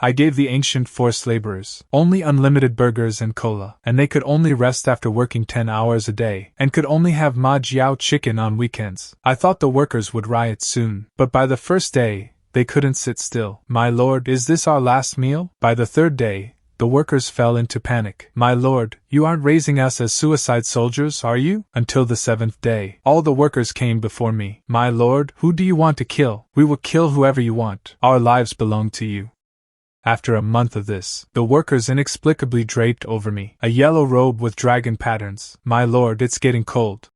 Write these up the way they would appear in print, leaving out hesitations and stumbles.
I gave the ancient forced laborers only unlimited burgers and cola, and they could only rest after working 10 hours a day, and could only have Ma Jiao Chicken on weekends. I thought the workers would riot soon, but by the first day, they couldn't sit still. My lord, is this our last meal? By the third day, the workers fell into panic. My lord, you aren't raising us as suicide soldiers, are you? Until the 7th day, all the workers came before me. My lord, who do you want to kill? We will kill whoever you want. Our lives belong to you. After a month of this, the workers inexplicably draped over me a yellow robe with dragon patterns. My lord, it's getting cold.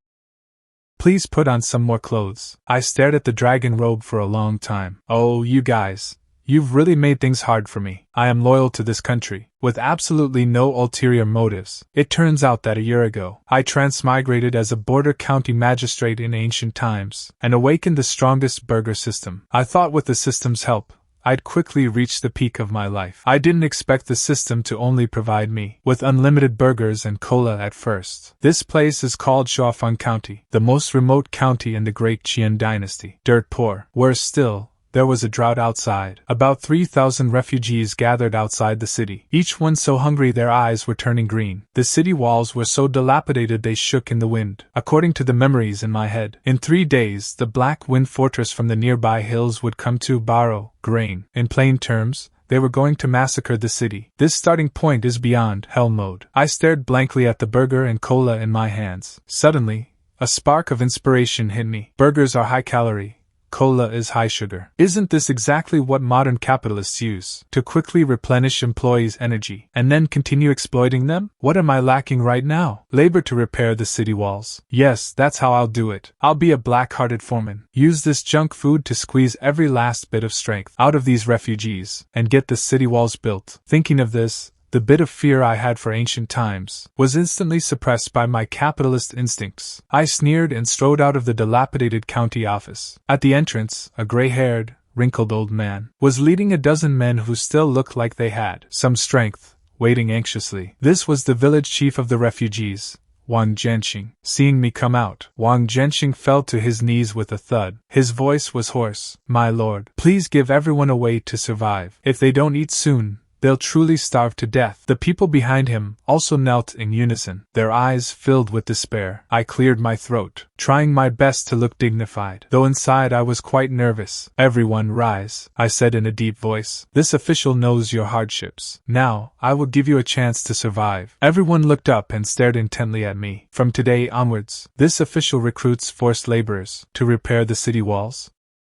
Please put on some more clothes. I stared at the dragon robe for a long time. Oh, you guys. You've really made things hard for me. I am loyal to this country, with absolutely no ulterior motives. It turns out that a year ago, I transmigrated as a border county magistrate in ancient times, and awakened the strongest burger system. I thought with the system's help, I'd quickly reach the peak of my life. I didn't expect the system to only provide me with unlimited burgers and cola at first. This place is called Shuofang County, the most remote county in the Great Qian Dynasty. Dirt poor. Worse still, there was a drought outside. About 3,000 refugees gathered outside the city, each one so hungry their eyes were turning green. The city walls were so dilapidated they shook in the wind. According to the memories in my head, in 3 days the Black Wind Fortress from the nearby hills would come to borrow grain. In plain terms, they were going to massacre the city. This starting point is beyond hell mode. I stared blankly at the burger and cola in my hands. Suddenly, a spark of inspiration hit me. Burgers are high calorie. Cola is high sugar. Isn't this exactly what modern capitalists use to quickly replenish employees' energy and then continue exploiting them? What am I lacking right now? Labor to repair the city walls. Yes, that's how I'll do it. I'll be a black-hearted foreman. Use this junk food to squeeze every last bit of strength out of these refugees and get the city walls built. Thinking of this, the bit of fear I had for ancient times was instantly suppressed by my capitalist instincts. I sneered and strode out of the dilapidated county office. At the entrance, a gray-haired, wrinkled old man was leading a dozen men who still looked like they had some strength, waiting anxiously. This was the village chief of the refugees, Wang Jianxing. Seeing me come out, Wang Jianxing fell to his knees with a thud. His voice was hoarse. My lord, please give everyone a way to survive. If they don't eat soon, they'll truly starve to death. The people behind him also knelt in unison, their eyes filled with despair. I cleared my throat, trying my best to look dignified, though inside I was quite nervous. Everyone rise, I said in a deep voice. This official knows your hardships. Now, I will give you a chance to survive. Everyone looked up and stared intently at me. From today onwards, this official recruits forced laborers to repair the city walls.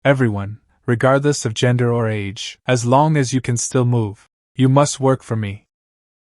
Everyone, regardless of gender or age, as long as you can still move. You must work for me.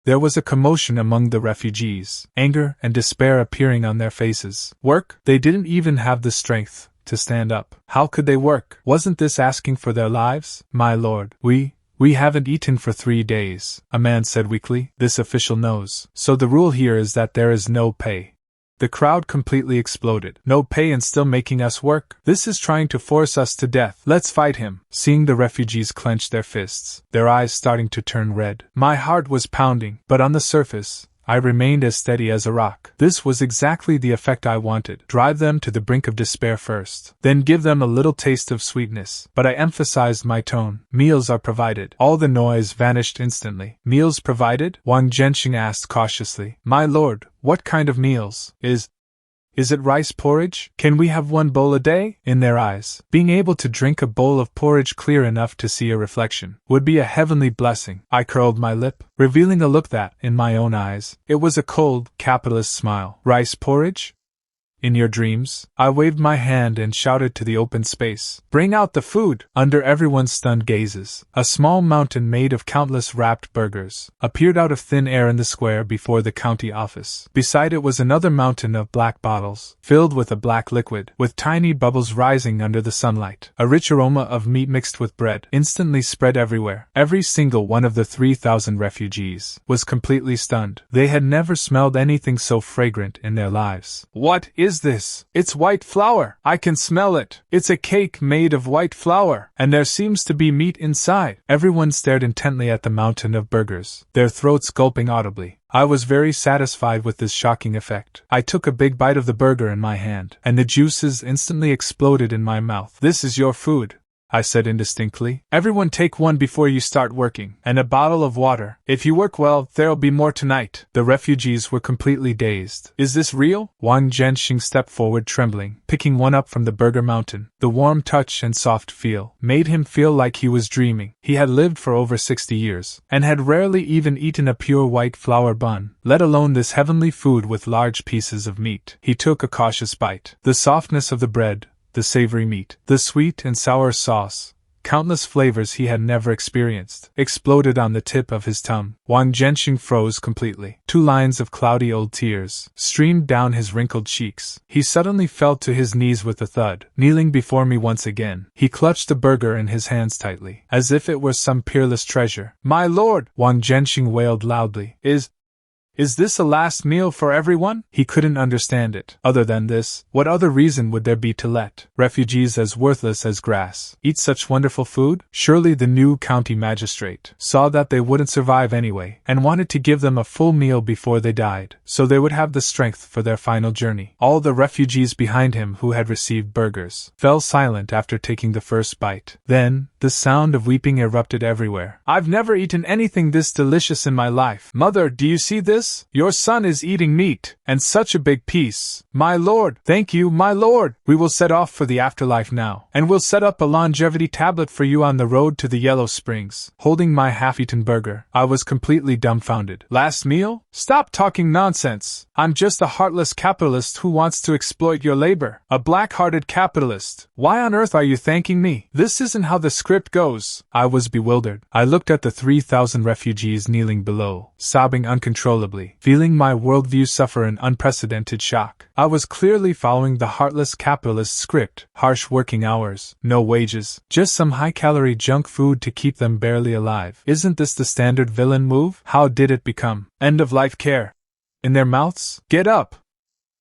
There was a commotion among the refugees, anger and despair appearing on their faces. Work? They didn't even have the strength to stand up. How could they work? Wasn't this asking for their lives? My lord, we haven't eaten for 3 days, a man said weakly. This official knows. So the rule here is that there is no pay. The crowd completely exploded. No pay and still making us work? This is trying to force us to death. Let's fight him. Seeing the refugees clench their fists, their eyes starting to turn red. My heart was pounding, but on the surface, I remained as steady as a rock. This was exactly the effect I wanted. Drive them to the brink of despair first, then give them a little taste of sweetness. But I emphasized my tone. Meals are provided. All the noise vanished instantly. Meals provided? Wang Jianxing asked cautiously. My lord, what kind of meals? Is it rice porridge? Can we have 1 bowl a day? In their eyes, being able to drink a bowl of porridge clear enough to see a reflection would be a heavenly blessing. I curled my lip, revealing a look that, in my own eyes, it was a cold, capitalist smile. Rice porridge? In your dreams? I waved my hand and shouted to the open space. Bring out the food! Under everyone's stunned gazes, a small mountain made of countless wrapped burgers appeared out of thin air in the square before the county office. Beside it was another mountain of black bottles, filled with a black liquid, with tiny bubbles rising under the sunlight. A rich aroma of meat mixed with bread instantly spread everywhere. Every single one of the 3,000 refugees was completely stunned. They had never smelled anything so fragrant in their lives. What is this? It's white flour. I can smell it. It's a cake made of white flour, and there seems to be meat inside. Everyone stared intently at the mountain of burgers, their throats gulping audibly. I was very satisfied with this shocking effect. I took a big bite of the burger in my hand, and the juices instantly exploded in my mouth. This is your food. I said indistinctly. Everyone take one before you start working, and a bottle of water. If you work well, there'll be more tonight. The refugees were completely dazed. Is this real? Wang Jianxing stepped forward trembling, picking one up from the burger mountain. The warm touch and soft feel made him feel like he was dreaming. He had lived for over 60 years, and had rarely even eaten a pure white flour bun, let alone this heavenly food with large pieces of meat. He took a cautious bite. The softness of the bread, the savory meat, the sweet and sour sauce, countless flavors he had never experienced, exploded on the tip of his tongue. Wang Jianxing froze completely. 2 lines of cloudy old tears streamed down his wrinkled cheeks. He suddenly fell to his knees with a thud, kneeling before me once again. He clutched the burger in his hands tightly, as if it were some peerless treasure. "My lord!" Wang Jianxing wailed loudly. Is this a last meal for everyone? He couldn't understand it. Other than this, what other reason would there be to let refugees as worthless as grass eat such wonderful food? Surely the new county magistrate saw that they wouldn't survive anyway, and wanted to give them a full meal before they died, so they would have the strength for their final journey. All the refugees behind him who had received burgers fell silent after taking the first bite. Then, the sound of weeping erupted everywhere. "I've never eaten anything this delicious in my life. Mother, do you see this? Your son is eating meat, and such a big piece. My lord, thank you, my lord. We will set off for the afterlife now, and we'll set up a longevity tablet for you on the road to the Yellow Springs." Holding my half-eaten burger, I was completely dumbfounded. Last meal? Stop talking nonsense. I'm just a heartless capitalist who wants to exploit your labor. A black-hearted capitalist. Why on earth are you thanking me? This isn't how the script goes. I was bewildered. I looked at the 3,000 refugees kneeling below, sobbing uncontrollably, feeling my worldview suffer an unprecedented shock. I was clearly following the heartless capitalist script. Harsh working hours, no wages, just some high-calorie junk food to keep them barely alive. Isn't this the standard villain move? How did it become end-of-life care in their mouths? Get up!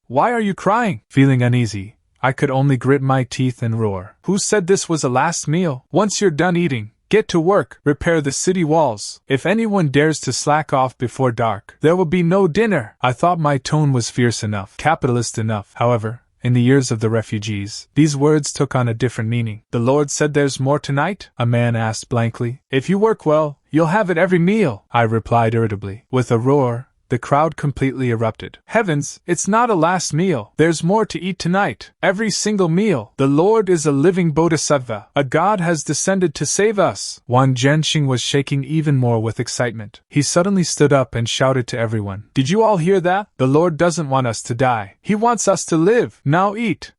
Why are you crying? Feeling uneasy, I could only grit my teeth and roar. Who said this was a last meal? Once you're done eating, get to work, repair the city walls. If anyone dares to slack off before dark, there will be no dinner. I thought my tone was fierce enough, capitalist enough. However, in the ears of the refugees, these words took on a different meaning. "The Lord said there's more tonight?" a man asked blankly. "If you work well, you'll have it every meal," I replied irritably. With a roar, the crowd completely erupted. "Heavens, it's not a last meal. There's more to eat tonight. Every single meal. The Lord is a living bodhisattva. A god has descended to save us." Wang Jianxing was shaking even more with excitement. He suddenly stood up and shouted to everyone. "Did you all hear that? The Lord doesn't want us to die. He wants us to live. Now eat.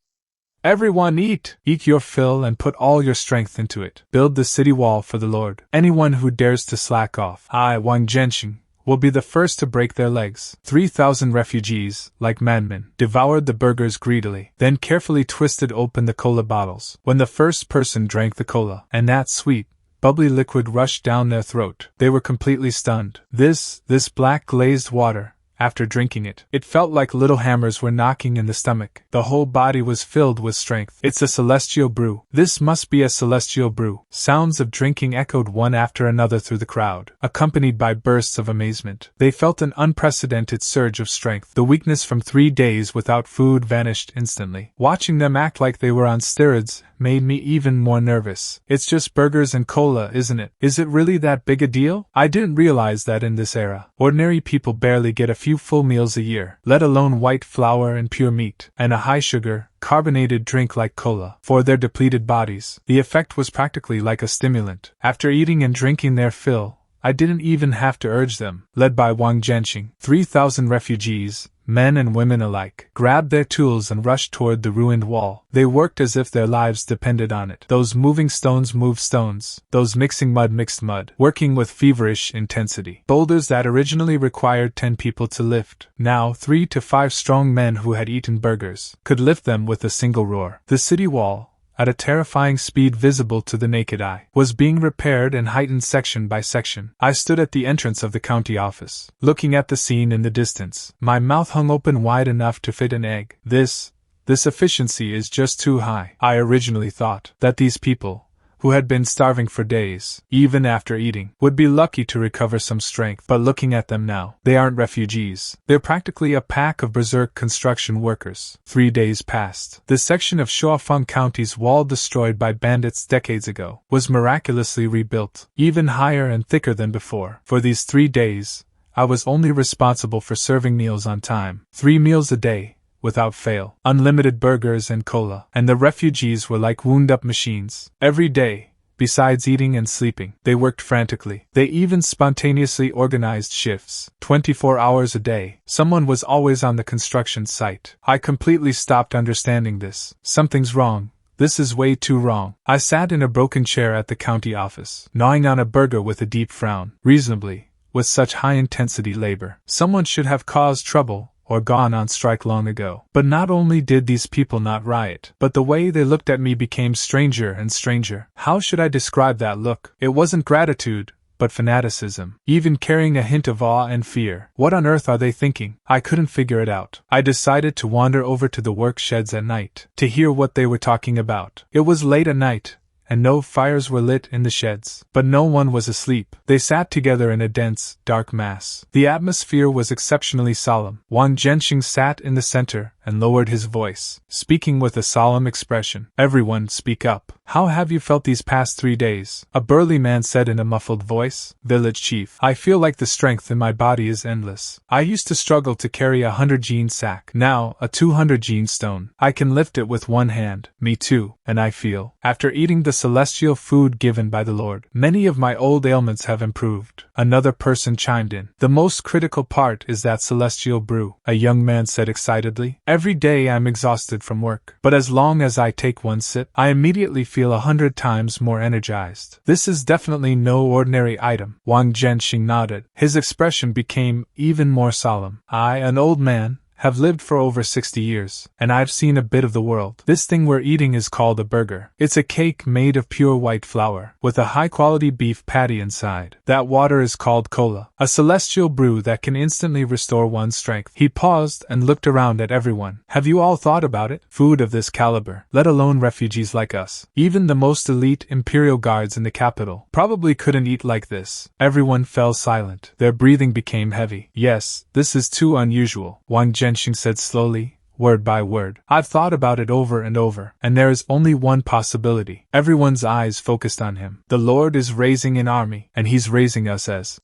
Everyone eat. Eat your fill and put all your strength into it. Build the city wall for the Lord. Anyone who dares to slack off, I, Wang Jianxing, will be the first to break their legs." 3,000 refugees, like madmen, devoured the burgers greedily, then carefully twisted open the cola bottles. When the first person drank the cola, and that sweet, bubbly liquid rushed down their throat, they were completely stunned. This black glazed water, after drinking it, it felt like little hammers were knocking in the stomach. The whole body was filled with strength. "It's a celestial brew. This must be a celestial brew." Sounds of drinking echoed one after another through the crowd, accompanied by bursts of amazement. They felt an unprecedented surge of strength. The weakness from 3 days without food vanished instantly. Watching them act like they were on steroids made me even more nervous. "It's just burgers and cola, isn't it? Is it really that big a deal?" I didn't realize that in this era, ordinary people barely get a few full meals a year, let alone white flour and pure meat, and a high-sugar, carbonated drink like cola. For their depleted bodies, the effect was practically like a stimulant. After eating and drinking their fill, I didn't even have to urge them. Led by Wang Jianxing, 3,000 refugees, men and women alike, grabbed their tools and rushed toward the ruined wall. They worked as if their lives depended on it. Those moving stones moved stones, those mixing mud mixed mud, working with feverish intensity. Boulders that originally required 10 people to lift, now 3 to 5 strong men who had eaten burgers, could lift them with a single roar. The city wall, at a terrifying speed visible to the naked eye, was being repaired and heightened section by section. I stood at the entrance of the county office, looking at the scene in the distance. My mouth hung open wide enough to fit an egg. This efficiency is just too high. I originally thought that these people, who had been starving for days, even after eating, would be lucky to recover some strength. But looking at them now, they aren't refugees. They're practically a pack of berserk construction workers. 3 days passed. The section of Shuofang County's wall destroyed by bandits decades ago was miraculously rebuilt, even higher and thicker than before. For these 3 days, I was only responsible for serving meals on time. 3 meals a day, without fail. Unlimited burgers and cola. And the refugees were like wound-up machines. Every day, besides eating and sleeping, they worked frantically. They even spontaneously organized shifts. 24 hours a day. Someone was always on the construction site. I completely stopped understanding this. Something's wrong. This is way too wrong. I sat in a broken chair at the county office, gnawing on a burger with a deep frown. Reasonably, with such high-intensity labor, someone should have caused trouble or gone on strike long ago. But not only did these people not riot, but the way they looked at me became stranger and stranger. How should I describe that look? It wasn't gratitude, but fanaticism, even carrying a hint of awe and fear. What on earth are they thinking? I couldn't figure it out. I decided to wander over to the work sheds at night, to hear what they were talking about. It was late at night, and no fires were lit in the sheds. But no one was asleep. They sat together in a dense, dark mass. The atmosphere was exceptionally solemn. Wang Jianxing sat in the center and lowered his voice, speaking with a solemn expression. "Everyone, speak up. How have you felt these past 3 days?" A burly man said in a muffled voice. "Village chief, I feel like the strength in my body is endless. I used to struggle to carry a 100-gene sack. Now, a 200-gene stone. I can lift it with one hand." "Me too, and I feel, after eating the celestial food given by the Lord, many of my old ailments have improved." Another person chimed in. "The most critical part is that celestial brew," a young man said excitedly. "Every day I'm exhausted from work, but as long as I take one sip, I immediately feel 100 times more energized. This is definitely no ordinary item." Wang Jianxing nodded. His expression became even more solemn. "I, an old man, have lived for over 60 years, and I've seen a bit of the world. This thing we're eating is called a burger. It's a cake made of pure white flour, with a high-quality beef patty inside. That water is called cola, a celestial brew that can instantly restore one's strength." He paused and looked around at everyone. "Have you all thought about it? Food of this caliber, let alone refugees like us. Even the most elite imperial guards in the capital probably couldn't eat like this." Everyone fell silent. Their breathing became heavy. "Yes, this is too unusual," Wang Jianxing said slowly, word by word. "I've thought about it over and over, and there is only one possibility." Everyone's eyes focused on him. "The Lord is raising an army, and he's raising us as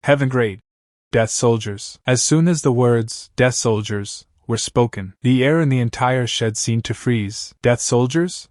heaven-grade death soldiers." As soon as the words, "death soldiers," were spoken, the air in the entire shed seemed to freeze. "Death soldiers?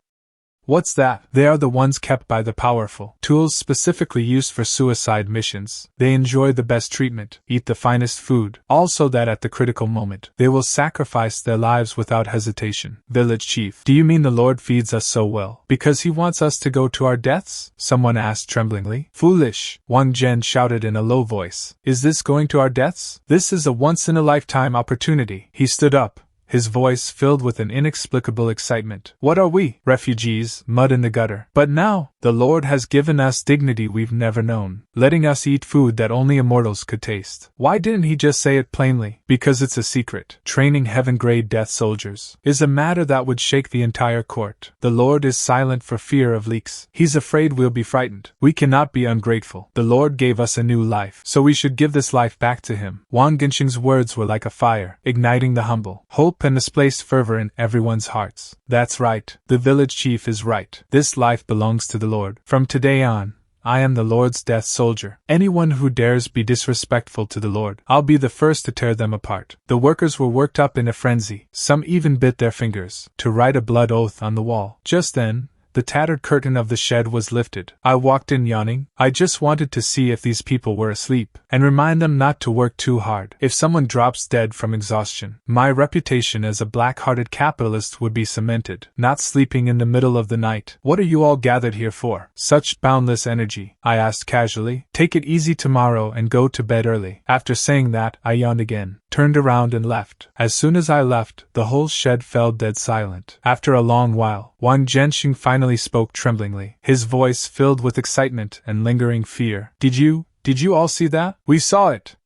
What's that?" "They are the ones kept by the powerful. Tools specifically used for suicide missions. They enjoy the best treatment, eat the finest food, also that at the critical moment, they will sacrifice their lives without hesitation." "Village chief, do you mean the Lord feeds us so well because he wants us to go to our deaths?" someone asked tremblingly. "Foolish," Wang Jian shouted in a low voice. "Is this going to our deaths? This is a once-in-a-lifetime opportunity." He stood up, his voice filled with an inexplicable excitement. "What are we? Refugees, mud in the gutter. But now, the Lord has given us dignity we've never known, letting us eat food that only immortals could taste. Why didn't he just say it plainly? Because it's a secret. Training heaven-grade death soldiers is a matter that would shake the entire court. The Lord is silent for fear of leaks. He's afraid we'll be frightened. We cannot be ungrateful. The Lord gave us a new life, so we should give this life back to him." Wang Genshing's words were like a fire, igniting the humble hope and misplaced fervor in everyone's hearts. "That's right. The village chief is right. This life belongs to the Lord. From today on, I am the Lord's death soldier. Anyone who dares be disrespectful to the Lord, I'll be the first to tear them apart." The workers were worked up in a frenzy. Some even bit their fingers to write a blood oath on the wall. Just then, the tattered curtain of the shed was lifted. I walked in yawning. I just wanted to see if these people were asleep, and remind them not to work too hard. If someone drops dead from exhaustion, my reputation as a black-hearted capitalist would be cemented. "Not sleeping in the middle of the night. What are you all gathered here for? Such boundless energy?" I asked casually. "Take it easy tomorrow and go to bed early." After saying that, I yawned again, turned around and left. As soon as I left, the whole shed fell dead silent. After a long while, Wang Jianxing finally spoke tremblingly, his voice filled with excitement and lingering fear. Did you all see that?" "We saw it.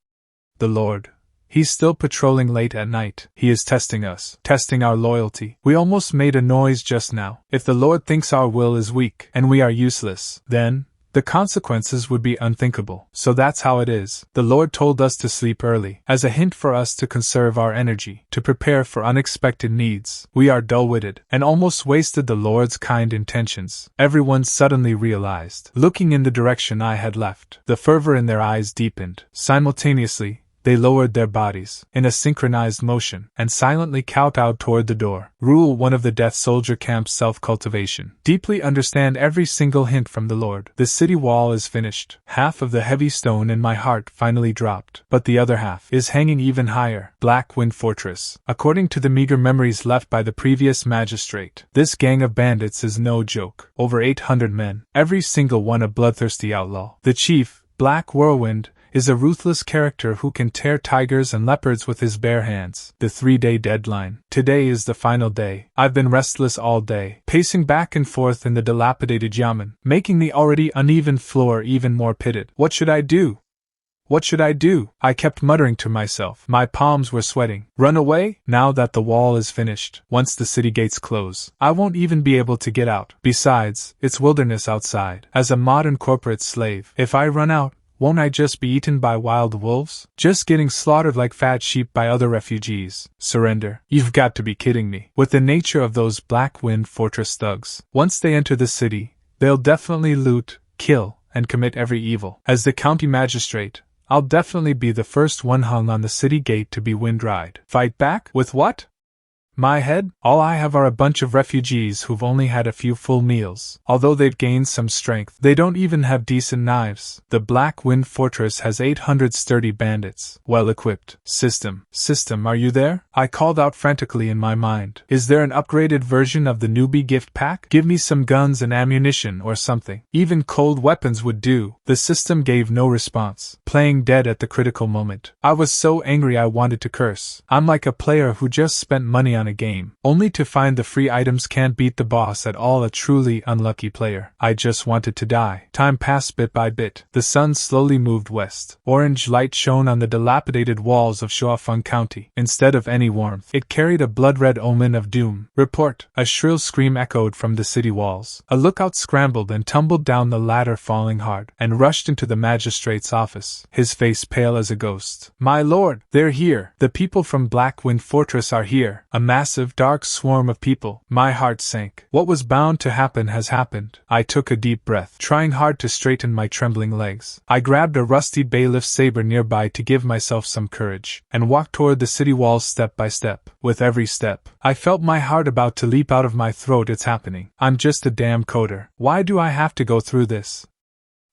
The Lord He's still patrolling late at night. He is testing us, testing our loyalty. We almost made a noise just now. If the Lord thinks our will is weak and we are useless, then the consequences would be unthinkable. So that's how it is. The Lord told us to sleep early, as a hint for us to conserve our energy, to prepare for unexpected needs. We are dull-witted, and almost wasted the Lord's kind intentions. Everyone suddenly realized, looking in the direction I had left. The fervor in their eyes deepened. Simultaneously, they lowered their bodies, in a synchronized motion, and silently kowtowed toward the door. Rule 1 of the Death Soldier Camp's self-cultivation. Deeply understand every single hint from the Lord. The city wall is finished. Half of the heavy stone in my heart finally dropped, but the other half is hanging even higher. Black Wind Fortress. According to the meager memories left by the previous magistrate, this gang of bandits is no joke. Over 800 men, every single one a bloodthirsty outlaw. The chief, Black Whirlwind, is a ruthless character who can tear tigers and leopards with his bare hands. The 3-day deadline. Today is the final day. I've been restless all day, pacing back and forth in the dilapidated yamen, making the already uneven floor even more pitted. What should I do? What should I do? I kept muttering to myself. My palms were sweating. Run away? Now that the wall is finished, once the city gates close, I won't even be able to get out. Besides, it's wilderness outside. As a modern corporate slave, if I run out, won't I just be eaten by wild wolves? Just getting slaughtered like fat sheep by other refugees. Surrender? You've got to be kidding me. With the nature of those Black Wind Fortress thugs, once they enter the city, they'll definitely loot, kill, and commit every evil. As the county magistrate, I'll definitely be the first one hung on the city gate to be wind-dried. Fight back? With what? My head? All I have are a bunch of refugees who've only had a few full meals. Although they've gained some strength, they don't even have decent knives. The Black Wind Fortress has 800 sturdy bandits, well-equipped. System, are you there? I called out frantically in my mind. Is there an upgraded version of the newbie gift pack? Give me some guns and ammunition or something. Even cold weapons would do. The system gave no response, playing dead at the critical moment. I was so angry I wanted to curse. I'm like a player who just spent money on a game, only to find the free items can't beat the boss at all. A truly unlucky player. I just wanted to die. Time passed bit by bit. The sun slowly moved west. Orange light shone on the dilapidated walls of Shuofang County. Instead of any warmth, it carried a blood-red omen of doom. Report! A shrill scream echoed from the city walls. A lookout scrambled and tumbled down the ladder, falling hard, and rushed into the magistrate's office, his face pale as a ghost. My lord, they're here! The people from Black Wind Fortress are here! A massive, dark swarm of people. My heart sank. What was bound to happen has happened. I took a deep breath, trying hard to straighten my trembling legs. I grabbed a rusty bailiff's saber nearby to give myself some courage, and walked toward the city walls step by step. With every step, I felt my heart about to leap out of my throat. It's happening. I'm just a damn coder. Why do I have to go through this?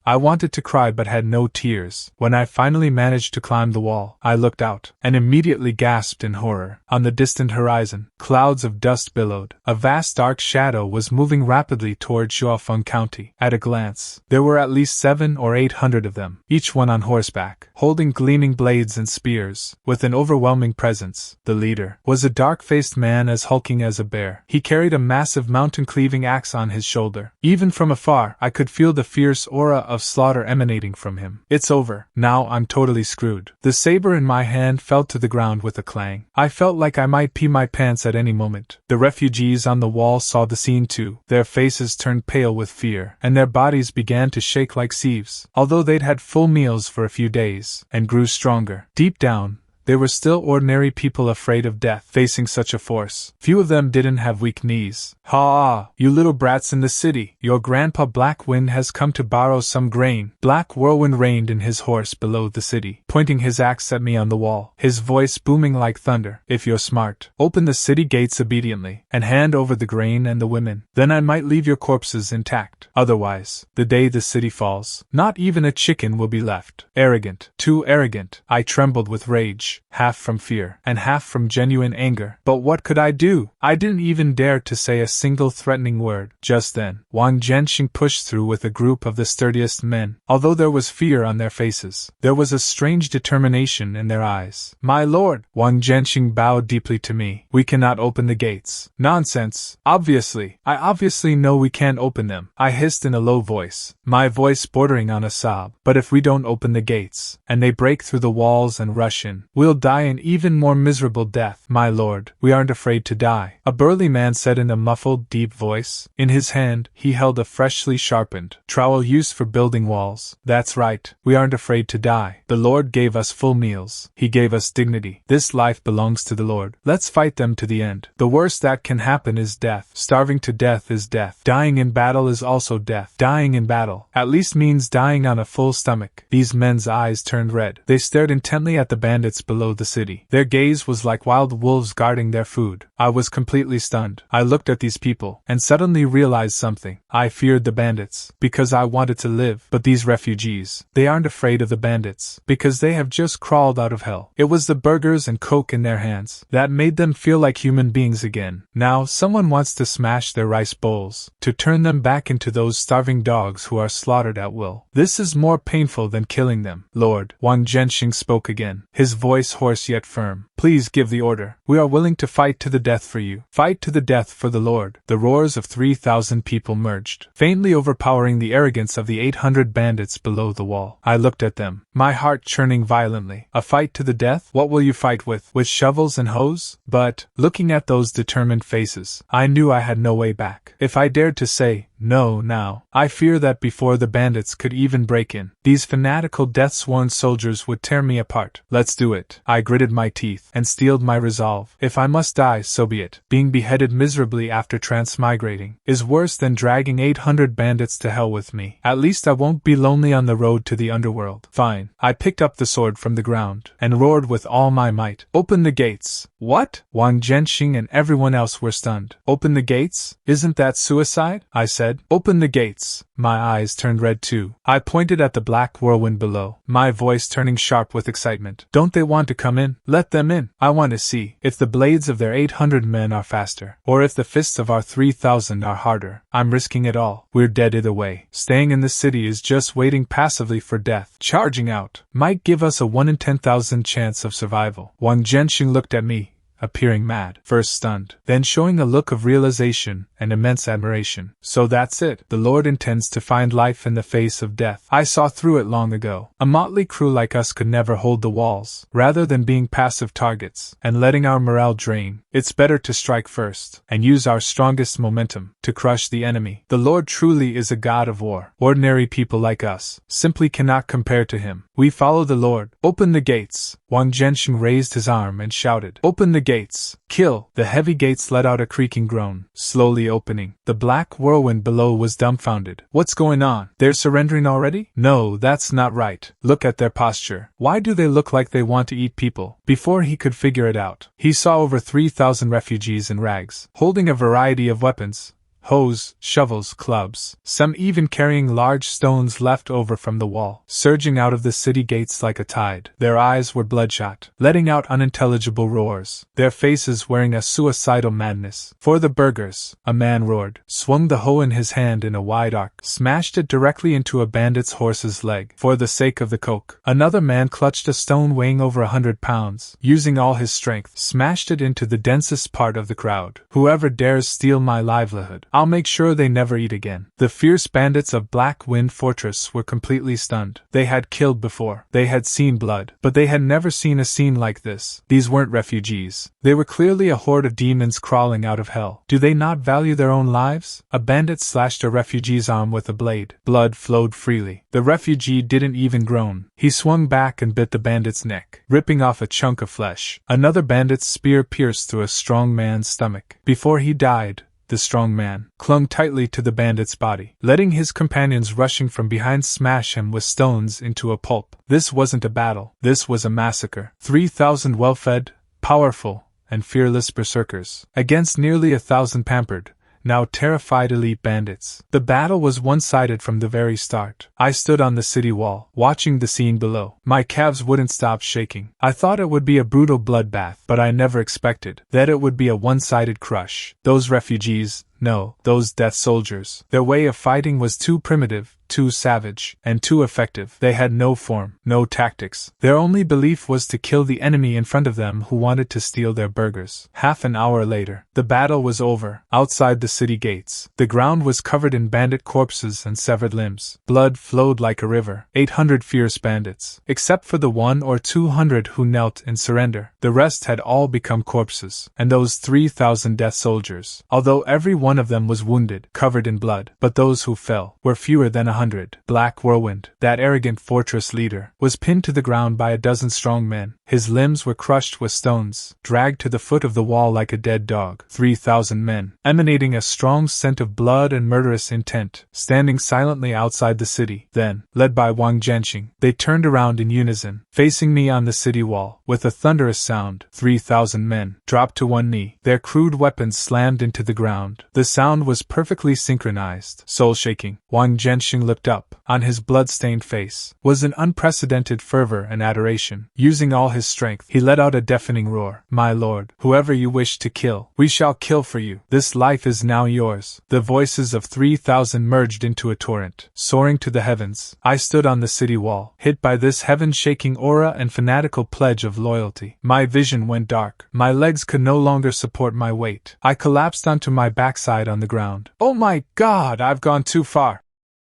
I wanted to cry but had no tears. When I finally managed to climb the wall, I looked out, and immediately gasped in horror. On the distant horizon, clouds of dust billowed. A vast dark shadow was moving rapidly toward Shuofang County. At a glance, there were at least 700 or 800 of them, each one on horseback, holding gleaming blades and spears. With an overwhelming presence, the leader was a dark-faced man as hulking as a bear. He carried a massive mountain-cleaving axe on his shoulder. Even from afar, I could feel the fierce aura of slaughter emanating from him. It's over. Now I'm totally screwed. The saber in my hand fell to the ground with a clang. I felt like I might pee my pants at any moment. The refugees on the wall saw the scene too. Their faces turned pale with fear, and their bodies began to shake like sieves. Although they'd had full meals for a few days, and grew stronger, deep down, they were still ordinary people afraid of death, facing such a force. Few of them didn't have weak knees. Ha! You little brats in the city! Your grandpa Black Wind has come to borrow some grain. Black Whirlwind reined in his horse below the city, pointing his axe at me on the wall, his voice booming like thunder. If you're smart, open the city gates obediently, and hand over the grain and the women. Then I might leave your corpses intact. Otherwise, the day the city falls, not even a chicken will be left. Arrogant. Too arrogant. I trembled with rage, half from fear, and half from genuine anger. But what could I do? I didn't even dare to say a single threatening word. Just then, Wang Jianxing pushed through with a group of the sturdiest men. Although there was fear on their faces, there was a strange determination in their eyes. My lord! Wang Jianxing bowed deeply to me. We cannot open the gates. Nonsense! Obviously! I obviously know we can't open them. I hissed in a low voice, my voice bordering on a sob. But if we don't open the gates, and they break through the walls and rush in, we'll We'll die an even more miserable death. My lord, we aren't afraid to die, a burly man said in a muffled, deep voice. In his hand, he held a freshly sharpened trowel used for building walls. That's right, we aren't afraid to die. The Lord gave us full meals. He gave us dignity. This life belongs to the Lord. Let's fight them to the end. The worst that can happen is death. Starving to death is death. Dying in battle is also death. Dying in battle, at least, means dying on a full stomach. These men's eyes turned red. They stared intently at the bandits below the city. Their gaze was like wild wolves guarding their food. I was completely stunned. I looked at these people, and suddenly realized something. I feared the bandits, because I wanted to live. But these refugees, they aren't afraid of the bandits, because they have just crawled out of hell. It was the burgers and coke in their hands that made them feel like human beings again. Now, someone wants to smash their rice bowls, to turn them back into those starving dogs who are slaughtered at will. This is more painful than killing them. Lord, Wang Zhenxing spoke again, his voice hoarse yet firm. Please give the order. We are willing to fight to the death for you. Fight to the death for the Lord. The roars of 3,000 people merged, faintly overpowering the arrogance of the 800 bandits below the wall. I looked at them, my heart churning violently. A fight to the death? What will you fight with? With shovels and hoes? But, looking at those determined faces, I knew I had no way back. If I dared to say no now, I fear that before the bandits could even break in, these fanatical death-sworn soldiers would tear me apart. Let's do it. I gritted my teeth and steeled my resolve. If I must die, so be it. Being beheaded miserably after transmigrating is worse than dragging 800 bandits to hell with me. At least I won't be lonely on the road to the underworld. Fine. I picked up the sword from the ground and roared with all my might. Open the gates. What? Wang Zhenxing and everyone else were stunned. Open the gates? Isn't that suicide? I said. Open the gates. My eyes turned red too. I pointed at the black whirlwind below, my voice turning sharp with excitement. Don't they want to come in? Let them in. I want to see if the blades of their 800 men are faster, or if the fists of our 3,000 are harder. I'm risking it all. We're dead either way. Staying in the city is just waiting passively for death. Charging out might give us a 1 in 10,000 chance of survival. Wang Zhenxing looked at me, appearing mad, first stunned, then showing a look of realization and immense admiration. So that's it. The Lord intends to find life in the face of death. I saw through it long ago. A motley crew like us could never hold the walls. Rather than being passive targets and letting our morale drain, it's better to strike first and use our strongest momentum to crush the enemy. The Lord truly is a god of war. Ordinary people like us simply cannot compare to him. We follow the Lord. Open the gates. Wang Zhenxing raised his arm and shouted, Open the gates. Kill. The heavy gates let out a creaking groan, slowly opening. The black whirlwind below was dumbfounded. What's going on? They're surrendering already? No, that's not right. Look at their posture. Why do they look like they want to eat people? Before he could figure it out, he saw over 3,000 refugees in rags, holding a variety of weapons. Hoes, shovels, clubs, some even carrying large stones left over from the wall, surging out of the city gates like a tide. Their eyes were bloodshot, letting out unintelligible roars, their faces wearing a suicidal madness. For the burghers, a man roared, swung the hoe in his hand in a wide arc, smashed it directly into a bandit's horse's leg. For the sake of the coke, another man clutched a stone weighing over 100 pounds, using all his strength, smashed it into the densest part of the crowd. Whoever dares steal my livelihood, I'll make sure they never eat again. The fierce bandits of Black Wind Fortress were completely stunned. They had killed before. They had seen blood, but they had never seen a scene like this. These weren't refugees. They were clearly a horde of demons crawling out of hell. Do they not value their own lives? A bandit slashed a refugee's arm with a blade. Blood flowed freely. The refugee didn't even groan. He swung back and bit the bandit's neck, ripping off a chunk of flesh. Another bandit's spear pierced through a strong man's stomach. Before he died, the strong man clung tightly to the bandit's body, letting his companions rushing from behind smash him with stones into a pulp. This wasn't a battle. This was a massacre. 3,000 well-fed, powerful, and fearless berserkers against nearly 1,000 pampered, now terrified elite bandits. The battle was one-sided from the very start. I stood on the city wall, watching the scene below. My calves wouldn't stop shaking. I thought it would be a brutal bloodbath, but I never expected that it would be a one-sided crush. Those refugees, no, those death soldiers, their way of fighting was too primitive, too savage, and too effective. They had no form, no tactics. Their only belief was to kill the enemy in front of them who wanted to steal their burgers. Half an hour later, the battle was over. Outside the city gates, the ground was covered in bandit corpses and severed limbs. Blood flowed like a river. 800 fierce bandits. Except for the 100 or 200 who knelt in surrender, the rest had all become corpses. And those 3,000 death soldiers, although every one of them was wounded, covered in blood, but those who fell were fewer than 100. Black Whirlwind, that arrogant fortress leader, was pinned to the ground by a dozen strong men. His limbs were crushed with stones, dragged to the foot of the wall like a dead dog. 3,000 men, emanating a strong scent of blood and murderous intent, standing silently outside the city. Then, led by Wang Jianxing, they turned around in unison, facing me on the city wall. With a thunderous sound, 3,000 men dropped to one knee, their crude weapons slammed into the ground. The sound was perfectly synchronized. Soul-shaking, Wang Jianxing looked up. On his blood-stained face was an unprecedented fervor and adoration. Using all his strength, he let out a deafening roar. "My lord, whoever you wish to kill, we shall kill for you. This life is now yours." The voices of 3,000 merged into a torrent. Soaring to the heavens, I stood on the city wall, hit by this heaven-shaking aura and fanatical pledge of loyalty. My vision went dark. My legs could no longer support my weight. I collapsed onto my backside on the ground. "Oh my God, I've gone too far."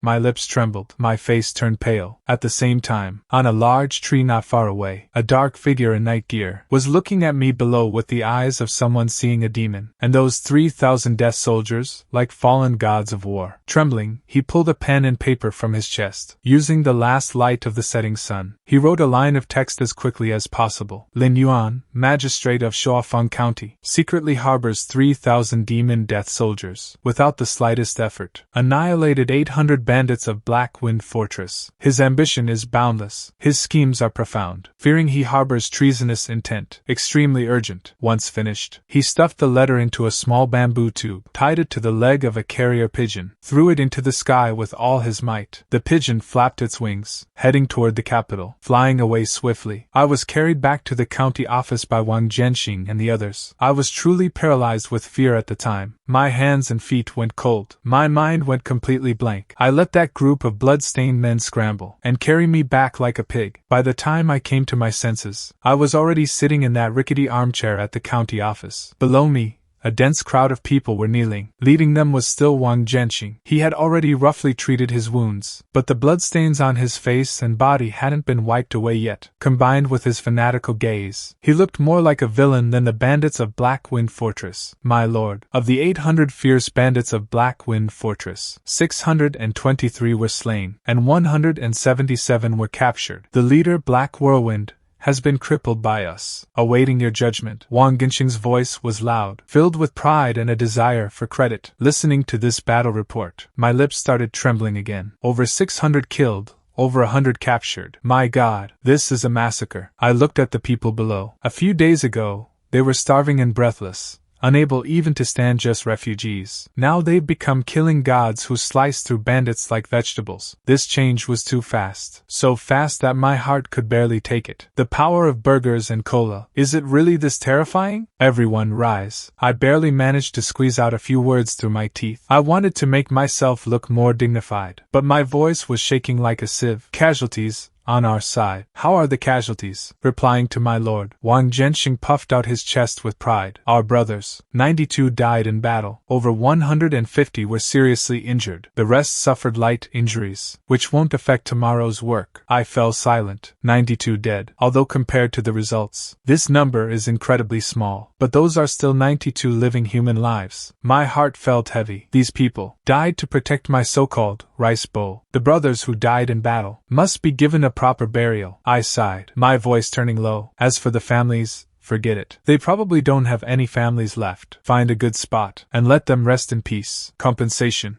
My lips trembled, my face turned pale. At the same time, on a large tree not far away, a dark figure in night gear was looking at me below with the eyes of someone seeing a demon. And those 3,000 death soldiers, like fallen gods of war. Trembling, he pulled a pen and paper from his chest. Using the last light of the setting sun, he wrote a line of text as quickly as possible. Lin Yuan, Magistrate of Shuofang County, secretly harbors 3,000 demon death soldiers. Without the slightest effort, annihilated 800 bandits of Black Wind Fortress. His ambition is boundless. His schemes are profound. Fearing he harbors treasonous intent. Extremely urgent. Once finished, he stuffed the letter into a small bamboo tube, tied it to the leg of a carrier pigeon, threw it into the sky with all his might. The pigeon flapped its wings, heading toward the capital, flying away swiftly. I was carried back to the county office by Wang Jianxing and the others. I was truly paralyzed with fear at the time. My hands and feet went cold. My mind went completely blank. I let that group of blood-stained men scramble and carry me back like a pig. By the time I came to my senses, I was already sitting in that rickety armchair at the county office. Below me, a dense crowd of people were kneeling. Leading them was still Wang Jianxing. He had already roughly treated his wounds, but the bloodstains on his face and body hadn't been wiped away yet. Combined with his fanatical gaze, he looked more like a villain than the bandits of Black Wind Fortress. "My lord, of the 800 fierce bandits of Black Wind Fortress, 623 were slain, and 177 were captured. The leader, Black Whirlwind, has been crippled by us, awaiting your judgment." Wang Jianxing's voice was loud, filled with pride and a desire for credit. Listening to this battle report, my lips started trembling again. Over 600 killed, over 100 captured. My God, this is a massacre. I looked at the people below. A few days ago, they were starving and breathless, unable even to stand just refugees. Now they've become killing gods who slice through bandits like vegetables. This change was too fast. So fast that my heart could barely take it. The power of burgers and cola. Is it really this terrifying? Everyone rise. I barely managed to squeeze out a few words through my teeth. I wanted to make myself look more dignified, but my voice was shaking like a sieve. Casualties on our side. How are the casualties? Replying to my lord, Wang Jianxing puffed out his chest with pride. Our brothers, 92 died in battle. Over 150 were seriously injured. The rest suffered light injuries, which won't affect tomorrow's work. I fell silent. 92 dead. Although compared to the results, this number is incredibly small. But those are still 92 living human lives. My heart felt heavy. These people died to protect my so-called rice bowl. The brothers who died in battle must be given a proper burial. I sighed, my voice turning low. As for the families, forget it. They probably don't have any families left. Find a good spot and let them rest in peace. Compensation.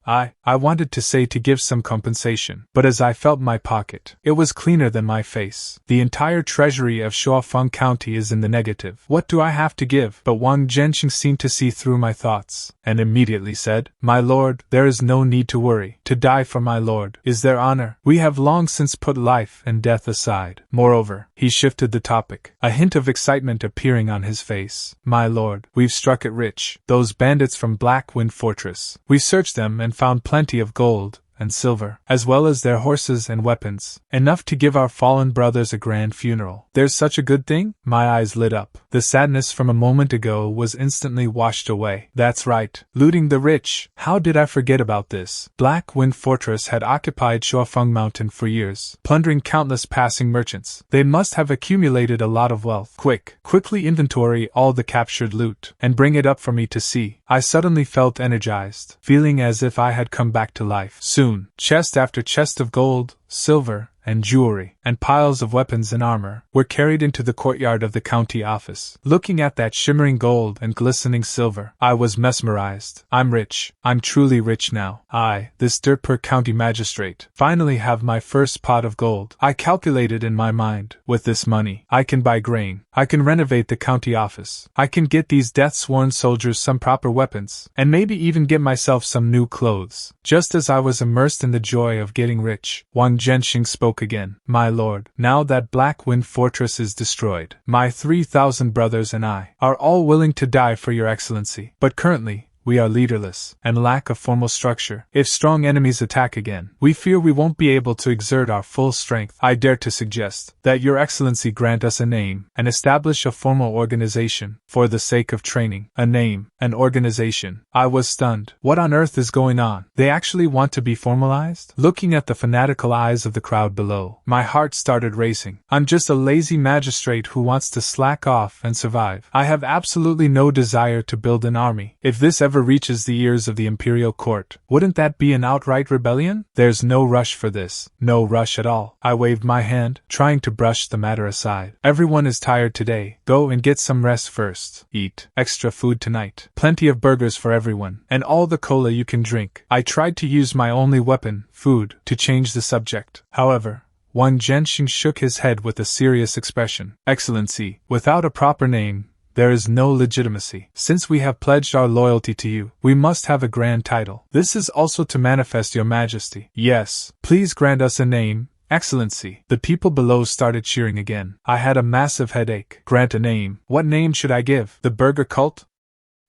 I wanted to say to give some compensation, but as I felt my pocket, it was cleaner than my face. The entire treasury of Shuofang County is in the negative. What do I have to give? But Wang Jianxing seemed to see through my thoughts, and immediately said, My lord, there is no need to worry. To die for my lord is their honor. We have long since put life and death aside. Moreover, he shifted the topic, a hint of excitement appearing on his face. My lord, we've struck it rich. Those bandits from Black Wind Fortress. We searched them and found plenty of gold, and silver, as well as their horses and weapons, enough to give our fallen brothers a grand funeral. There's such a good thing? My eyes lit up. The sadness from a moment ago was instantly washed away. That's right, looting the rich. How did I forget about this? Black Wind Fortress had occupied Shuofang Mountain for years, plundering countless passing merchants. They must have accumulated a lot of wealth. Quickly inventory all the captured loot, and bring it up for me to see. I suddenly felt energized, feeling as if I had come back to life. Soon, chest after chest of gold, silver, and jewelry, and piles of weapons and armor, were carried into the courtyard of the county office. Looking at that shimmering gold and glistening silver, I was mesmerized. I'm rich. I'm truly rich now. I, this dirt-poor county magistrate, finally have my first pot of gold. I calculated in my mind. With this money, I can buy grain. I can renovate the county office. I can get these death-sworn soldiers some proper weapons, and maybe even get myself some new clothes. Just as I was immersed in the joy of getting rich, Wang Jianxing spoke again. My lord, now that Black Wind Fortress is destroyed, my 3,000 brothers and I are all willing to die for your excellency. But currently, we are leaderless, and lack a formal structure. If strong enemies attack again, we fear we won't be able to exert our full strength. I dare to suggest that your excellency grant us a name, and establish a formal organization, for the sake of training. A name, an organization. I was stunned. What on earth is going on? They actually want to be formalized? Looking at the fanatical eyes of the crowd below, my heart started racing. I'm just a lazy magistrate who wants to slack off and survive. I have absolutely no desire to build an army. If this ever reaches the ears of the imperial court, wouldn't that be an outright rebellion? There's no rush for this. No rush at all. I waved my hand, trying to brush the matter aside. Everyone is tired today. Go and get some rest first. Eat extra food tonight. Plenty of burgers for everyone, and all the cola you can drink. I tried to use my only weapon, food, to change the subject. However, Wang Jianxing shook his head with a serious expression. Excellency, without a proper name, there is no legitimacy. Since we have pledged our loyalty to you, we must have a grand title. This is also to manifest your majesty. Yes, please grant us a name, Excellency. The people below started cheering again. I had a massive headache. Grant a name. What name should I give? The Burger Cult?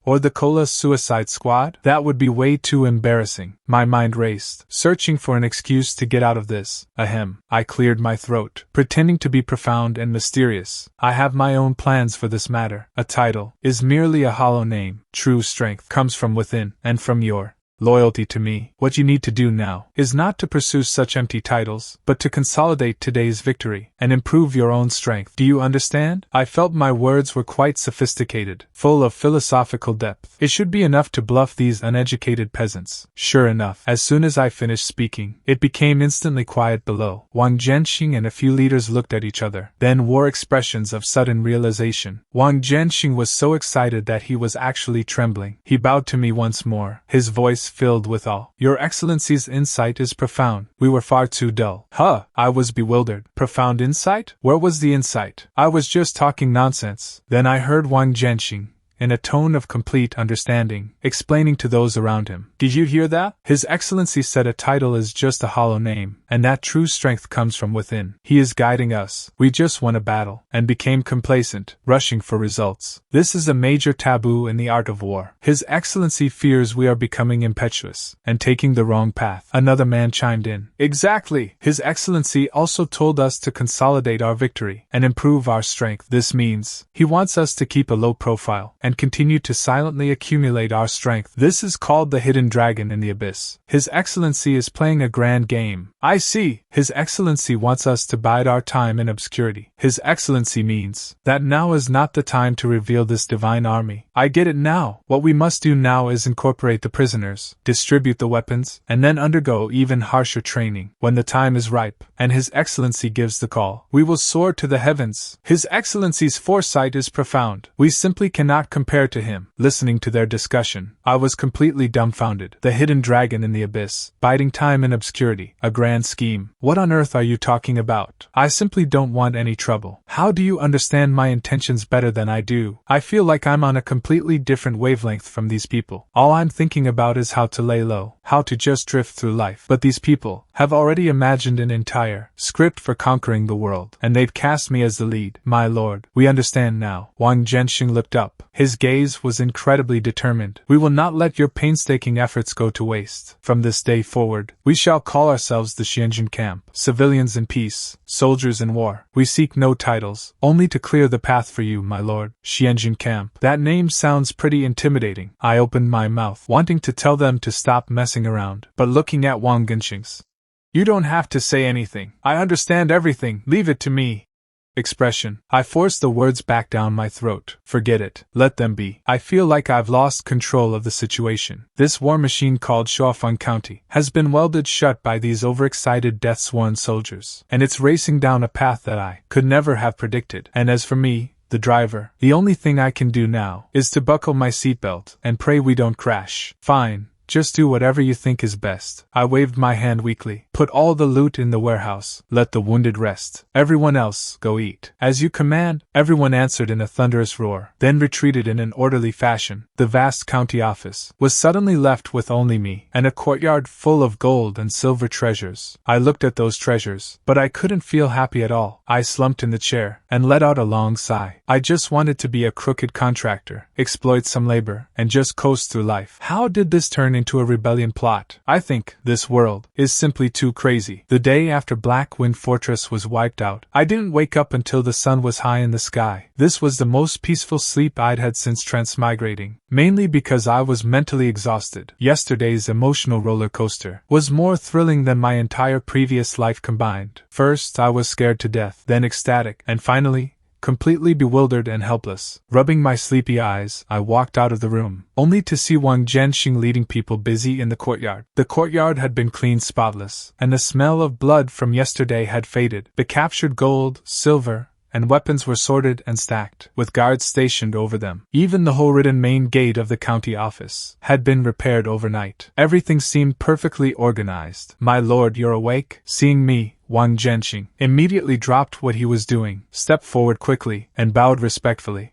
Or the Cola Suicide Squad? That would be way too embarrassing. My mind raced, searching for an excuse to get out of this. Ahem. I cleared my throat, pretending to be profound and mysterious. I have my own plans for this matter. A title is merely a hollow name. True strength comes from within, and from your loyalty to me. What you need to do now is not to pursue such empty titles, but to consolidate today's victory and improve your own strength. Do you understand? I felt my words were quite sophisticated, full of philosophical depth. It should be enough to bluff these uneducated peasants. Sure enough, as soon as I finished speaking, it became instantly quiet below. Wang Jianxing and a few leaders looked at each other, then wore expressions of sudden realization. Wang Jianxing was so excited that he was actually trembling. He bowed to me once more, his voice filled with awe. Your Excellency's insight is profound. We were far too dull. Huh, I was bewildered. Profound insight? Where was the insight? I was just talking nonsense. Then I heard Wang Jianxing, in a tone of complete understanding, explaining to those around him. Did you hear that? His Excellency said a title is just a hollow name, and that true strength comes from within. He is guiding us. We just won a battle, and became complacent, rushing for results. This is a major taboo in the art of war. His Excellency fears we are becoming impetuous, and taking the wrong path. Another man chimed in. Exactly! His Excellency also told us to consolidate our victory, and improve our strength. This means, he wants us to keep a low profile, and continue to silently accumulate our strength. This is called the hidden dragon in the abyss. His Excellency is playing a grand game. I see. His Excellency wants us to bide our time in obscurity. His Excellency means that now is not the time to reveal this divine army. I get it now. What we must do now is incorporate the prisoners, distribute the weapons, and then undergo even harsher training. When the time is ripe, and His Excellency gives the call, we will soar to the heavens. His Excellency's foresight is profound. We simply cannot compare to him. Listening to their discussion, I was completely dumbfounded. The hidden dragon in the abyss, biding time in obscurity, a grand scheme. What on earth are you talking about? I simply don't want any trouble. How do you understand my intentions better than I do? I feel like I'm on a completely different wavelength from these people. All I'm thinking about is how to lay low, how to just drift through life. But these people have already imagined an entire script for conquering the world, and they've cast me as the lead. My lord, we understand now. Wang Jianxing looked up. His gaze was incredibly determined. We will not let your painstaking efforts go to waste. From this day forward, we shall call ourselves the Qianzhi camp. Civilians in peace, soldiers in war. We seek no titles, only to clear the path for you, my lord. Qianzhi camp. That name sounds pretty intimidating. I opened my mouth, wanting to tell them to stop messing around, but looking at Wang Jianxing's "You don't have to say anything. I understand everything. Leave it to me." expression. I forced the words back down my throat. Forget it. Let them be. I feel like I've lost control of the situation. This war machine called Shuofang County has been welded shut by these overexcited death-sworn soldiers, and it's racing down a path that I could never have predicted. And as for me, the driver, the only thing I can do now is to buckle my seatbelt and pray we don't crash. Fine. Just do whatever you think is best. I waved my hand weakly. Put all the loot in the warehouse. Let the wounded rest. Everyone else, go eat. As you command. Everyone answered in a thunderous roar, then retreated in an orderly fashion. The vast county office was suddenly left with only me, and a courtyard full of gold and silver treasures. I looked at those treasures, but I couldn't feel happy at all. I slumped in the chair, and let out a long sigh. I just wanted to be a crooked contractor, exploit some labor, and just coast through life. How did this turn into a rebellion plot? I think this world is simply too crazy. The day after Black Wind Fortress was wiped out, I didn't wake up until the sun was high in the sky. This was the most peaceful sleep I'd had since transmigrating, mainly because I was mentally exhausted. Yesterday's emotional roller coaster was more thrilling than my entire previous life combined. First, I was scared to death, then ecstatic, and finally, completely bewildered and helpless. Rubbing my sleepy eyes, I walked out of the room, only to see Wang Jianxing leading people busy in the courtyard. The courtyard had been cleaned spotless, and the smell of blood from yesterday had faded. The captured gold, silver, and weapons were sorted and stacked, with guards stationed over them. Even the hole-ridden main gate of the county office had been repaired overnight. Everything seemed perfectly organized. My lord, you're awake? Seeing me, Wang Jianxing immediately dropped what he was doing, stepped forward quickly, and bowed respectfully.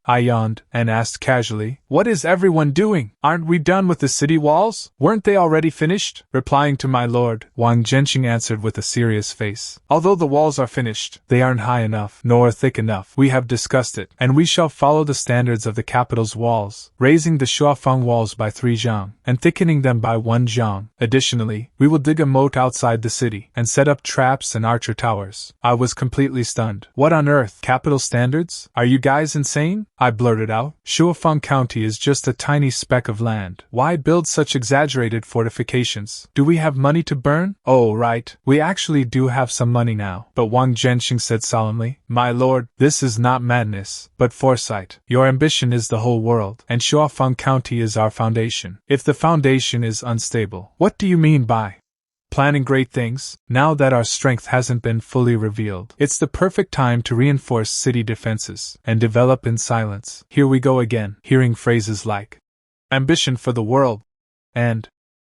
I yawned, and asked casually, "What is everyone doing? Aren't we done with the city walls? Weren't they already finished?" Replying to my lord, Wang Jianxing answered with a serious face, "Although the walls are finished, they aren't high enough, nor thick enough. We have discussed it, and we shall follow the standards of the capital's walls, raising the Shuofang walls by 3 zhang, and thickening them by 1 zhang. Additionally, we will dig a moat outside the city, and set up traps and archer towers." I was completely stunned. What on earth? Capital standards? Are you guys insane? I blurted out. Shuofang County is just a tiny speck of land. Why build such exaggerated fortifications? Do we have money to burn? Oh, right. We actually do have some money now. But Wang Jianxing said solemnly, "My lord, this is not madness, but foresight. Your ambition is the whole world, and Shuofang County is our foundation. If the foundation is unstable, what do you mean by planning great things? Now that our strength hasn't been fully revealed, it's the perfect time to reinforce city defenses and develop in silence." Here we go again, hearing phrases like ambition for the world and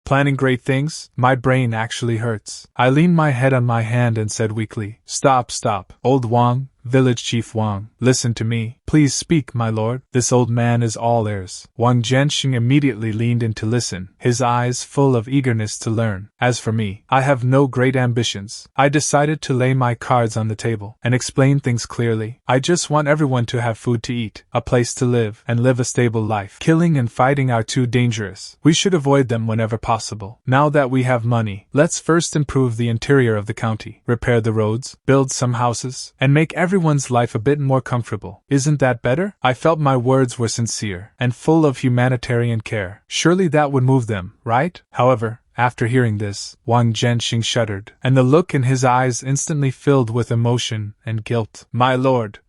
planning great things. My brain actually hurts. I leaned my head on my hand and said weakly, Stop, old Wang, village chief Wang, listen to me. Please speak, my lord. This old man is all ears. Wang Jianxing immediately leaned in to listen, his eyes full of eagerness to learn. As for me, I have no great ambitions. I decided to lay my cards on the table and explain things clearly. I just want everyone to have food to eat, a place to live, and live a stable life. Killing and fighting are too dangerous. We should avoid them whenever possible. Now that we have money, let's first improve the interior of the county, repair the roads, build some houses, and make everyone's life a bit more comfortable. Isn't that better? I felt my words were sincere and full of humanitarian care. Surely that would move them, right? However, after hearing this, Wang Jianxing shuddered, and the look in his eyes instantly filled with emotion and guilt. My lord.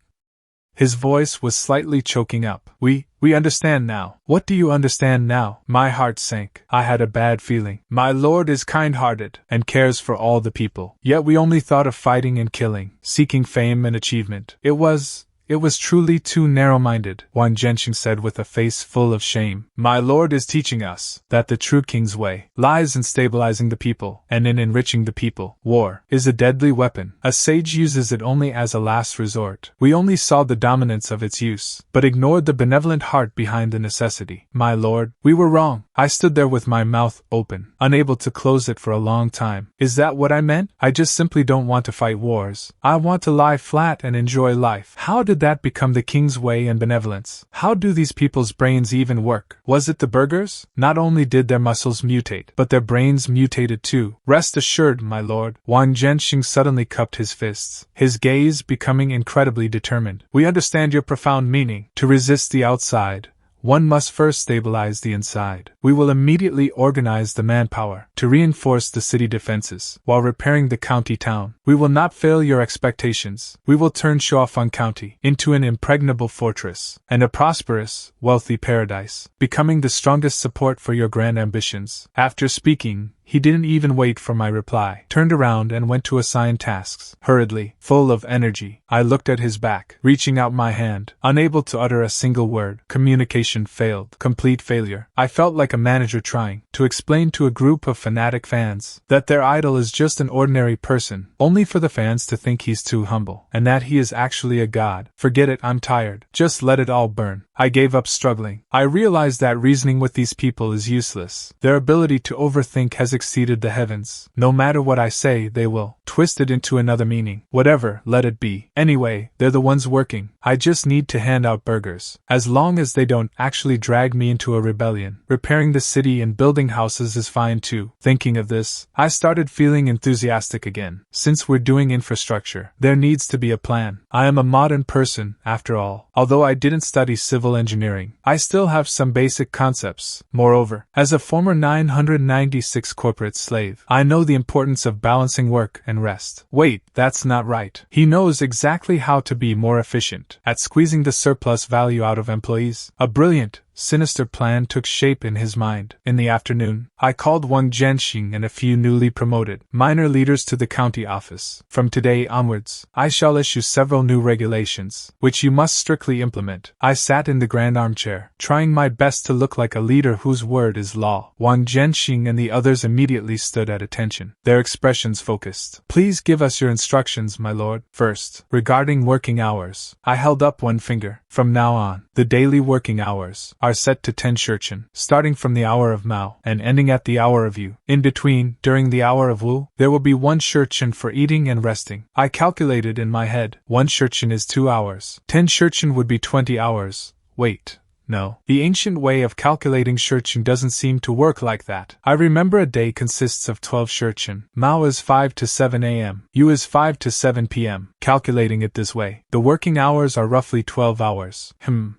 His voice was slightly choking up. We understand now. What do you understand now? My heart sank. I had a bad feeling. My lord is kind-hearted and cares for all the people. Yet we only thought of fighting and killing, seeking fame and achievement. It was It was truly too narrow-minded, Wang Jianxing said with a face full of shame. My lord is teaching us that the true king's way lies in stabilizing the people and in enriching the people. War is a deadly weapon. A sage uses it only as a last resort. We only saw the dominance of its use, but ignored the benevolent heart behind the necessity. My lord, we were wrong. I stood there with my mouth open, unable to close it for a long time. Is that what I meant? I just simply don't want to fight wars. I want to lie flat and enjoy life. How did that become the king's way and benevolence? How do these people's brains even work? Was it the burghers? Not only did their muscles mutate, but their brains mutated too. Rest assured, my lord. Wang Jianxing suddenly cupped his fists, his gaze becoming incredibly determined. We understand your profound meaning. To resist the outside, one must first stabilize the inside. We will immediately organize the manpower to reinforce the city defenses while repairing the county town. We will not fail your expectations. We will turn Shuofang County into an impregnable fortress and a prosperous, wealthy paradise, becoming the strongest support for your grand ambitions. After speaking, he didn't even wait for my reply, turned around and went to assign tasks. Hurriedly, full of energy, I looked at his back, reaching out my hand, unable to utter a single word. Communication failed. Complete failure. I felt like a manager trying to explain to a group of fanatic fans that their idol is just an ordinary person, only for the fans to think he's too humble, and that he is actually a god. Forget it, I'm tired. Just let it all burn. I gave up struggling. I realized that reasoning with these people is useless. Their ability to overthink has exceeded the heavens. No matter what I say, they will twist it into another meaning. Whatever, let it be. Anyway, they're the ones working. I just need to hand out burgers. As long as they don't actually drag me into a rebellion. Repairing the city and building houses is fine too. Thinking of this, I started feeling enthusiastic again. Since we're doing infrastructure, there needs to be a plan. I am a modern person, after all. Although I didn't study civil engineering, I still have some basic concepts. Moreover, as a former 996 corporate slave, I know the importance of balancing work and rest. Wait, that's not right. He knows exactly how to be more efficient at squeezing the surplus value out of employees. A brilliant, sinister plan took shape in his mind. In the afternoon, I called Wang Jianxing and a few newly promoted minor leaders to the county office. From today onwards, I shall issue several new regulations, which you must strictly implement. I sat in the grand armchair, trying my best to look like a leader whose word is law. Wang Jianxing and the others immediately stood at attention, their expressions focused. Please give us your instructions, my lord. First, regarding working hours, I held up one finger. From now on, the daily working hours are set to 10 shurchen, starting from the hour of Mao and ending at the hour of Yu. In between, during the hour of Wu, there will be 1 shurchen for eating and resting. I calculated in my head, 1 shurchen is 2 hours. 10 shurchen would be 20 hours. Wait. No, the ancient way of calculating shurchen doesn't seem to work like that. I remember a day consists of 12 shurchen. Mao is 5 to 7 a.m. Yu is 5 to 7 p.m. Calculating it this way, the working hours are roughly 12 hours.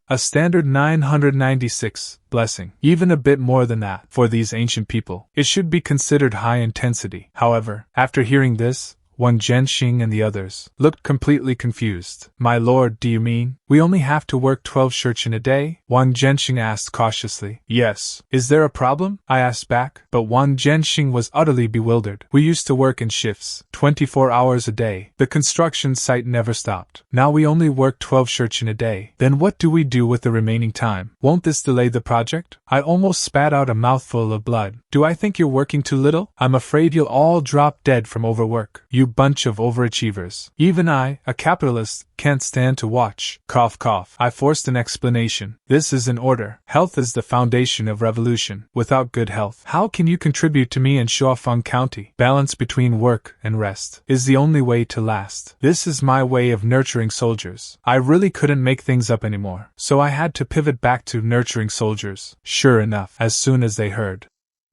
A standard 996. Blessing. Even a bit more than that. For these ancient people, it should be considered high intensity. However, after hearing this, Wang Jianxing and the others looked completely confused. My lord, do you mean we only have to work 12 shurchen a day? Wang Jianxing asked cautiously. Yes. Is there a problem? I asked back. But Wang Jianxing was utterly bewildered. We used to work in shifts, 24 hours a day. The construction site never stopped. Now we only work 12 shurchen a day. Then what do we do with the remaining time? Won't this delay the project? I almost spat out a mouthful of blood. Do I think you're working too little? I'm afraid you'll all drop dead from overwork. You bunch of overachievers. Even I, a capitalist, can't stand to watch. Cough, cough. I forced an explanation. This is an order. Health is the foundation of revolution. Without good health, how can you contribute to me in Shuofang County? Balance between work and rest is the only way to last. This is my way of nurturing soldiers. I really couldn't make things up anymore, so I had to pivot back to nurturing soldiers. Sure enough, as soon as they heard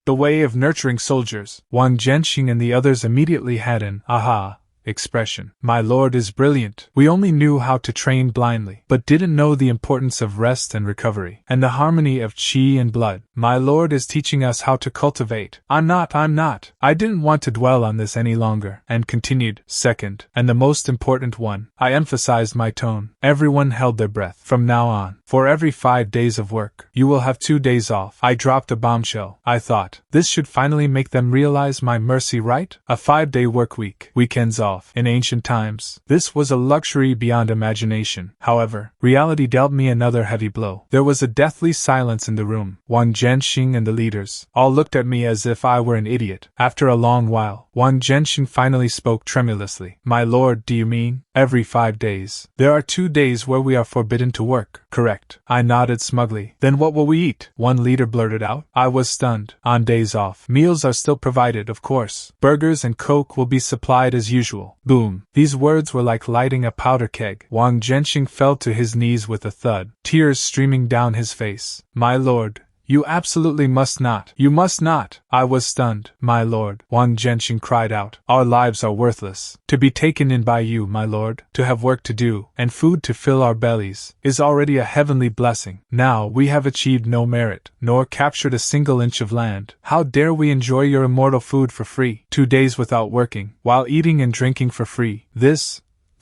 the way of nurturing soldiers, Wang Jianxing and the others immediately had an aha expression. My lord is brilliant. We only knew how to train blindly, but didn't know the importance of rest and recovery, and the harmony of qi and blood. My lord is teaching us how to cultivate. I'm not. I didn't want to dwell on this any longer, and continued. Second, and the most important one, I emphasized my tone. Everyone held their breath. From now on, For every 5 days of work, you will have 2 days off. I dropped a bombshell. I thought, this should finally make them realize my mercy, right? A 5-day work week, weekends off. In ancient times, this was a luxury beyond imagination. However, reality dealt me another heavy blow. There was a deathly silence in the room. Wang Jianxing and the leaders all looked at me as if I were an idiot. After a long while, Wang Jianxing finally spoke tremulously. My lord, do you mean every 5 days? There are 2 days where we are forbidden to work. Correct. I nodded smugly. Then what will we eat? One leader blurted out. I was stunned. On days off, meals are still provided, of course. Burgers and Coke will be supplied as usual. Boom. These words were like lighting a powder keg. Wang Jianxing fell to his knees with a thud, tears streaming down his face. My lord, you absolutely must not. You must not. I was stunned. My lord, Wang Jianxing cried out. Our lives are worthless. To be taken in by you, my lord, to have work to do, and food to fill our bellies, is already a heavenly blessing. Now we have achieved no merit, nor captured a single inch of land. How dare we enjoy your immortal food for free? 2 days without working, while eating and drinking for free.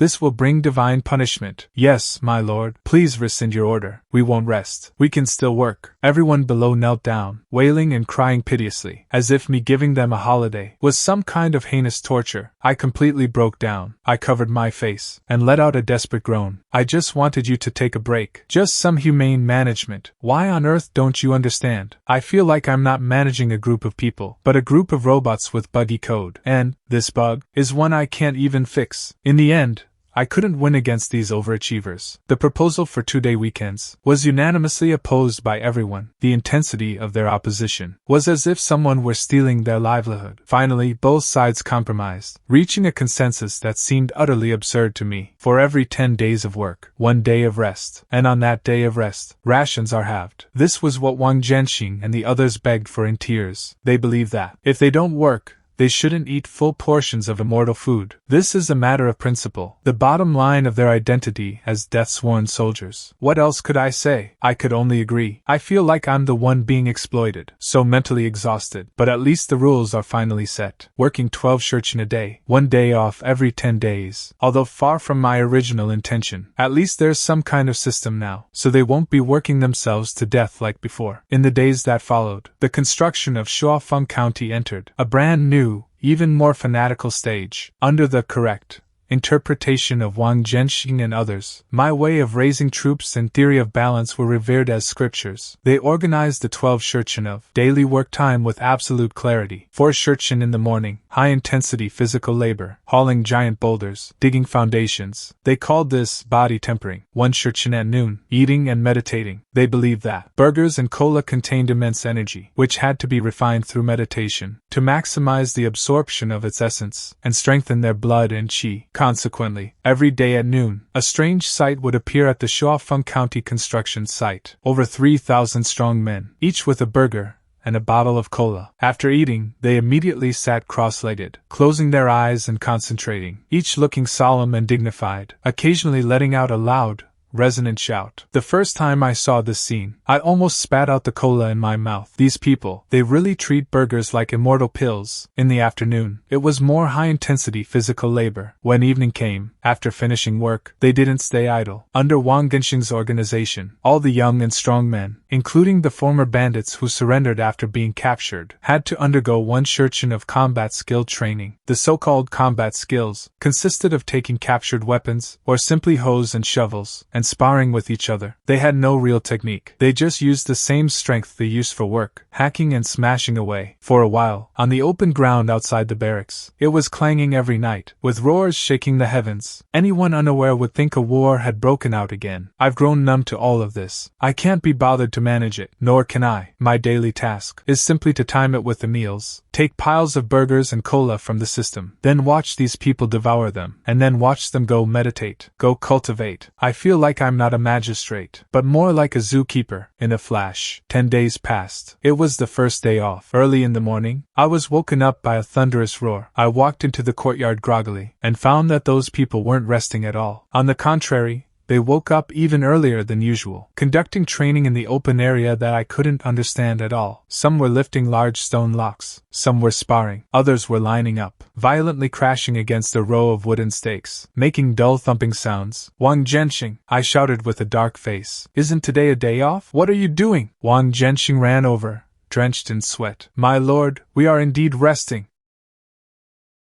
This will bring divine punishment. Yes, my lord, please rescind your order. We won't rest. We can still work. Everyone below knelt down, wailing and crying piteously, as if me giving them a holiday was some kind of heinous torture. I completely broke down. I covered my face, and let out a desperate groan. I just wanted you to take a break. Just some humane management. Why on earth don't you understand? I feel like I'm not managing a group of people, but a group of robots with buggy code. And this bug is one I can't even fix. In the end, I couldn't win against these overachievers. The proposal for 2-day weekends was unanimously opposed by everyone. The intensity of their opposition was as if someone were stealing their livelihood. Finally, both sides compromised, reaching a consensus that seemed utterly absurd to me. For every 10 days of work, 1 day of rest, and on that day of rest, rations are halved. This was what Wang Jianxing and the others begged for in tears. They believe that, if they don't work, they shouldn't eat full portions of immortal food. This is a matter of principle, the bottom line of their identity as death-sworn soldiers. What else could I say? I could only agree. I feel like I'm the one being exploited, so mentally exhausted. But at least the rules are finally set. Working 12 shurchen a day, 1 day off every 10 days. Although far from my original intention, at least there's some kind of system now, so they won't be working themselves to death like before. In the days that followed, the construction of Shuofang County entered a brand new, even more fanatical stage. Under the correct interpretation of Wang Jianxing and others, my way of raising troops and theory of balance were revered as scriptures. They organized the 12 shurchen of daily work time with absolute clarity. 4 shurchen in the morning, high-intensity physical labor, hauling giant boulders, digging foundations. They called this body tempering. 1 shurchen at noon, eating and meditating. They believed that burgers and cola contained immense energy, which had to be refined through meditation, to maximize the absorption of its essence, and strengthen their blood and qi. Consequently, every day at noon, a strange sight would appear at the Shuofang County construction site. Over 3,000 strong men, each with a burger and a bottle of cola. After eating, they immediately sat cross-legged, closing their eyes and concentrating, each looking solemn and dignified, occasionally letting out a loud, resonant shout. The first time I saw this scene, I almost spat out the cola in my mouth. These people, they really treat burgers like immortal pills. In the afternoon, it was more high-intensity physical labor. When evening came, after finishing work, they didn't stay idle. Under Wang Jianxing's organization, all the young and strong men, including the former bandits who surrendered after being captured, had to undergo 1 shurchen of combat skill training. The so-called combat skills consisted of taking captured weapons, or simply hoes and shovels, and sparring with each other. They had no real technique. They just used the same strength they used for work, hacking and smashing away. For a while, on the open ground outside the barracks, it was clanging every night, with roars shaking the heavens. Anyone unaware would think a war had broken out again. I've grown numb to all of this. I can't be bothered to manage it, nor can I. My daily task is simply to time it with the meals, take piles of burgers and cola from the system, then watch these people devour them, and then watch them go meditate, go cultivate. I feel like I'm not a magistrate, but more like a zookeeper. In a flash, 10 days passed. It was the first day off. Early in the morning, I was woken up by a thunderous roar. I walked into the courtyard groggily, and found that those people weren't resting at all. On the contrary, They woke up even earlier than usual, conducting training in the open area that I couldn't understand at all. Some were lifting large stone blocks, some were sparring, others were lining up, violently crashing against a row of wooden stakes, making dull thumping sounds. Wang Jianxing, I shouted with a dark face. Isn't today a day off? What are you doing? Wang Jianxing ran over, drenched in sweat. My lord, we are indeed resting.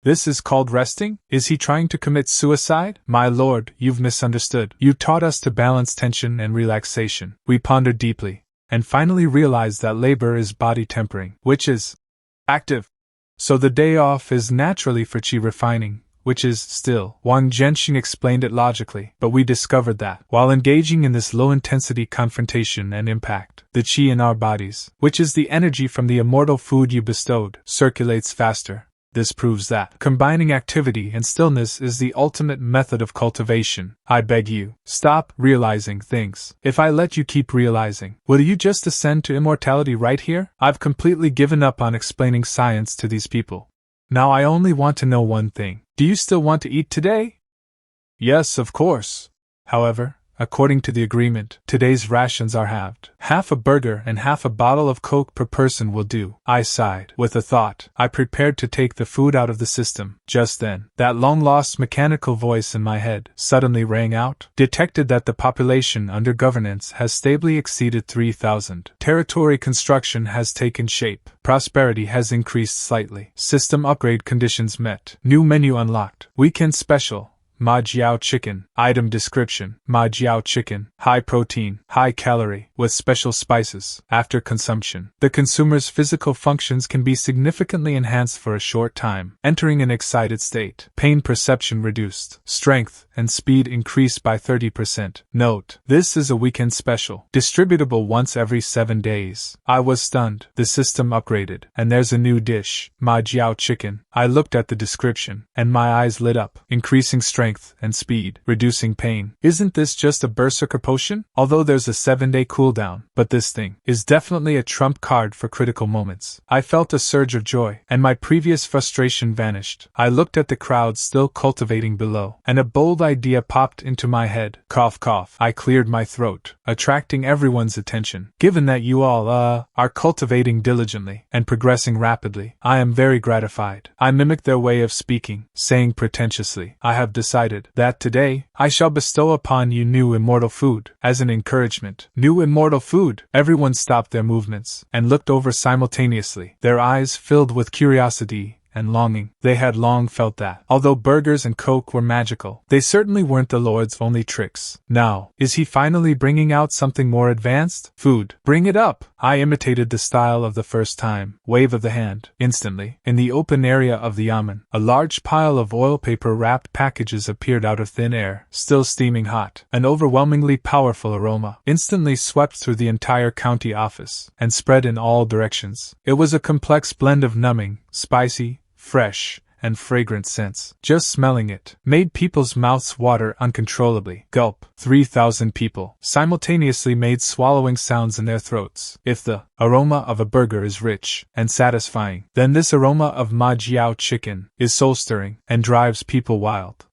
This is called resting? Is he trying to commit suicide? My lord, you've misunderstood. You taught us to balance tension and relaxation. We pondered deeply, and finally realized that labor is body tempering, which is active. So the day off is naturally for qi refining, which is still. Wang Jianxing explained it logically, but we discovered that, while engaging in this low-intensity confrontation and impact, the qi in our bodies, which is the energy from the immortal food you bestowed, circulates faster. This proves that combining activity and stillness is the ultimate method of cultivation. I beg you, stop realizing things. If I let you keep realizing, will you just ascend to immortality right here? I've completely given up on explaining science to these people. Now I only want to know one thing. Do you still want to eat today? Yes, of course. However, according to the agreement, today's rations are halved. Half a burger and half a bottle of Coke per person will do. I sighed. With a thought, I prepared to take the food out of the system. Just then, that long-lost mechanical voice in my head suddenly rang out. Detected that the population under governance has stably exceeded 3,000. Territory construction has taken shape. Prosperity has increased slightly. System upgrade conditions met. New menu unlocked. Weekend special. Ma Jiao Chicken. Item description. Ma Jiao Chicken. High protein, high calorie, with special spices. After consumption, the consumer's physical functions can be significantly enhanced for a short time. Entering an excited state. Pain perception reduced. Strength and speed increased by 30%. Note: this is a weekend special. Distributable once every 7 days. I was stunned. The system upgraded, and there's a new dish. Ma Jiao Chicken. I looked at the description, and my eyes lit up. Increasing strength and speed, reducing pain. Isn't this just a berserker potion? Although there's a 7-day cooldown, but this thing is definitely a trump card for critical moments. I felt a surge of joy, and my previous frustration vanished. I looked at the crowd still cultivating below, and a bold idea popped into my head. Cough cough. I cleared my throat, attracting everyone's attention. Given that you all, are cultivating diligently and progressing rapidly, I am very gratified. I mimicked their way of speaking, saying pretentiously, I have decided that today, I shall bestow upon you new immortal food, as an encouragement. New immortal food! Everyone stopped their movements, and looked over simultaneously, their eyes filled with curiosity and longing. They had long felt that, although burgers and Coke were magical, they certainly weren't the Lord's only tricks. Now, is he finally bringing out something more advanced? Food. Bring it up! I imitated the style of the first time. Wave of the hand. Instantly, in the open area of the yamen, a large pile of oil paper wrapped packages appeared out of thin air, still steaming hot. An overwhelmingly powerful aroma instantly swept through the entire county office, and spread in all directions. It was a complex blend of numbing, spicy, fresh, and fragrant scents. Just smelling it made people's mouths water uncontrollably. Gulp. 3,000 people simultaneously made swallowing sounds in their throats. If the aroma of a burger is rich and satisfying, then this aroma of Ma Jiao Chicken is soul-stirring and drives people wild.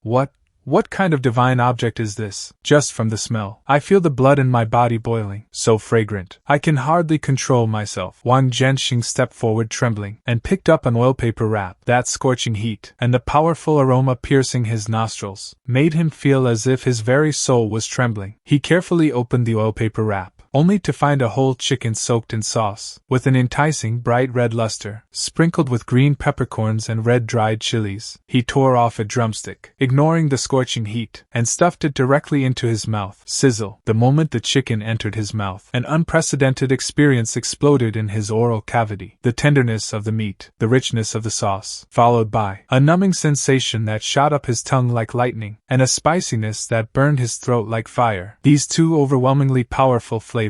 What kind of divine object is this? Just from the smell, I feel the blood in my body boiling. So fragrant, I can hardly control myself. Wang Jianxing stepped forward trembling, and picked up an oil paper wrap. That scorching heat, and the powerful aroma piercing his nostrils, made him feel as if his very soul was trembling. He carefully opened the oil paper wrap, only to find a whole chicken soaked in sauce, with an enticing bright red luster, sprinkled with green peppercorns and red dried chilies. He tore off a drumstick, ignoring the scorching heat, and stuffed it directly into his mouth. Sizzle. The moment the chicken entered his mouth, an unprecedented experience exploded in his oral cavity. The tenderness of the meat, the richness of the sauce, followed by a numbing sensation that shot up his tongue like lightning, and a spiciness that burned his throat like fire. These two overwhelmingly powerful flavors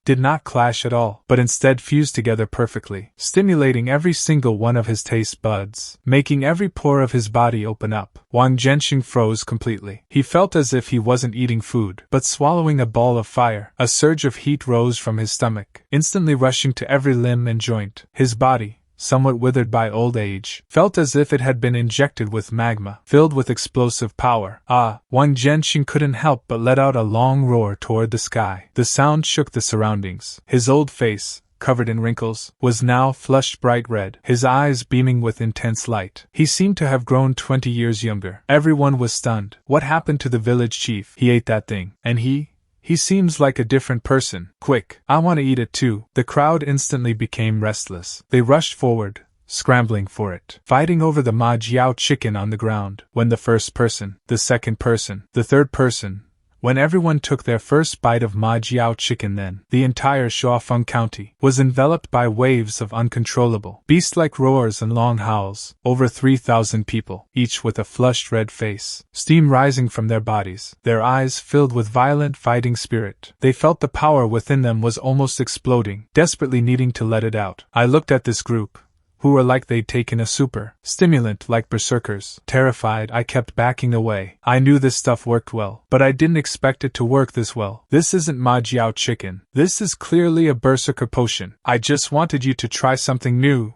did not clash at all, but instead fused together perfectly, stimulating every single one of his taste buds, making every pore of his body open up. Wang Jianxing froze completely. He felt as if he wasn't eating food, but swallowing a ball of fire. A surge of heat rose from his stomach, instantly rushing to every limb and joint. His body, somewhat withered by old age, felt as if it had been injected with magma, filled with explosive power. Wang Jianxing couldn't help but let out a long roar toward the sky. The sound shook the surroundings. His old face, covered in wrinkles, was now flushed bright red, his eyes beaming with intense light. He seemed to have grown 20 years younger. Everyone was stunned. What happened to the village chief? He ate that thing. And he seems like a different person. Quick, I want to eat it too. The crowd instantly became restless. They rushed forward, scrambling for it, fighting over the Ma Jiao chicken on the ground. When the first person, the second person, the third person, when everyone took their first bite of Ma Jiao chicken, then the entire Shuofang County was enveloped by waves of uncontrollable, beast-like roars and long howls. Over 3,000 people, each with a flushed red face, steam rising from their bodies, their eyes filled with violent fighting spirit. They felt the power within them was almost exploding, desperately needing to let it out. I looked at this group, who were like they'd taken a super stimulant like berserkers. Terrified, I kept backing away. I knew this stuff worked well, but I didn't expect it to work this well. This isn't Ma Jiao chicken. This is clearly a berserker potion. I just wanted you to try something new,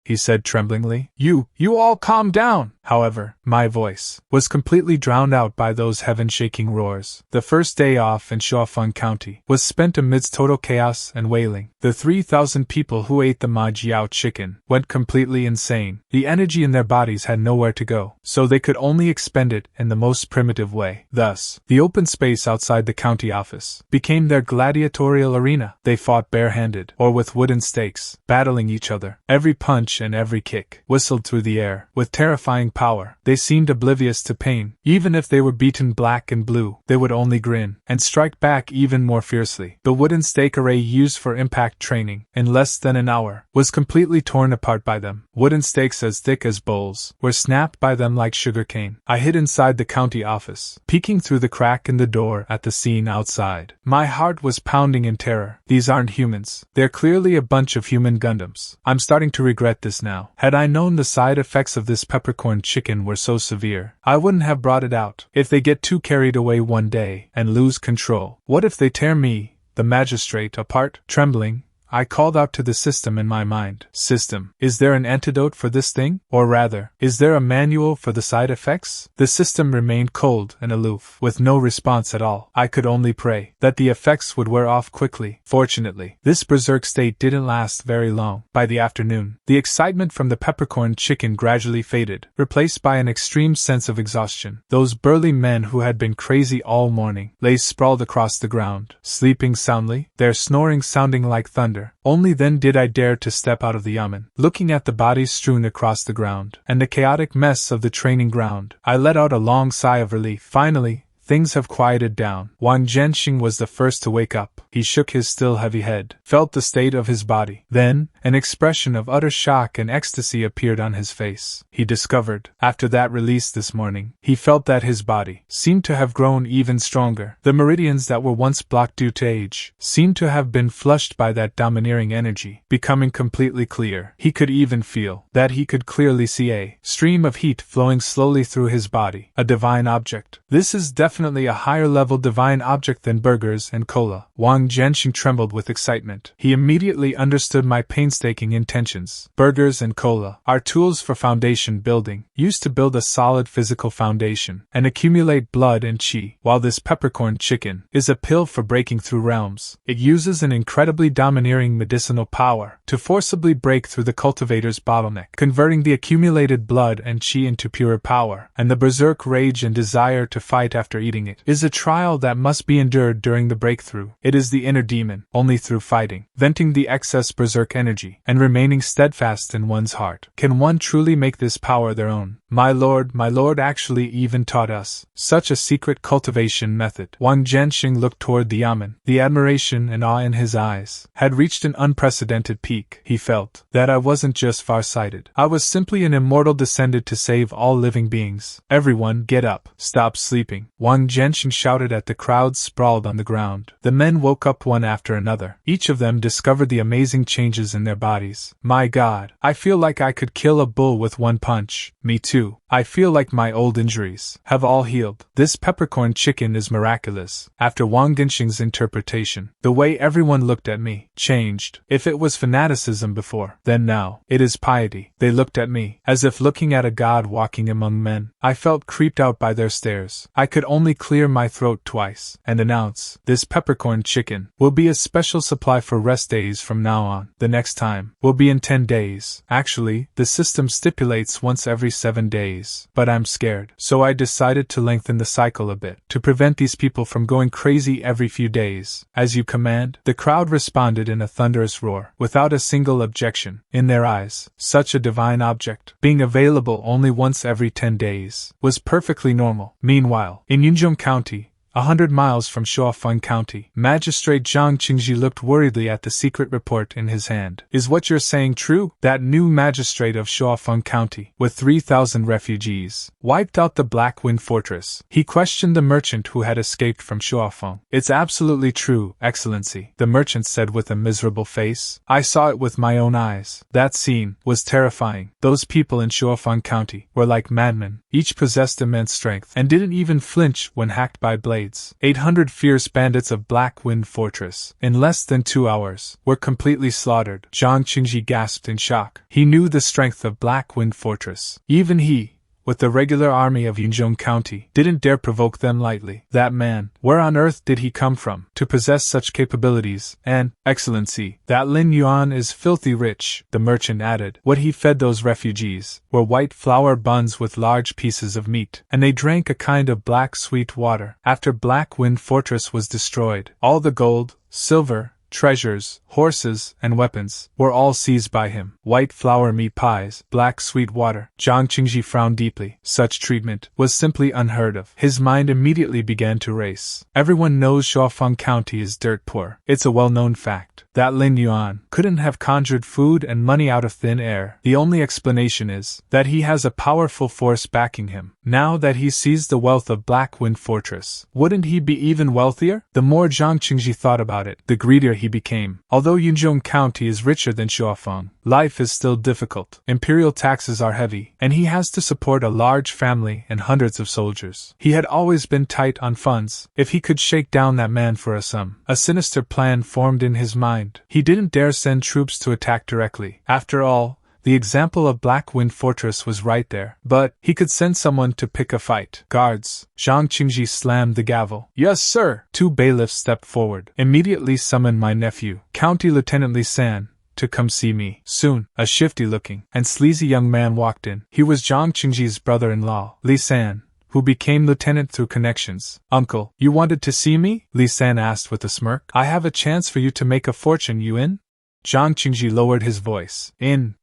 he said tremblingly. You all calm down. However, my voice was completely drowned out by those heaven-shaking roars. The first day off in Shuofang County was spent amidst total chaos and wailing. The 3,000 people who ate the Ma Jiao chicken went completely insane. The energy in their bodies had nowhere to go, so they could only expend it in the most primitive way. Thus, the open space outside the county office became their gladiatorial arena. They fought barehanded or with wooden stakes, battling each other. Every punch and every kick whistled through the air with terrifying power. They seemed oblivious to pain. Even if they were beaten black and blue, they would only grin and strike back even more fiercely. The wooden stake array used for impact training, in less than an hour, was completely torn apart by them. Wooden stakes as thick as bowls were snapped by them like sugarcane. I hid inside the county office, peeking through the crack in the door at the scene outside. My heart was pounding in terror. These aren't humans. They're clearly a bunch of human Gundams. I'm starting to regret this now. Had I known the side effects of this peppercorn chicken were so severe, I wouldn't have brought it out. If they get too carried away one day and lose control, what if they tear me, the magistrate, apart? Trembling, I called out to the system in my mind. System, is there an antidote for this thing? Or rather, is there a manual for the side effects? The system remained cold and aloof, with no response at all. I could only pray that the effects would wear off quickly. Fortunately, this berserk state didn't last very long. By the afternoon, the excitement from the peppercorn chicken gradually faded, replaced by an extreme sense of exhaustion. Those burly men who had been crazy all morning lay sprawled across the ground, sleeping soundly, their snoring sounding like thunder. Only then did I dare to step out of the yamen. Looking at the bodies strewn across the ground, and the chaotic mess of the training ground, I let out a long sigh of relief. Finally, things have quieted down. Wang Jianxing was the first to wake up. He shook his still heavy head, felt the state of his body. Then, an expression of utter shock and ecstasy appeared on his face. He discovered, after that release this morning, he felt that his body seemed to have grown even stronger. The meridians that were once blocked due to age seemed to have been flushed by that domineering energy, becoming completely clear. He could even feel that he could clearly see a stream of heat flowing slowly through his body. A divine object. This is definitely a higher-level divine object than burgers and cola. Wang Jianxing trembled with excitement. He immediately understood my painstaking intentions. Burgers and cola are tools for foundation building, used to build a solid physical foundation and accumulate blood and chi, while this peppercorn chicken is a pill for breaking through realms. It uses an incredibly domineering medicinal power to forcibly break through the cultivator's bottleneck, converting the accumulated blood and chi into pure power, and the berserk rage and desire to fight after eating it is a trial that must be endured during the breakthrough. It is the inner demon, only through fighting, venting the excess berserk energy, and remaining steadfast in one's heart, can one truly make this power their own. My lord actually even taught us such a secret cultivation method. Wang Jianxing looked toward the yamen. The admiration and awe in his eyes had reached an unprecedented peak. He felt that I wasn't just far-sighted. I was simply an immortal descended to save all living beings. Everyone, get up. Stop sleeping. Wang Wang Jianxing shouted at the crowds sprawled on the ground. The men woke up one after another. Each of them discovered the amazing changes in their bodies. My God, I feel like I could kill a bull with one punch. Me too. I feel like my old injuries have all healed. This peppercorn chicken is miraculous. After Wang Jianxing's interpretation, the way everyone looked at me changed. If it was fanaticism before, then now, it is piety. They looked at me, as if looking at a god walking among men. I felt creeped out by their stares. I could only clear my throat twice, and announce, this peppercorn chicken will be a special supply for rest days from now on. The next time will be in 10 days. Actually, the system stipulates once every 7 days. But I'm scared, so I decided to lengthen the cycle a bit, to prevent these people from going crazy every few days. As you command, the crowd responded in a thunderous roar, without a single objection. In their eyes, such a divine object, being available only once every 10 days, was perfectly normal. Meanwhile, in Qingzhou County, 100 miles from Shuofang County, Magistrate Zhang Qingzhi looked worriedly at the secret report in his hand. Is what you're saying true? That new magistrate of Shuofang County, with 3,000 refugees, wiped out the Black Wind Fortress. He questioned the merchant who had escaped from Shuofang. It's absolutely true, Excellency, the merchant said with a miserable face. I saw it with my own eyes. That scene was terrifying. Those people in Shuofang County were like madmen. Each possessed immense strength and didn't even flinch when hacked by blades. 800 fierce bandits of Black Wind Fortress, in less than 2 hours, were completely slaughtered. Zhang Qingzhi gasped in shock. He knew the strength of Black Wind Fortress. Even he, with the regular army of Qingzhou County, didn't dare provoke them lightly. That man, where on earth did he come from, to possess such capabilities? And, Excellency, that Lin Yuan is filthy rich, the merchant added. What he fed those refugees were white flour buns with large pieces of meat, and they drank a kind of black sweet water. After Black Wind Fortress was destroyed, all the gold, silver, treasures, horses, and weapons were all seized by him. White flour meat pies, black sweet water. Zhang Qingzhi frowned deeply. Such treatment was simply unheard of. His mind immediately began to race. Everyone knows Shuofang County is dirt poor. It's a well-known fact. That Lin Yuan couldn't have conjured food and money out of thin air. The only explanation is that he has a powerful force backing him. Now that he sees the wealth of Black Wind Fortress, wouldn't he be even wealthier? The more Zhang Qingzhi thought about it, the greedier he became. Although Qingzhou County is richer than Shuofang, life is still difficult. Imperial taxes are heavy, and he has to support a large family and hundreds of soldiers. He had always been tight on funds. If he could shake down that man for a sum, a sinister plan formed in his mind. He didn't dare send troops to attack directly. After all, the example of Black Wind Fortress was right there. But he could send someone to pick a fight. Guards! Zhang Qingzhi slammed the gavel. Yes, sir! 2 bailiffs stepped forward. Immediately summon my nephew, County Lieutenant Li San, to come see me. Soon, a shifty-looking and sleazy young man walked in. He was Zhang Qingzhi's brother-in-law, Li San, who became lieutenant through connections. Uncle, you wanted to see me? Li San asked with a smirk. I have a chance for you to make a fortune. You in? Zhang Qingzhi lowered his voice. In.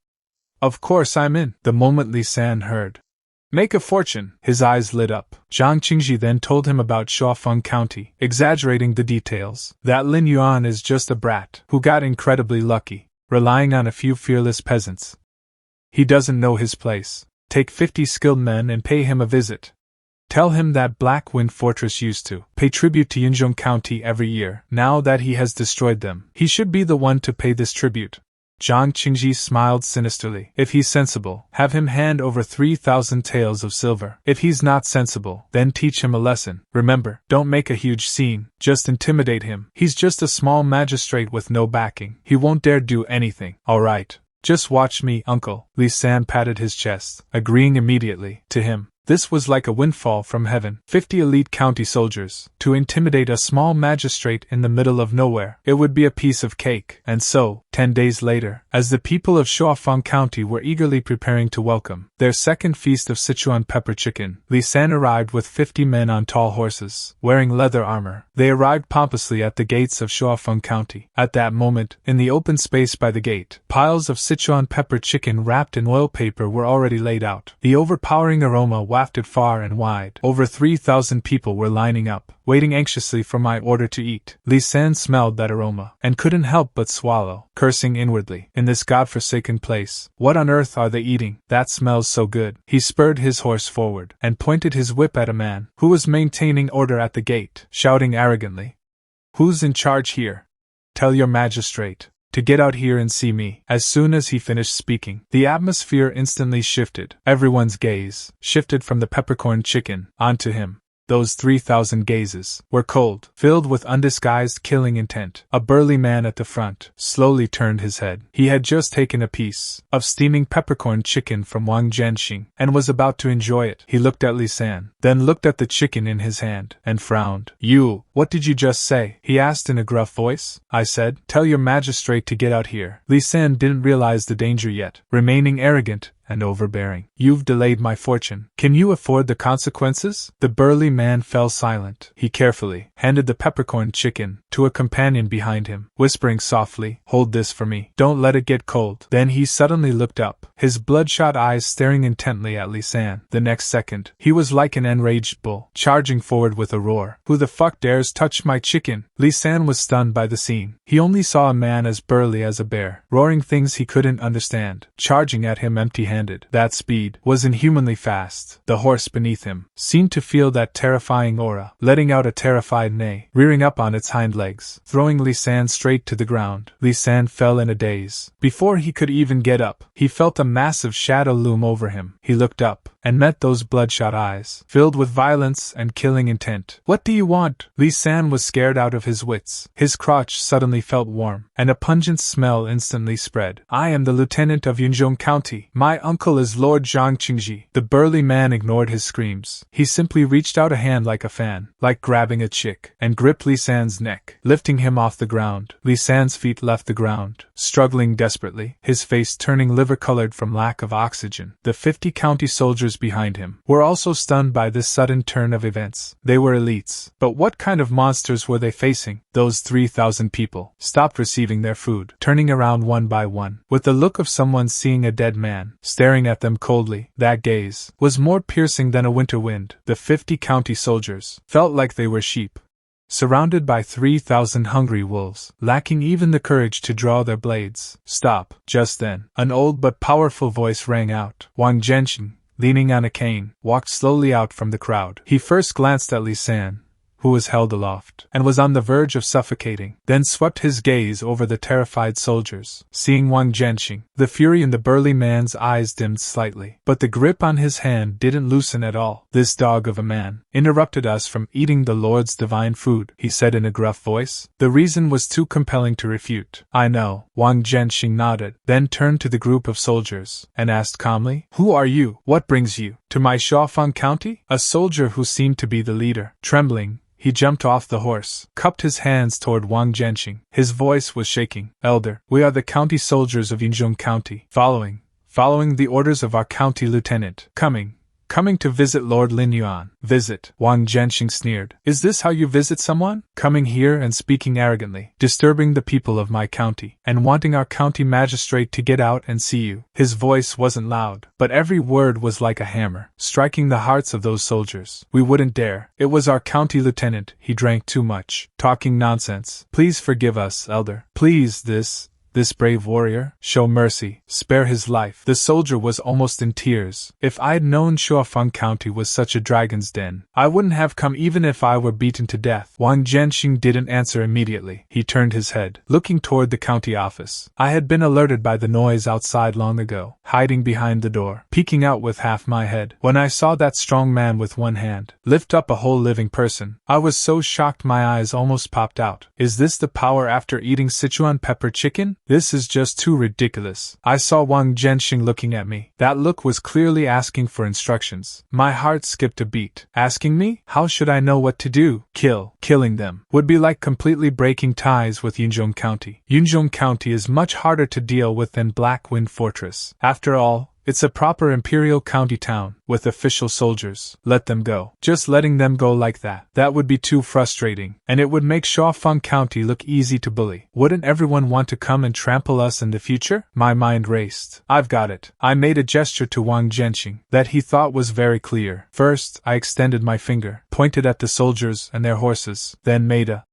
Of course I'm in. The moment Li San heard make a fortune, his eyes lit up. Zhang Qingzhi then told him about Shuofang County, exaggerating the details. That Lin Yuan is just a brat who got incredibly lucky, relying on a few fearless peasants. He doesn't know his place. Take 50 skilled men and pay him a visit. Tell him that Black Wind Fortress used to pay tribute to Qingzhou County every year. Now that he has destroyed them, he should be the one to pay this tribute. Zhang Qingzhi smiled sinisterly. If he's sensible, have him hand over 3,000 taels of silver. If he's not sensible, then teach him a lesson. Remember, don't make a huge scene, just intimidate him. He's just a small magistrate with no backing. He won't dare do anything. All right. Just watch me, uncle. Li San patted his chest, agreeing immediately. To him, this was like a windfall from heaven. 50 elite county soldiers, to intimidate a small magistrate in the middle of nowhere. It would be a piece of cake. And so, 10 days later, as the people of Shuofang County were eagerly preparing to welcome their second feast of Sichuan pepper chicken, Li San arrived with 50 men on tall horses, wearing leather armor. They arrived pompously at the gates of Shuofang County. At that moment, in the open space by the gate, piles of Sichuan pepper chicken wrapped in oil paper were already laid out. The overpowering aroma wafted far and wide. Over 3,000 people were lining up. waiting anxiously for my order to eat. Li San smelled that aroma, and couldn't help but swallow, cursing inwardly. In this godforsaken place, what on earth are they eating? That smells so good. He spurred his horse forward, and pointed his whip at a man, who was maintaining order at the gate, shouting arrogantly, "Who's in charge here? Tell your magistrate to get out here and see me." As soon as he finished speaking, the atmosphere instantly shifted. Everyone's gaze shifted from the peppercorn chicken onto him. Those 3,000 gazes were cold, filled with undisguised killing intent. A burly man at the front slowly turned his head. He had just taken a piece of steaming peppercorn chicken from Wang Jianxing and was about to enjoy it. He looked at Li San, then looked at the chicken in his hand, and frowned. "You, what did you just say?" he asked in a gruff voice. "I said, tell your magistrate to get out here." Li San didn't realize the danger yet, remaining arrogant and overbearing. "You've delayed my fortune. Can you afford the consequences?" The burly man fell silent. He carefully handed the peppercorn chicken to a companion behind him, whispering softly, "Hold this for me. Don't let it get cold." Then he suddenly looked up, his bloodshot eyes staring intently at Li San. The next second, he was like an enraged bull, charging forward with a roar. "Who the fuck dares touch my chicken?" Li San was stunned by the scene. He only saw a man as burly as a bear, roaring things he couldn't understand, charging at him empty-handed. That speed was inhumanly fast. The horse beneath him seemed to feel that terrifying aura, letting out a terrified neigh, rearing up on its hind legs, throwing Li San straight to the ground. Li San fell in a daze. Before he could even get up, he felt a massive shadow loom over him. He looked up, and met those bloodshot eyes, filled with violence and killing intent. "What do you want?" Li San was scared out of his wits. His crotch suddenly felt warm, and a pungent smell instantly spread. "I am the lieutenant of Qingzhou County. My uncle is Lord Zhang Qingzhi." The burly man ignored his screams. He simply reached out a hand like a fan, like grabbing a chick, and gripped Li San's neck, lifting him off the ground. Li San's feet left the ground, struggling desperately, his face turning liver-colored from lack of oxygen. The 50 county soldiers behind him were also stunned by this sudden turn of events. They were elites, but what kind of monsters were they facing? Those 3,000 people stopped receiving their food, turning around one by one, with the look of someone seeing a dead man, staring at them coldly. That gaze was more piercing than a winter wind. The 50 county soldiers felt like they were sheep, surrounded by 3,000 hungry wolves, lacking even the courage to draw their blades. "Stop!" Just then, an old but powerful voice rang out. Wang Jianxing, leaning on a cane, walked slowly out from the crowd. He first glanced at Li San, who was held aloft, and was on the verge of suffocating, then swept his gaze over the terrified soldiers. Seeing Wang Jianxing, the fury in the burly man's eyes dimmed slightly, but the grip on his hand didn't loosen at all. "This dog of a man interrupted us from eating the Lord's divine food," he said in a gruff voice. The reason was too compelling to refute. "I know." Wang Jianxing nodded, then turned to the group of soldiers, and asked calmly, "Who are you? What brings you to my Shuofang County?" A soldier who seemed to be the leader, trembling, he jumped off the horse, cupped his hands toward Wang Jianxing. His voice was shaking. "Elder, we are the county soldiers of Qingzhou County, following the orders of our county lieutenant, coming to visit Lord Lin Yuan." "Visit?" Wang Jianxing sneered. "Is this how you visit someone? Coming here and speaking arrogantly, disturbing the people of my county, and wanting our county magistrate to get out and see you." His voice wasn't loud, but every word was like a hammer, striking the hearts of those soldiers. "We wouldn't dare. It was our county lieutenant. He drank too much. Talking nonsense. Please forgive us, elder. Please, this brave warrior, show mercy, spare his life." The soldier was almost in tears. "If I'd known Shuofang County was such a dragon's den, I wouldn't have come even if I were beaten to death." Wang Jianxing didn't answer immediately. He turned his head, looking toward the county office. "I had been alerted by the noise outside long ago, hiding behind the door, peeking out with half my head. When I saw that strong man with one hand lift up a whole living person, I was so shocked my eyes almost popped out. Is this the power after eating Sichuan pepper chicken? This is just too ridiculous." I saw Wang Jianxing looking at me. That look was clearly asking for instructions. My heart skipped a beat. Asking me? How should I know what to do? Killing them would be like completely breaking ties with Qingzhou County. Qingzhou County is much harder to deal with than Black Wind Fortress. After all, It's a proper imperial county town, with official soldiers. Let them go. Just letting them go like that would be too frustrating, and it would make Shuofang County look easy to bully. Wouldn't everyone want to come and trample us in the future? My mind raced. I've got it. I made a gesture to Wang Jianxing that he thought was very clear. First, I extended my finger, pointed at the soldiers and their horses, then made a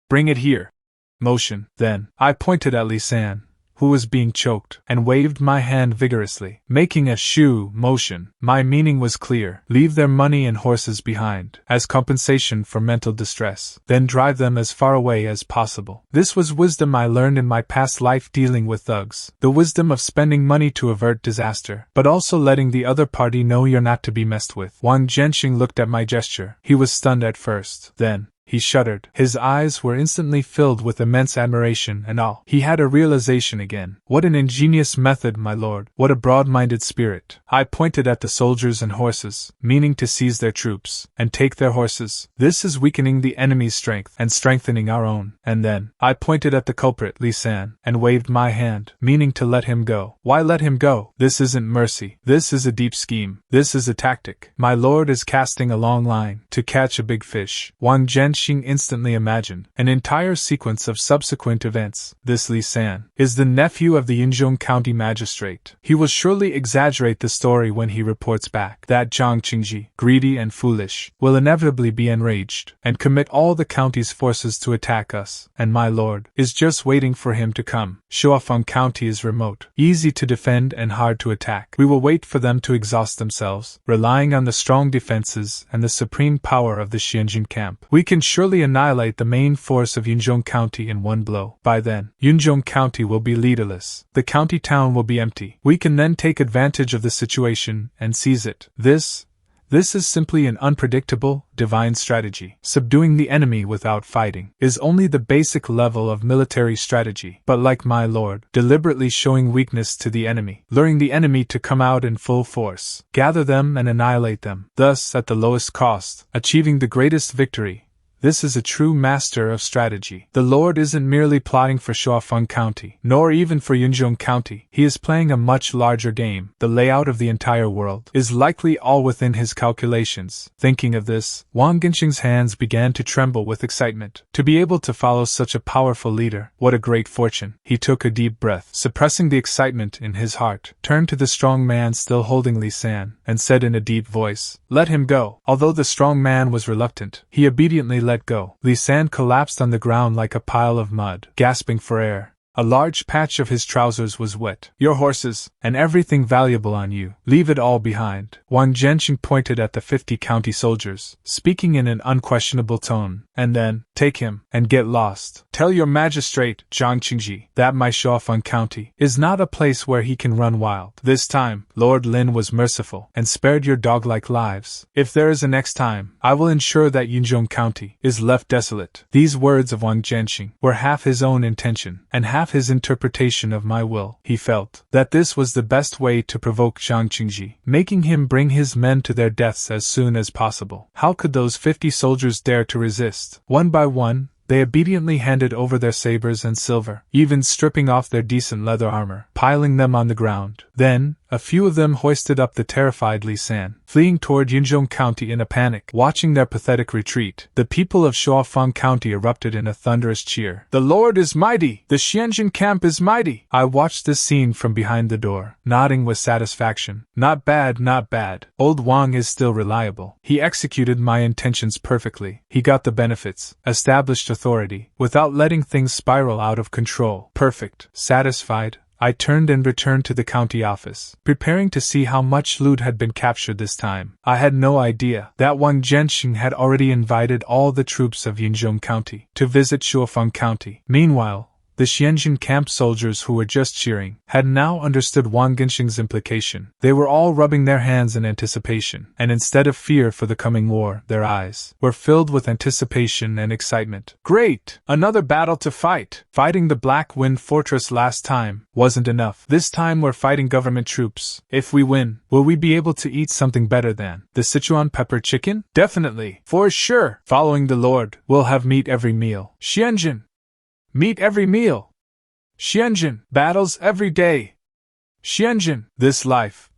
"bring it here" motion. Then, I pointed at Li San, who was being choked, and waved my hand vigorously, making a shoo motion. My meaning was clear. Leave their money and horses behind, as compensation for mental distress. Then drive them as far away as possible. This was wisdom I learned in my past life dealing with thugs. The wisdom of spending money to avert disaster, but also letting the other party know you're not to be messed with. Wang Jianxing looked at my gesture. He was stunned at first. Then, he shuddered. His eyes were instantly filled with immense admiration and awe. He had a realization again. What an ingenious method, my lord. What a broad-minded spirit. I pointed at the soldiers and horses, meaning to seize their troops, and take their horses. This is weakening the enemy's strength, and strengthening our own. And then, I pointed at the culprit, Li San, and waved my hand, meaning to let him go. Why let him go? This isn't mercy. This is a deep scheme. This is a tactic. My lord is casting a long line, to catch a big fish. Wang Jianxing instantly imagined an entire sequence of subsequent events. This Li San is the nephew of the Qingzhou County Magistrate. He will surely exaggerate the story when he reports back. That Zhang Qingzhi, greedy and foolish, will inevitably be enraged, and commit all the county's forces to attack us, and my lord is just waiting for him to come. Shuofang County is remote, easy to defend and hard to attack. We will wait for them to exhaust themselves, relying on the strong defenses and the supreme power of the Qianjin camp. We can surely annihilate the main force of Qingzhou County in one blow. By then, Qingzhou County will be leaderless. The county town will be empty. We can then take advantage of the situation and seize it. This is simply an unpredictable, divine strategy. Subduing the enemy without fighting is only the basic level of military strategy. But like my lord, deliberately showing weakness to the enemy, luring the enemy to come out in full force, gather them and annihilate them, thus at the lowest cost, achieving the greatest victory. This is a true master of strategy. The Lord isn't merely plotting for Shuofang County, nor even for Qingzhou County. He is playing a much larger game. The layout of the entire world is likely all within his calculations. Thinking of this, Wang Jianxing's hands began to tremble with excitement. To be able to follow such a powerful leader, what a great fortune. He took a deep breath, suppressing the excitement in his heart, turned to the strong man still holding Li San, and said in a deep voice, "Let him go." Although the strong man was reluctant, he obediently let go. Li San collapsed on the ground like a pile of mud, gasping for air. A large patch of his trousers was wet. "Your horses, and everything valuable on you, leave it all behind." Wang Jianxing pointed at the 50 county soldiers, speaking in an unquestionable tone, and then, "Take him, and get lost. Tell your magistrate, Zhang Qingzhi, that my Shuofang County is not a place where he can run wild. This time, Lord Lin was merciful, and spared your dog-like lives. If there is a next time, I will ensure that Qingzhou County is left desolate." These words of Wang Jianxing were half his own intention, and half his interpretation of my will. He felt that this was the best way to provoke Zhang Qingzhi, making him bring his men to their deaths as soon as possible. How could those 50 soldiers dare to resist? One by one, they obediently handed over their sabers and silver, even stripping off their decent leather armor, piling them on the ground. Then, a few of them hoisted up the terrified Li San, fleeing toward Qingzhou County in a panic. Watching their pathetic retreat, the people of Shuofang County erupted in a thunderous cheer. "The Lord is mighty! The Qianjin camp is mighty!" I watched this scene from behind the door, nodding with satisfaction. Not bad, not bad. Old Wang is still reliable. He executed my intentions perfectly. He got the benefits, established authority, without letting things spiral out of control. Perfect. Satisfied, I turned and returned to the county office, preparing to see how much loot had been captured this time. I had no idea that Wang Jianxing had already invited all the troops of Qingzhou County to visit Shuofang County. Meanwhile, the Qianjin camp soldiers who were just cheering had now understood Wang Jianxing's implication. They were all rubbing their hands in anticipation, and instead of fear for the coming war, their eyes were filled with anticipation and excitement. Great! Another battle to fight! Fighting the Black Wind Fortress last time wasn't enough. This time we're fighting government troops. If we win, will we be able to eat something better than the Sichuan pepper chicken? Definitely. For sure. Following the Lord, we'll have meat every meal. Qianjin! Meat every meal. Qianjin, battles every day. Qianjin, this life,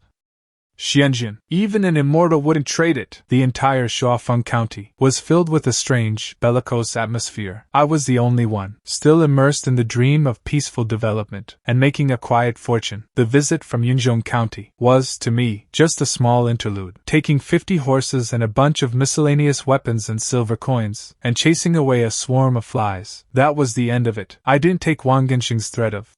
Xianjin, even an immortal wouldn't trade it. The entire Shuofang County was filled with a strange, bellicose atmosphere. I was the only one, still immersed in the dream of peaceful development and making a quiet fortune. The visit from Qingzhou County was, to me, just a small interlude. Taking 50 horses and a bunch of miscellaneous weapons and silver coins, and chasing away a swarm of flies. That was the end of it. I didn't take Wang Genxing's threat of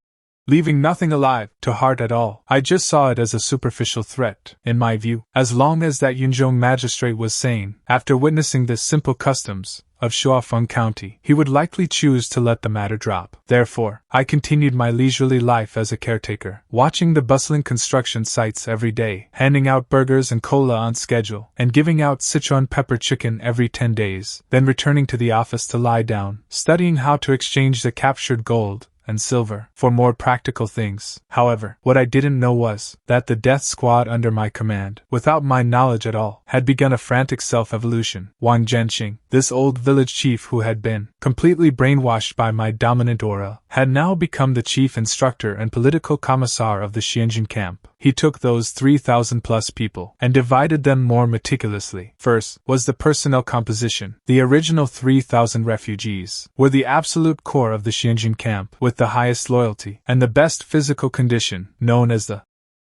leaving nothing alive to heart at all. I just saw it as a superficial threat, in my view. As long as that Qingzhou magistrate was sane, after witnessing the simple customs of Shuofang County, he would likely choose to let the matter drop. Therefore, I continued my leisurely life as a caretaker, watching the bustling construction sites every day, handing out burgers and cola on schedule, and giving out Sichuan pepper chicken every 10 days, then returning to the office to lie down, studying how to exchange the captured gold and silver for more practical things. However, what I didn't know was that the death squad under my command, without my knowledge at all, had begun a frantic self-evolution. Wang Genxing, this old village chief who had been completely brainwashed by my dominant aura, had now become the chief instructor and political commissar of the Xianjin camp. He took those 3,000 plus people and divided them more meticulously. First was the personnel composition. The original 3,000 refugees were the absolute core of the Xianjin camp, with the highest loyalty and the best physical condition, known as the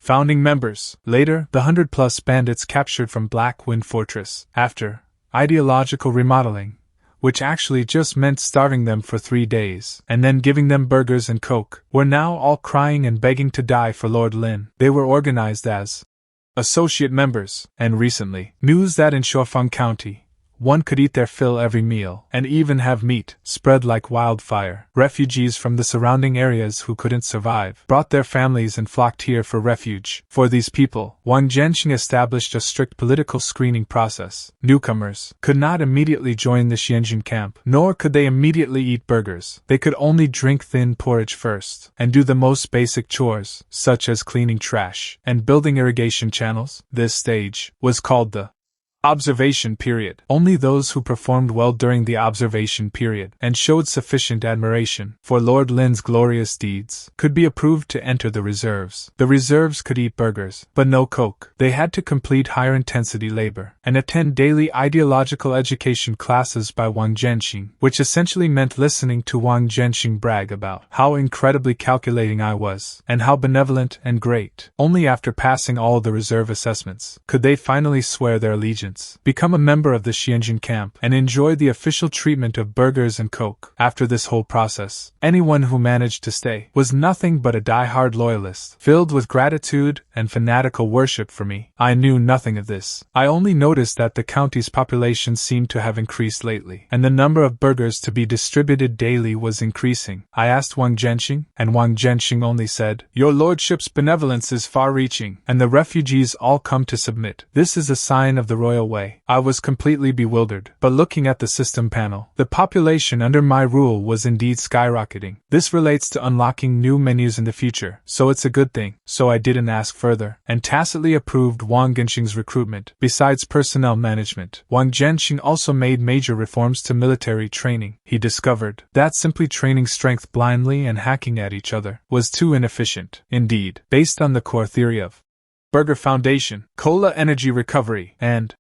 founding members. Later, the 100 plus bandits captured from Black Wind Fortress, after ideological remodeling, which actually just meant starving them for 3 days, and then giving them burgers and coke, were now all crying and begging to die for Lord Lin. They were organized as associate members, and recently, news that in Shuofang County, one could eat their fill every meal, and even have meat, spread like wildfire. Refugees from the surrounding areas who couldn't survive brought their families and flocked here for refuge. For these people, Wang Genxing established a strict political screening process. Newcomers could not immediately join the Xianjin camp, nor could they immediately eat burgers. They could only drink thin porridge first, and do the most basic chores, such as cleaning trash and building irrigation channels. This stage was called the observation period. Only those who performed well during the observation period and showed sufficient admiration for Lord Lin's glorious deeds could be approved to enter the reserves. The reserves could eat burgers, but no coke. They had to complete higher intensity labor and attend daily ideological education classes by Wang Genxing, which essentially meant listening to Wang Genxing brag about how incredibly calculating I was and how benevolent and great. Only after passing all the reserve assessments could they finally swear their allegiance, become a member of the Xianjin camp, and enjoy the official treatment of burgers and coke. After this whole process, anyone who managed to stay was nothing but a die-hard loyalist, filled with gratitude and fanatical worship for me. I knew nothing of this. I only noticed that the county's population seemed to have increased lately, and the number of burgers to be distributed daily was increasing. I asked Wang Genxing, and Wang Genxing only said, "Your lordship's benevolence is far-reaching, and the refugees all come to submit. This is a sign of the royal way." I was completely bewildered, but looking at the system panel, the population under my rule was indeed skyrocketing. This relates to unlocking new menus in the future, so it's a good thing. So I didn't ask further, and tacitly approved Wang Genxing's recruitment. Besides personnel management, Wang Genxing also made major reforms to military training. He discovered that simply training strength blindly and hacking at each other was too inefficient. Indeed, based on the core theory of Burger Foundation, Cola Energy Recovery, and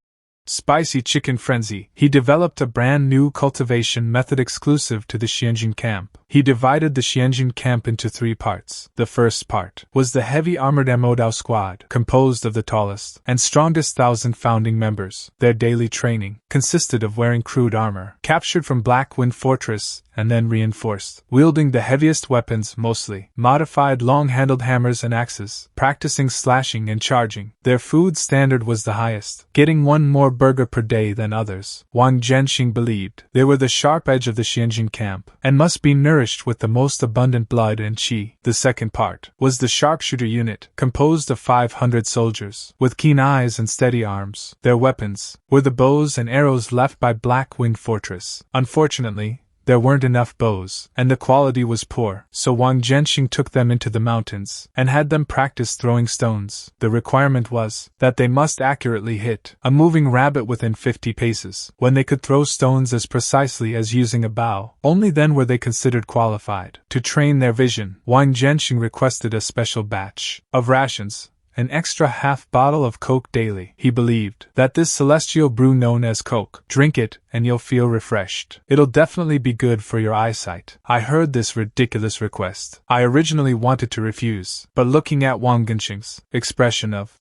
Spicy Chicken Frenzy, he developed a brand new cultivation method exclusive to the Xianjin camp. He divided the Xianjin camp into 3 parts. The first part was the heavy armored Amodao squad, composed of the tallest and strongest 1,000 founding members. Their daily training consisted of wearing crude armor, captured from Black Wind Fortress and then reinforced, wielding the heaviest weapons, mostly modified long-handled hammers and axes, practicing slashing and charging. Their food standard was the highest, getting 1 more burger per day than others. Wang Genxing believed they were the sharp edge of the Xianjin camp, and must be nourished with the most abundant blood and qi. The second part was the sharpshooter unit, composed of 500 soldiers, with keen eyes and steady arms. Their weapons were the bows and arrows left by Black Wind Fortress. Unfortunately, there weren't enough bows, and the quality was poor, so Wang Genxing took them into the mountains and had them practice throwing stones. The requirement was that they must accurately hit a moving rabbit within 50 paces. When they could throw stones as precisely as using a bow, only then were they considered qualified. To train their vision, Wang Genxing requested a special batch of rations an extra half bottle of Coke daily. He believed that this celestial brew known as Coke, drink it and you'll feel refreshed. It'll definitely be good for your eyesight. I heard this ridiculous request. I originally wanted to refuse, but looking at Wang Genxing's expression of,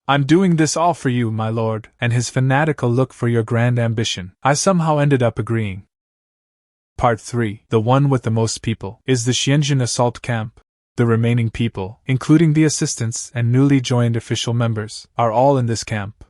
"I'm doing this all for you, my lord," and his fanatical look for your grand ambition, I somehow ended up agreeing. Part 3, the one with the most people, is the Qianzhi assault camp. The remaining people, including the assistants and newly joined official members, are all in this camp.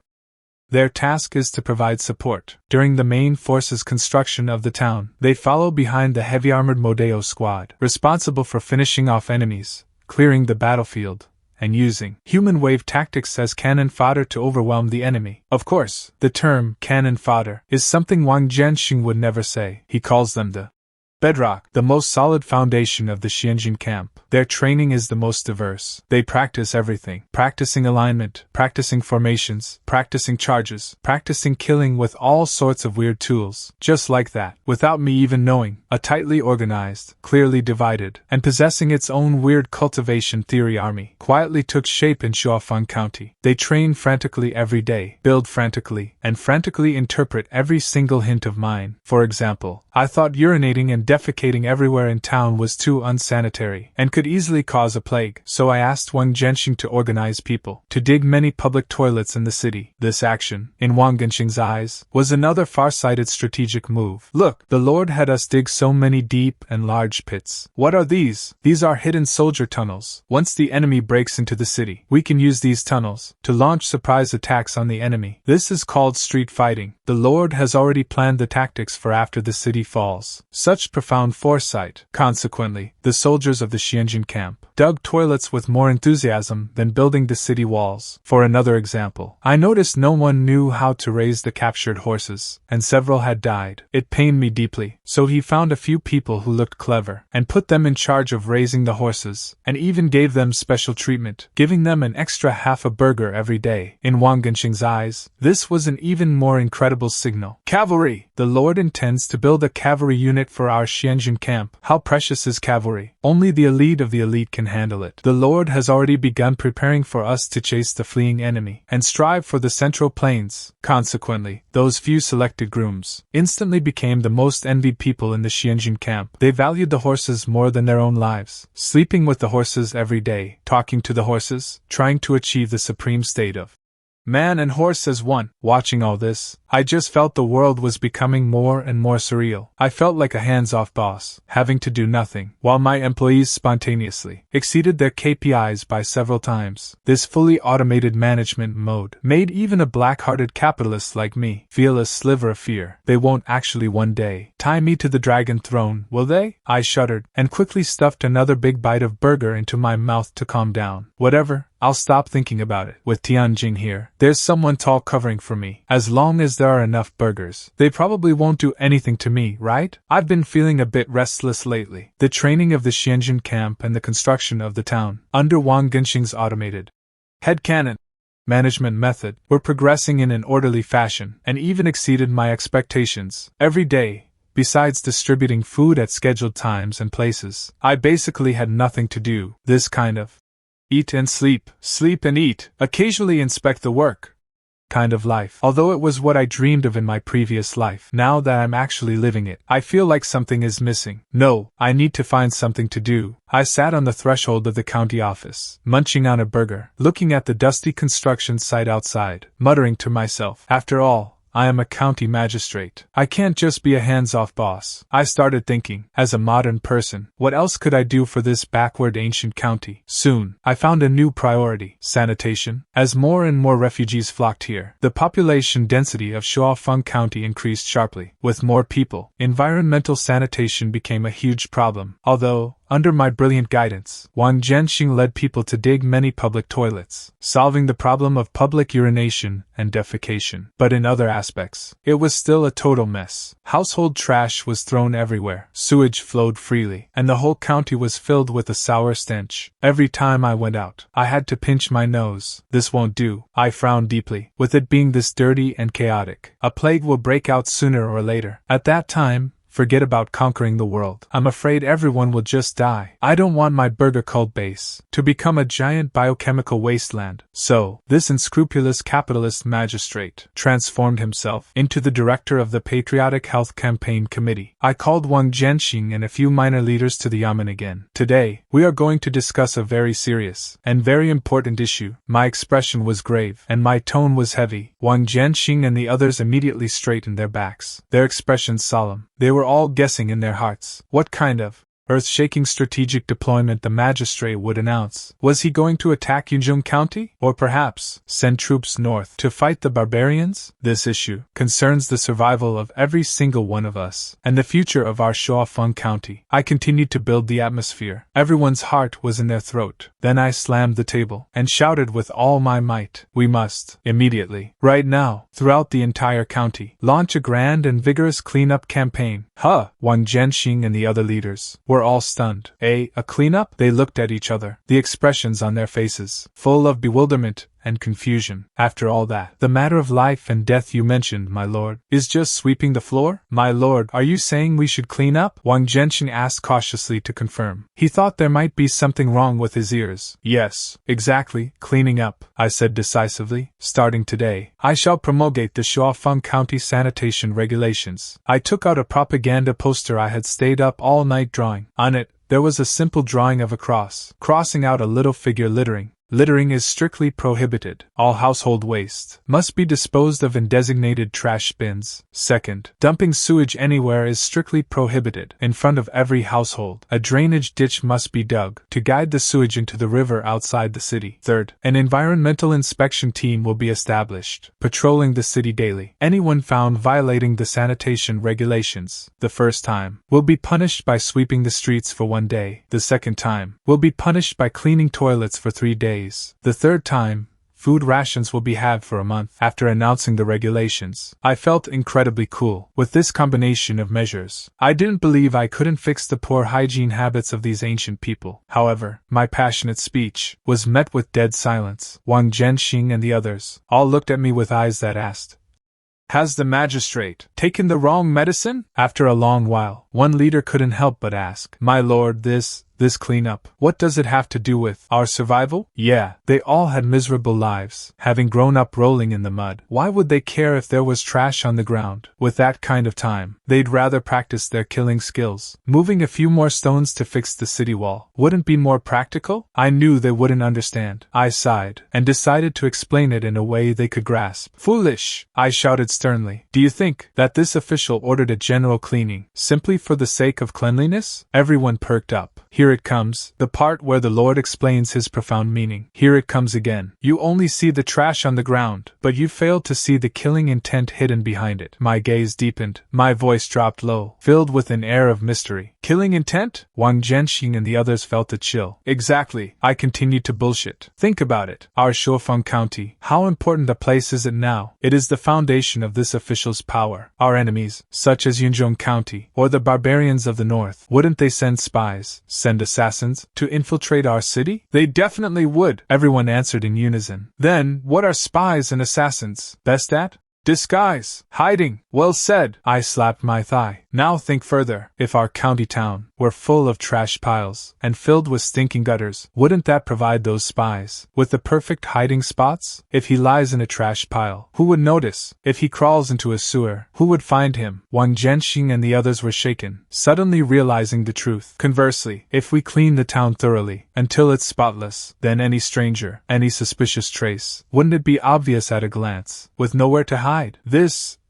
Their task is to provide support during the main force's construction of the town. They follow behind the heavy-armored Modeo squad, responsible for finishing off enemies, clearing the battlefield, and using human wave tactics as cannon fodder to overwhelm the enemy. Of course, the term cannon fodder is something Wang Jianxing would never say. He calls them the bedrock, the most solid foundation of the Qianzhi camp. Their training is the most diverse. They practice everything. Practicing alignment, practicing formations, practicing charges, practicing killing with all sorts of weird tools. Just like that, without me even knowing, a tightly organized, clearly divided, and possessing its own weird cultivation theory army quietly took shape in Shuofang County. They train frantically every day, build frantically, and frantically interpret every single hint of mine. For example, I thought urinating and defecating everywhere in town was too unsanitary, and could easily cause a plague, so I asked Wang Genxing to organize people to dig many public toilets in the city. This action, in Wang Genxing's eyes, was another far-sighted strategic move. Look, the Lord had us dig so many deep and large pits. What are these? These are hidden soldier tunnels. Once the enemy breaks into the city, we can use these tunnels to launch surprise attacks on the enemy. This is called street fighting. The Lord has already planned the tactics for after the city falls. Such profound foresight. Consequently, the soldiers of the Qianzhi camp dug toilets with more enthusiasm than building the city walls. For another example, I noticed no one knew how to raise the captured horses, and several had died. It pained me deeply, so he found a few people who looked clever, and put them in charge of raising the horses, and even gave them special treatment, giving them an extra half a burger every day. In Wang Genxing's eyes, this was an even more incredible signal. Cavalry! The Lord intends to build a cavalry unit for our Qianzhi camp. How precious is cavalry? Only the elite of the elite can handle it. The Lord has already begun preparing for us to chase the fleeing enemy, and strive for the central plains. Consequently, those few selected grooms instantly became the most envied people in the Qianzhi camp. They valued the horses more than their own lives, sleeping with the horses every day, talking to the horses, trying to achieve the supreme state of man and horse as one. Watching all this, I just felt the world was becoming more and more surreal. I felt like a hands-off boss, having to do nothing, while my employees spontaneously exceeded their KPIs by several times. This fully automated management mode made even a black-hearted capitalist like me feel a sliver of fear. They won't actually one day tie me to the dragon throne, will they? I shuddered, and quickly stuffed another big bite of burger into my mouth to calm down. Whatever, I'll stop thinking about it. With Tianjing here, there's someone tall covering for me. As long as there are enough burgers, they probably won't do anything to me, right? I've been feeling a bit restless lately. The training of the Qianzhi camp and the construction of the town, under Wang Genxing's automated headcanon management method, were progressing in an orderly fashion, and even exceeded my expectations. Every day, besides distributing food at scheduled times and places, I basically had nothing to do. This kind of eat and sleep, sleep and eat, occasionally inspect the work kind of life. Although it was what I dreamed of in my previous life, now that I'm actually living it, I feel like something is missing. No, I need to find something to do. I sat on the threshold of the county office, munching on a burger, looking at the dusty construction site outside, muttering to myself, after all, I am a county magistrate. I can't just be a hands-off boss. I started thinking, as a modern person, what else could I do for this backward ancient county? Soon, I found a new priority: sanitation. As more and more refugees flocked here, the population density of Shuofang County increased sharply. With more people, environmental sanitation became a huge problem. Although, under my brilliant guidance, Wang Genxing led people to dig many public toilets, solving the problem of public urination and defecation. But in other aspects, it was still a total mess. Household trash was thrown everywhere, sewage flowed freely, and the whole county was filled with a sour stench. Every time I went out, I had to pinch my nose. This won't do, I frowned deeply. With it being this dirty and chaotic, a plague will break out sooner or later. At that time, forget about conquering the world. I'm afraid everyone will just die. I don't want my burger cult base to become a giant biochemical wasteland. So, this unscrupulous capitalist magistrate transformed himself into the director of the Patriotic Health Campaign Committee. I called Wang Jianxing and a few minor leaders to the yamen again. Today, we are going to discuss a very serious and very important issue. My expression was grave, and my tone was heavy. Wang Jianxing and the others immediately straightened their backs, their expressions solemn. They were all guessing in their hearts what kind of earth-shaking strategic deployment the magistrate would announce. Was he going to attack Qingzhao County? Or perhaps send troops north to fight the barbarians? This issue concerns the survival of every single one of us, and the future of our Shuofang County. I continued to build the atmosphere. Everyone's heart was in their throat. Then I slammed the table and shouted with all my might, "We must, immediately, right now, throughout the entire county, launch a grand and vigorous cleanup campaign." Wang Jianxing and the other leaders were all stunned. A cleanup? They looked at each other, the expressions on their faces full of bewilderment and confusion. After all that, the matter of life and death you mentioned, my lord, is just sweeping the floor? My lord, are you saying we should clean up? Wang Jianxing asked cautiously to confirm. He thought there might be something wrong with his ears. Yes, exactly, cleaning up, I said decisively. Starting today, I shall promulgate the Shuofang County sanitation regulations. I took out a propaganda poster I had stayed up all night drawing. On it, there was a simple drawing of a cross, crossing out a little figure littering. Littering is strictly prohibited. All household waste must be disposed of in designated trash bins. Second, dumping sewage anywhere is strictly prohibited. In front of every household, a drainage ditch must be dug to guide the sewage into the river outside the city. Third, an environmental inspection team will be established, patrolling the city daily. Anyone found violating the sanitation regulations the first time will be punished by sweeping the streets for 1 day. The second time will be punished by cleaning toilets for 3 days. The third time, food rations will be had for a month. After announcing the regulations, I felt incredibly cool. With this combination of measures, I didn't believe I couldn't fix the poor hygiene habits of these ancient people. However, my passionate speech was met with dead silence. Wang Jianxing and the others all looked at me with eyes that asked, "Has the magistrate taken the wrong medicine?" After a long while, one leader couldn't help but ask, "My lord, this cleanup, what does it have to do with our survival?" Yeah, they all had miserable lives, having grown up rolling in the mud. Why would they care if there was trash on the ground? With that kind of time, they'd rather practice their killing skills. Moving a few more stones to fix the city wall wouldn't be more practical? I knew they wouldn't understand. I sighed, and decided to explain it in a way they could grasp. "Foolish!" I shouted sternly. "Do you think that this official ordered a general cleaning simply for the sake of cleanliness?" Everyone perked up. Here it comes, the part where the Lord explains his profound meaning. Here it comes again. You only see the trash on the ground, but you fail to see the killing intent hidden behind it. My gaze deepened, my voice dropped low, filled with an air of mystery. Killing intent? Wang Jianxing and the others felt a chill. Exactly, I continued to bullshit. Think about it. Our Shuofang County, how important a place is it now? It is the foundation of this official's power. Our enemies, such as Qingzhou County, or the barbarians of the north, wouldn't they send spies, send assassins, to infiltrate our city? They definitely would, everyone answered in unison. Then, what are spies and assassins best at? Disguise, hiding. Well said. I slapped my thigh. Now think further. If our county town were full of trash piles and filled with stinking gutters, wouldn't that provide those spies with the perfect hiding spots? If he lies in a trash pile, who would notice? If he crawls into a sewer, who would find him? Wang Jianxing and the others were shaken, suddenly realizing the truth. Conversely, if we clean the town thoroughly, until it's spotless, then any stranger, any suspicious trace, wouldn't it be obvious at a glance, with nowhere to hide?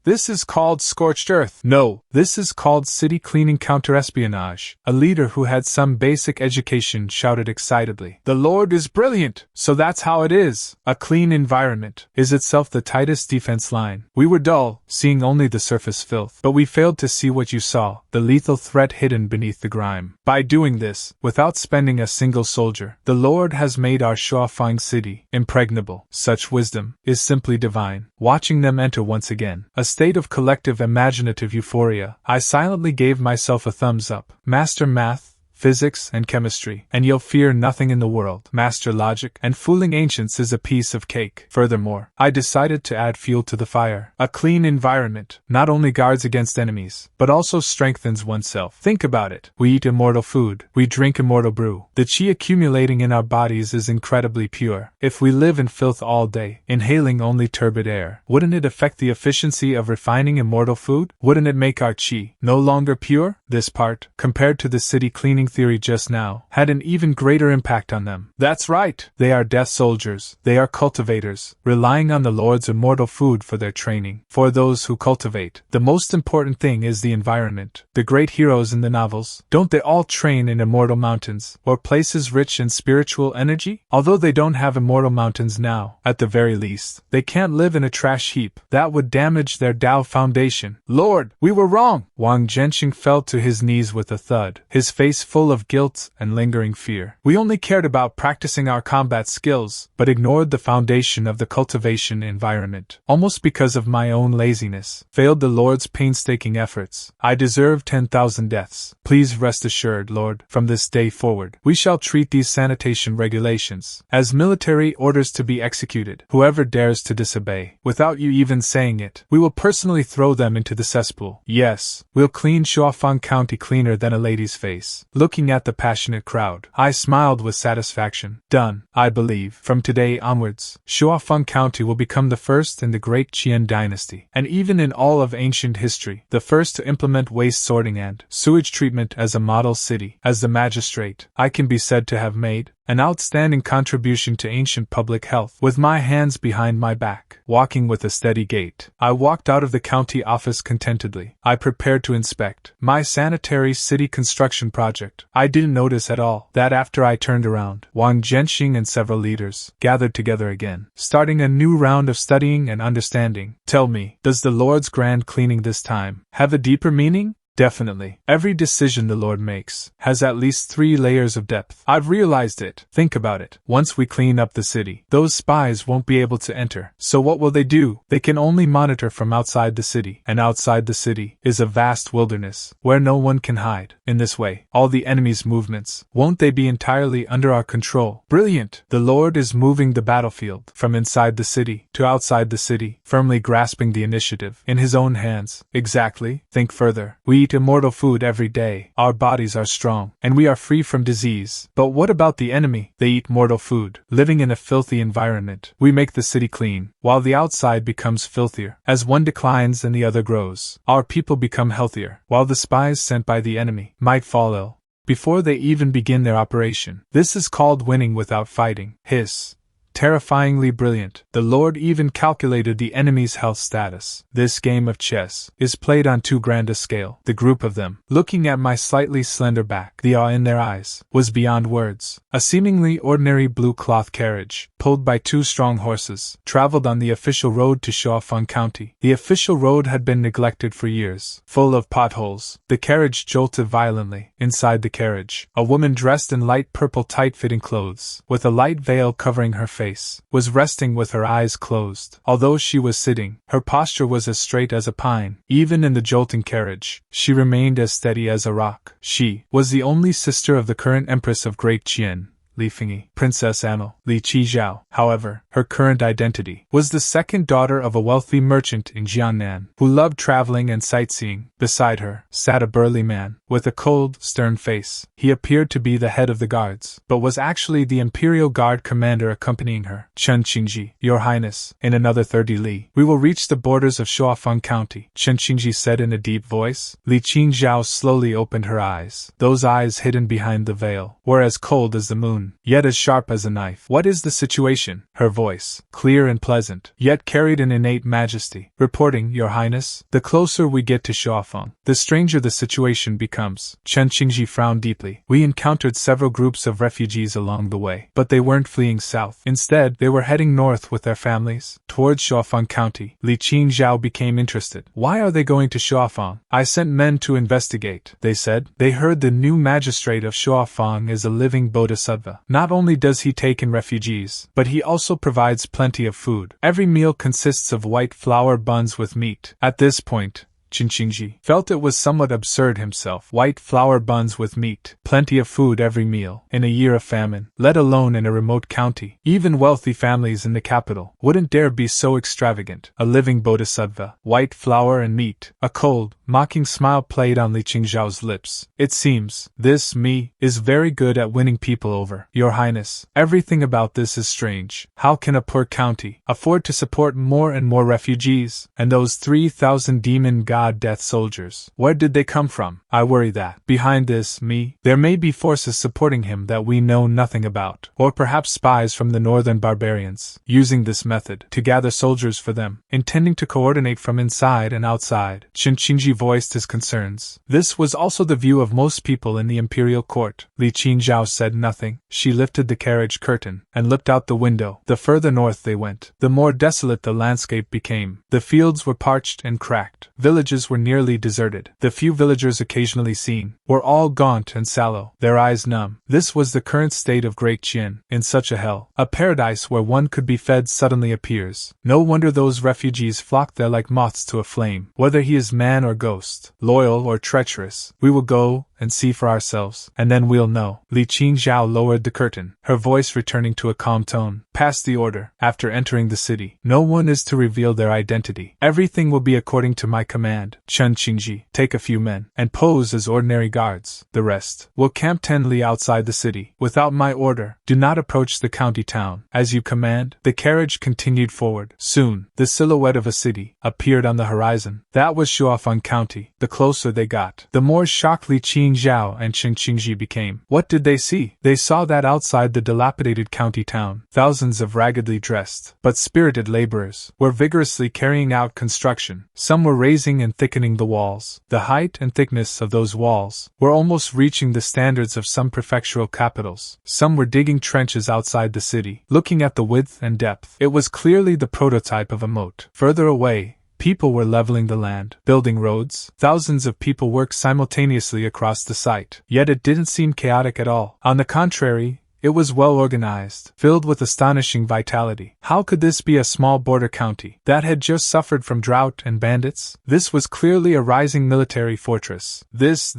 This is called scorched earth. No, this is called city cleaning counter-espionage. A leader who had some basic education shouted excitedly. The Lord is brilliant! So that's how it is. A clean environment is itself the tightest defense line. We were dull, seeing only the surface filth, but we failed to see what you saw, the lethal threat hidden beneath the grime. By doing this, without spending a single soldier, the Lord has made our Shuofang city impregnable. Such wisdom is simply divine. Watching them enter once again, a state of collective imaginative euphoria, I silently gave myself a thumbs up. Master Math, physics, and chemistry, and you'll fear nothing in the world. Master logic, and fooling ancients is a piece of cake. Furthermore, I decided to add fuel to the fire. A clean environment not only guards against enemies, but also strengthens oneself. Think about it. We eat immortal food. We drink immortal brew. The qi accumulating in our bodies is incredibly pure. If we live in filth all day, inhaling only turbid air, wouldn't it affect the efficiency of refining immortal food? Wouldn't it make our qi no longer pure? This part, compared to the city cleaning theory just now, had an even greater impact on them. That's right. They are death soldiers. They are cultivators, relying on the Lord's immortal food for their training. For those who cultivate, the most important thing is the environment. The great heroes in the novels, don't they all train in immortal mountains, or places rich in spiritual energy? Although they don't have immortal mountains now, at the very least, they can't live in a trash heap. That would damage their Tao foundation. Lord, we were wrong! Wang Zhenxing fell to his knees with a thud, his face full of guilt and lingering fear. We only cared about practicing our combat skills, but ignored the foundation of the cultivation environment. Almost because of my own laziness, failed the Lord's painstaking efforts. I deserve 10,000 deaths. Please rest assured, Lord, from this day forward, we shall treat these sanitation regulations as military orders to be executed. Whoever dares to disobey, without you even saying it, we will personally throw them into the cesspool. Yes, we'll clean Shuofang County cleaner than a lady's face. Looking at the passionate crowd, I smiled with satisfaction. Done, I believe. From today onwards, Shuofang County will become the first in the Great Qian Dynasty, and even in all of ancient history, the first to implement waste sorting and sewage treatment as a model city. As the magistrate, I can be said to have made an outstanding contribution to ancient public health. With my hands behind my back, walking with a steady gait, I walked out of the county office contentedly. I prepared to inspect my sanitary city construction project. I didn't notice at all that after I turned around, Wang Zhenxing and several leaders gathered together again, starting a new round of studying and understanding. Tell me, does the Lord's grand cleaning this time have a deeper meaning? Definitely. Every decision the Lord makes has at least 3 layers of depth. I've realized it. Think about it. Once we clean up the city, those spies won't be able to enter. So what will they do? They can only monitor from outside the city. And outside the city is a vast wilderness where no one can hide. In this way, all the enemy's movements, won't they be entirely under our control? Brilliant! The Lord is moving the battlefield from inside the city to outside the city, firmly grasping the initiative in his own hands. Exactly. Think further. We eat immortal food every day. Our bodies are strong, and we are free from disease. But what about the enemy? They eat mortal food, living in a filthy environment. We make the city clean, while the outside becomes filthier. As one declines and the other grows, our people become healthier, while the spies sent by the enemy might fall ill before they even begin their operation. This is called winning without fighting. Hiss. Terrifyingly brilliant. The Lord even calculated the enemy's health status. This game of chess is played on too grand a scale. The group of them, looking at my slightly slender back, the awe in their eyes was beyond words. A seemingly ordinary blue cloth carriage, pulled by 2 strong horses, traveled on the official road to Shuofang County. The official road had been neglected for years, full of potholes. The carriage jolted violently. Inside the carriage, a woman dressed in light purple tight-fitting clothes, with a light veil covering her face, was resting with her eyes closed. Although she was sitting, her posture was as straight as a pine. Even in the jolting carriage, she remained as steady as a rock. She was the only sister of the current Empress of Great Qian, Li Fengyi, Princess Anne, Li Qingzhao. However, her current identity was the second daughter of a wealthy merchant in Jiangnan, who loved traveling and sightseeing. Beside her sat a burly man, with a cold, stern face. He appeared to be the head of the guards, but was actually the Imperial Guard commander accompanying her. Chen Qingzhi, Your Highness, in another 30 li, we will reach the borders of Shuofang County, Chen Qingzhi said in a deep voice. Li Qingzhao slowly opened her eyes. Those eyes hidden behind the veil were as cold as the moon, yet as sharp as a knife. What is the situation? Her voice, clear and pleasant, yet carried an innate majesty. Reporting, Your Highness, the closer we get to Shuofang, the stranger the situation becomes. Chen Qingzhi frowned deeply. We encountered several groups of refugees along the way, but they weren't fleeing south. Instead, they were heading north with their families, towards Shuofang County. Li Qingzhao became interested. Why are they going to Shuofang? I sent men to investigate, they said. They heard the new magistrate of Shuofang is a living bodhisattva. Not only does he take in refugees, but he also provides plenty of food. Every meal consists of white flour buns with meat. At this point, Qingzhi felt it was somewhat absurd himself. White flour buns with meat, plenty of food every meal, in a year of famine, let alone in a remote county. Even wealthy families in the capital wouldn't dare be so extravagant. A living bodhisattva, white flour and meat. A cold, mocking smile played on Li Qingzhao's lips. It seems, this me is very good at winning people over. Your Highness, everything about this is strange. How can a poor county afford to support more and more refugees? And those 3,000 demon god death soldiers, where did they come from? I worry that, behind this me, there may be forces supporting him that we know nothing about, or perhaps spies from the northern barbarians, using this method to gather soldiers for them, intending to coordinate from inside and outside. Qingzhi voiced his concerns. This was also the view of most people in the imperial court. Li Qingzhao said nothing. She lifted the carriage curtain and looked out the window. The further north they went, the more desolate the landscape became. The fields were parched and cracked. Villages were nearly deserted. The few villagers occasionally seen were all gaunt and sallow, their eyes numb. This was the current state of Great Qian. In such a hell, a paradise where one could be fed suddenly appears. No wonder those refugees flock there like moths to a flame. Whether he is man or ghost, loyal or treacherous, we will go and see for ourselves, and then we'll know. Li Qingzhao lowered the curtain, her voice returning to a calm tone. Pass the order. After entering the city, no one is to reveal their identity. Everything will be according to my command. Chen Qingzhi, take a few men and pose as ordinary guards. The rest will camp 10 li outside the city. Without my order, do not approach the county town. As you command. The carriage continued forward. Soon, the silhouette of a city appeared on the horizon. That was Shuofang County. The closer they got, the more shocked Li Qingzhao and Chen Qingzhi became. What did they see? They saw that outside the dilapidated county town, thousands of raggedly dressed, but spirited laborers were vigorously carrying out construction. Some were raising and thickening the walls. The height and thickness of those walls were almost reaching the standards of some prefectural capitals. Some were digging trenches outside the city. Looking at the width and depth, it was clearly the prototype of a moat. Further away, people were leveling the land, building roads. Thousands of people worked simultaneously across the site. Yet it didn't seem chaotic at all. On the contrary, it was well organized, filled with astonishing vitality. How could this be a small border county that had just suffered from drought and bandits? This was clearly a rising military fortress. This.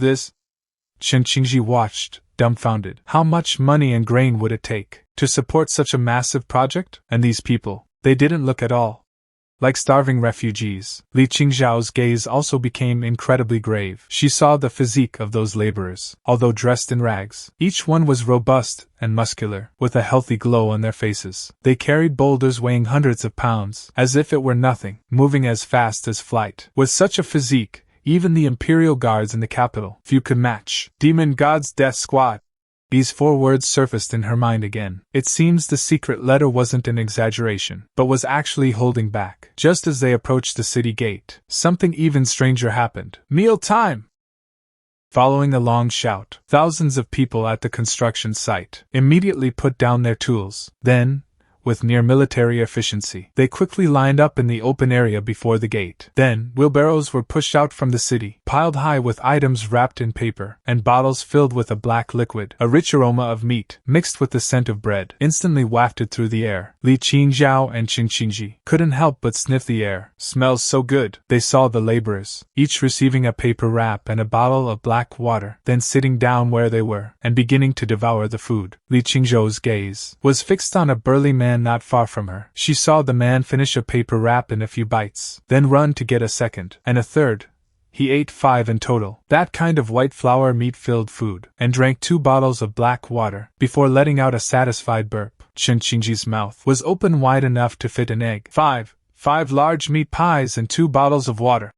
Chen Qingzhi watched, dumbfounded. How much money and grain would it take to support such a massive project? And these people, they didn't look at all like starving refugees. Li Qingzhao's gaze also became incredibly grave. She saw the physique of those laborers. Although dressed in rags, each one was robust and muscular, with a healthy glow on their faces. They carried boulders weighing hundreds of pounds, as if it were nothing, moving as fast as flight. With such a physique, even the imperial guards in the capital, few could match. Demon God's Death Squad. These 4 words surfaced in her mind again. It seems the secret letter wasn't an exaggeration, but was actually holding back. Just as they approached the city gate, something even stranger happened. Meal time! Following a long shout, thousands of people at the construction site immediately put down their tools. Then, with near military efficiency, they quickly lined up in the open area before the gate. Then, wheelbarrows were pushed out from the city, piled high with items wrapped in paper, and bottles filled with a black liquid. A rich aroma of meat, mixed with the scent of bread, instantly wafted through the air. Li Qingzhao and Chen Qingzhi couldn't help but sniff the air. Smells so good. They saw the laborers, each receiving a paper wrap and a bottle of black water, then sitting down where they were, and beginning to devour the food. Li Qingzhao's gaze was fixed on a burly man not far from her. She saw the man finish a paper wrap in a few bites, then run to get a second, and a third. He ate 5 in total, that kind of white flour meat-filled food, and drank 2 bottles of black water, before letting out a satisfied burp. Chen Qingzhi's mouth was open wide enough to fit an egg. 5 large meat pies and 2 bottles of water.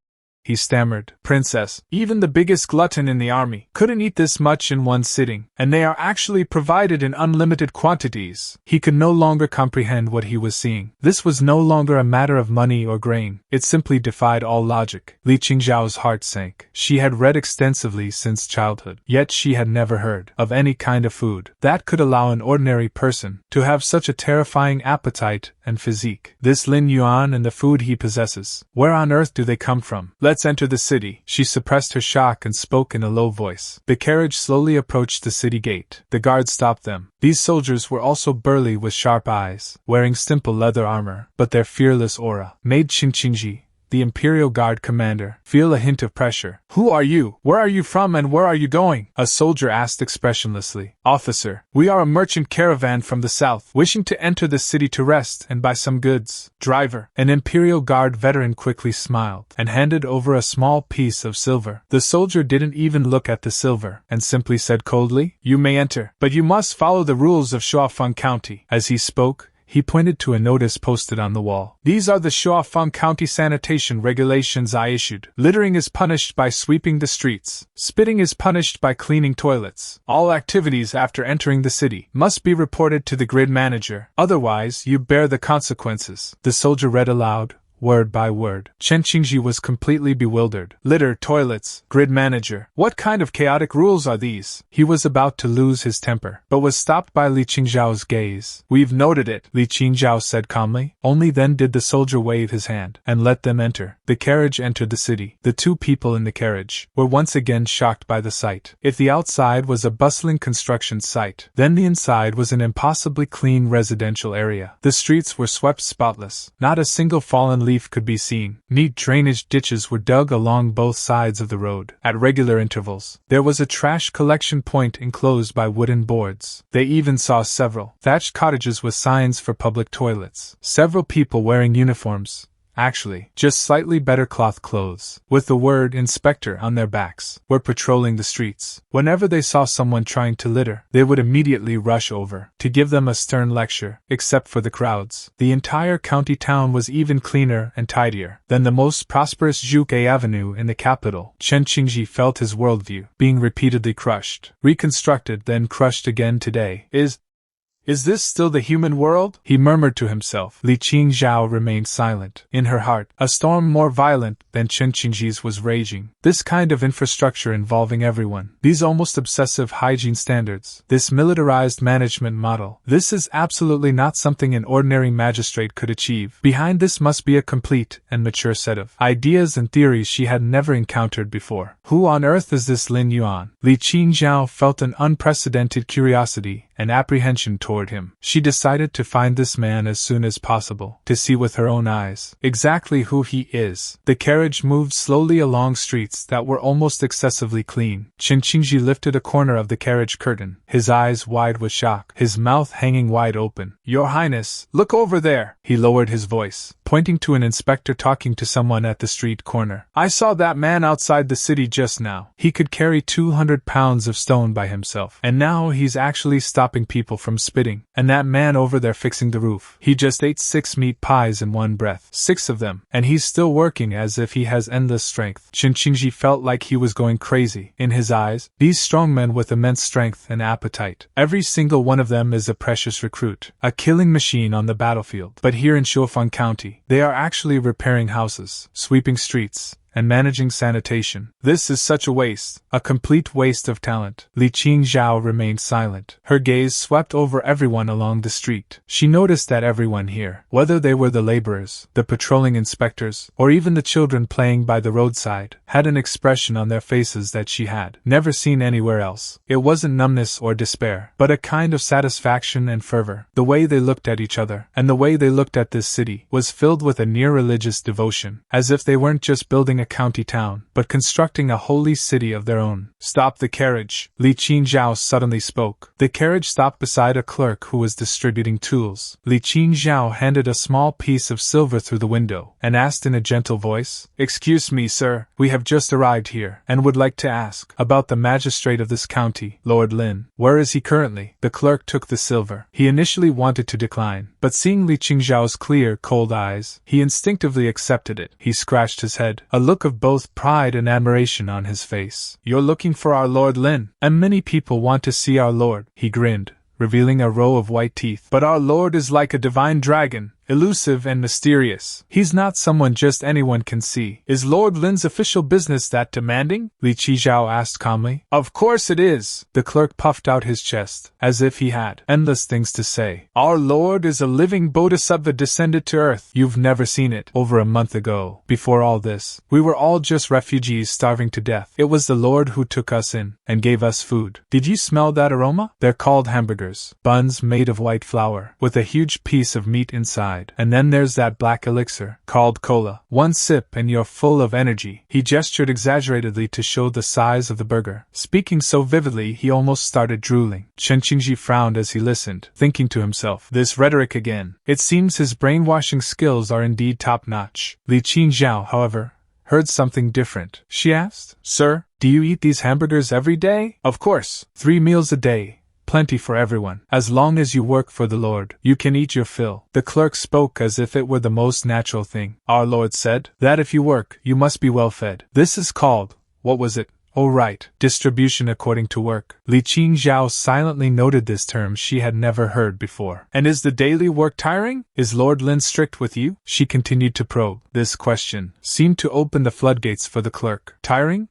He stammered. Princess, even the biggest glutton in the army couldn't eat this much in one sitting, and they are actually provided in unlimited quantities. He could no longer comprehend what he was seeing. This was no longer a matter of money or grain. It simply defied all logic. Li Qingzhao's heart sank. She had read extensively since childhood, yet she had never heard of any kind of food that could allow an ordinary person to have such a terrifying appetite and physique. This Lin Yuan and the food he possesses, where on earth do they come from? Let's enter the city. She suppressed her shock and spoke in a low voice. The carriage slowly approached the city gate. The guards stopped them. These soldiers were also burly with sharp eyes, wearing simple leather armor, but their fearless aura made Qingzhi the Imperial Guard commander, feel a hint of pressure. "Who are you? Where are you from and where are you going?" a soldier asked expressionlessly. "Officer, we are a merchant caravan from the south, wishing to enter the city to rest and buy some goods." "Driver," an Imperial Guard veteran quickly smiled and handed over a small piece of silver. The soldier didn't even look at the silver and simply said coldly, "You may enter, but you must follow the rules of Shuofang County." As he spoke, he pointed to a notice posted on the wall. "These are the Shuofang County sanitation regulations I issued. Littering is punished by sweeping the streets. Spitting is punished by cleaning toilets. All activities after entering the city must be reported to the grid manager. Otherwise, you bear the consequences." The soldier read aloud, word by word. Qingzhi was completely bewildered. Litter, toilets, grid manager. What kind of chaotic rules are these? He was about to lose his temper, but was stopped by Li Qingzhao's gaze. "We've noted it," Li Qingzhao said calmly. Only then did the soldier wave his hand and let them enter. The carriage entered the city. The two people in the carriage were once again shocked by the sight. If the outside was a bustling construction site, then the inside was an impossibly clean residential area. The streets were swept spotless. Not a single fallen leaf could be seen. Neat drainage ditches were dug along both sides of the road. At regular intervals, there was a trash collection point enclosed by wooden boards. They even saw several thatched cottages with signs for public toilets. Several people wearing uniforms, actually, just slightly better cloth clothes, with the word inspector on their backs, were patrolling the streets. Whenever they saw someone trying to litter, they would immediately rush over to give them a stern lecture. Except for the crowds, the entire county town was even cleaner and tidier than the most prosperous Zhuge Avenue in the capital. Qingzhi felt his worldview being repeatedly crushed, reconstructed, then crushed again today. Is this still the human world? He murmured to himself. Li Qingzhao remained silent. In her heart, a storm more violent than Qingzhi's was raging. This kind of infrastructure involving everyone, these almost obsessive hygiene standards, this militarized management model, this is absolutely not something an ordinary magistrate could achieve. Behind this must be a complete and mature set of ideas and theories she had never encountered before. Who on earth is this Lin Yuan? Li Qingzhao felt an unprecedented curiosity and apprehension toward him. She decided to find this man as soon as possible, to see with her own eyes exactly who he is. The carriage moved slowly along streets that were almost excessively clean. Qingzhi lifted a corner of the carriage curtain, his eyes wide with shock, his mouth hanging wide open. "Your Highness, look over there!" He lowered his voice, pointing to an inspector talking to someone at the street corner. "I saw that man outside the city just now. He could carry 200 pounds of stone by himself, and now he's actually stopping people from spitting. And that man over there fixing the roof, he just ate 6 meat pies in one breath. 6 of them, and he's still working as if he has endless strength." Qingzhi felt like he was going crazy. In his eyes, these strong men with immense strength and appetite, every single one of them is a precious recruit, a killing machine on the battlefield. But here in Shuofang County, they are actually repairing houses, sweeping streets, and managing sanitation. This is such a waste, a complete waste of talent. Li Qingzhao remained silent. Her gaze swept over everyone along the street. She noticed that everyone here, whether they were the laborers, the patrolling inspectors, or even the children playing by the roadside, had an expression on their faces that she had never seen anywhere else. It wasn't numbness or despair, but a kind of satisfaction and fervor. The way they looked at each other, and the way they looked at this city, was filled with a near-religious devotion, as if they weren't just building a county town, but constructing a holy city of their own. "Stop the carriage," Li Qingzhao suddenly spoke. The carriage stopped beside a clerk who was distributing tools. Li Qingzhao handed a small piece of silver through the window, and asked in a gentle voice, "Excuse me, sir, we have just arrived here, and would like to ask about the magistrate of this county, Lord Lin. Where is he currently?" The clerk took the silver. He initially wanted to decline, but seeing Li Qingzhao's clear, cold eyes, he instinctively accepted it. He scratched his head, a look of both pride and admiration on his face. "You're looking for our Lord Lin, and many people want to see our Lord," he grinned, revealing a row of white teeth. "But our Lord is like a divine dragon, elusive and mysterious. He's not someone just anyone can see." "Is Lord Lin's official business that demanding?" Li Qingzhao asked calmly. "Of course it is." The clerk puffed out his chest, as if he had endless things to say. "Our Lord is a living bodhisattva descended to earth. You've never seen it. Over a month ago, before all this, we were all just refugees starving to death. It was the Lord who took us in, and gave us food. Did you smell that aroma? They're called hamburgers, buns made of white flour, with a huge piece of meat inside. side. And then there's that black elixir, called cola. One sip and you're full of energy. He gestured exaggeratedly to show the size of the burger. Speaking so vividly he almost started drooling. Qingzhi frowned as he listened, thinking to himself, this rhetoric again. It seems his brainwashing skills are indeed top-notch. Qingzhao, however, heard something different. She asked, Sir, do you eat these hamburgers every day? Of course. 3 meals a day. Plenty for everyone. As long as you work for the Lord, you can eat your fill. The clerk spoke as if it were the most natural thing. Our Lord said that if you work, you must be well fed. This is called, what was it? Oh right, distribution according to work. Qingzhao silently noted this term she had never heard before. And is the daily work tiring? Is Lord Lin strict with you? She continued to probe. This question seemed to open the floodgates for the clerk. Tiring?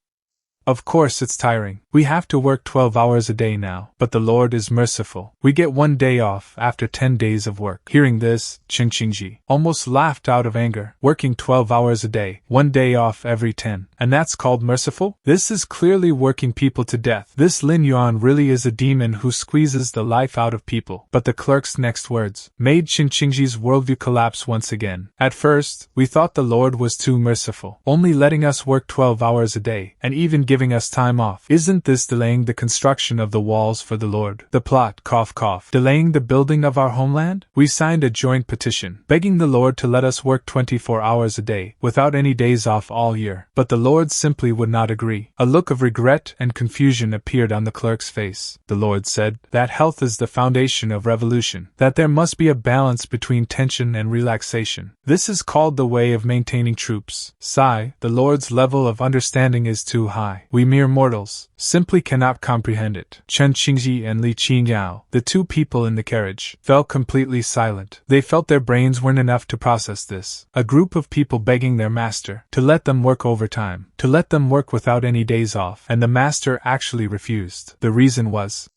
Of course it's tiring. We have to work 12 hours a day now, but the Lord is merciful. We get 1 day off after 10 days of work. Hearing this, Qingzhi almost laughed out of anger. Working 12 hours a day, 1 day off every 10. And that's called merciful? This is clearly working people to death. This Lin Yuan really is a demon who squeezes the life out of people. But the clerk's next words made Qingzhi's worldview collapse once again. At first, we thought the Lord was too merciful, only letting us work 12 hours a day, and even giving us time off. Isn't this delaying the construction of the walls for the Lord? The plot, delaying the building of our homeland? We signed a joint petition, begging the Lord to let us work 24 hours a day, without any days off all year. But the Lord simply would not agree. A look of regret and confusion appeared on the clerk's face. The Lord said that health is the foundation of revolution, that there must be a balance between tension and relaxation. This is called the way of maintaining troops. Sigh, the Lord's level of understanding is too high. We mere mortals simply cannot comprehend it. Qingzhi and Qingzhao, the two people in the carriage, fell completely silent. They felt their brains weren't enough to process this. A group of people begging their master to let them work overtime, to let them work without any days off, and the master actually refused. The reason was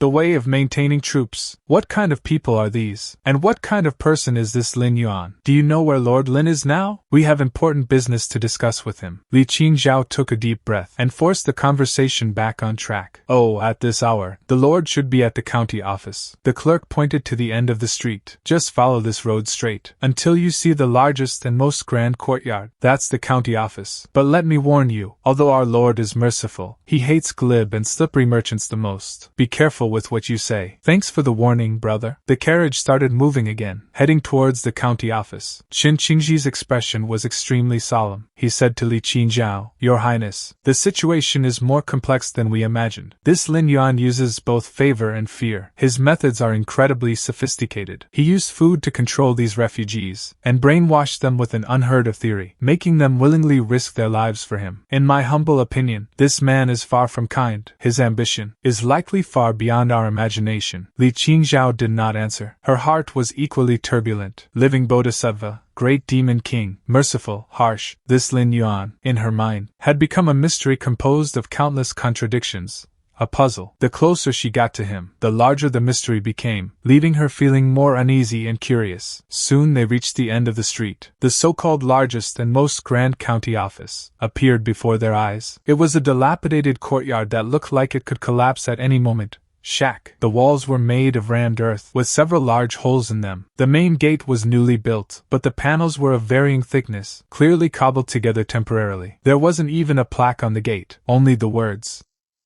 the way of maintaining troops. What kind of people are these? And what kind of person is this Lin Yuan? Do you know where Lord Lin is now? We have important business to discuss with him. Qingzhao took a deep breath and forced the conversation back on track. Oh, at this hour, the Lord should be at the county office. The clerk pointed to the end of the street. Just follow this road straight, until you see the largest and most grand courtyard. That's the county office. But let me warn you, although our Lord is merciful, he hates glib and slippery merchants the most. Be careful with what you say. Thanks for the warning, brother. The carriage started moving again, heading towards the county office. Qingzhi's expression was extremely solemn. He said to Qingzhao, Your Highness, the situation is more complex than we imagined. This Lin Yuan uses both favor and fear. His methods are incredibly sophisticated. He used food to control these refugees, and brainwashed them with an unheard of theory, making them willingly risk their lives for him. In my humble opinion, this man is far from kind. His ambition is likely far beyond our imagination. Qingzhao did not answer. Her heart was equally turbulent. Living Bodhisattva, great demon king, merciful, harsh, this Lin Yuan, in her mind, had become a mystery composed of countless contradictions. A puzzle. The closer she got to him, the larger the mystery became, leaving her feeling more uneasy and curious. Soon they reached the end of the street. The so-called largest and most grand county office appeared before their eyes. It was a dilapidated courtyard that looked like it could collapse at any moment. Shack. The walls were made of rammed earth, with several large holes in them. The main gate was newly built, but the panels were of varying thickness, clearly cobbled together temporarily. There wasn't even a plaque on the gate, only the words,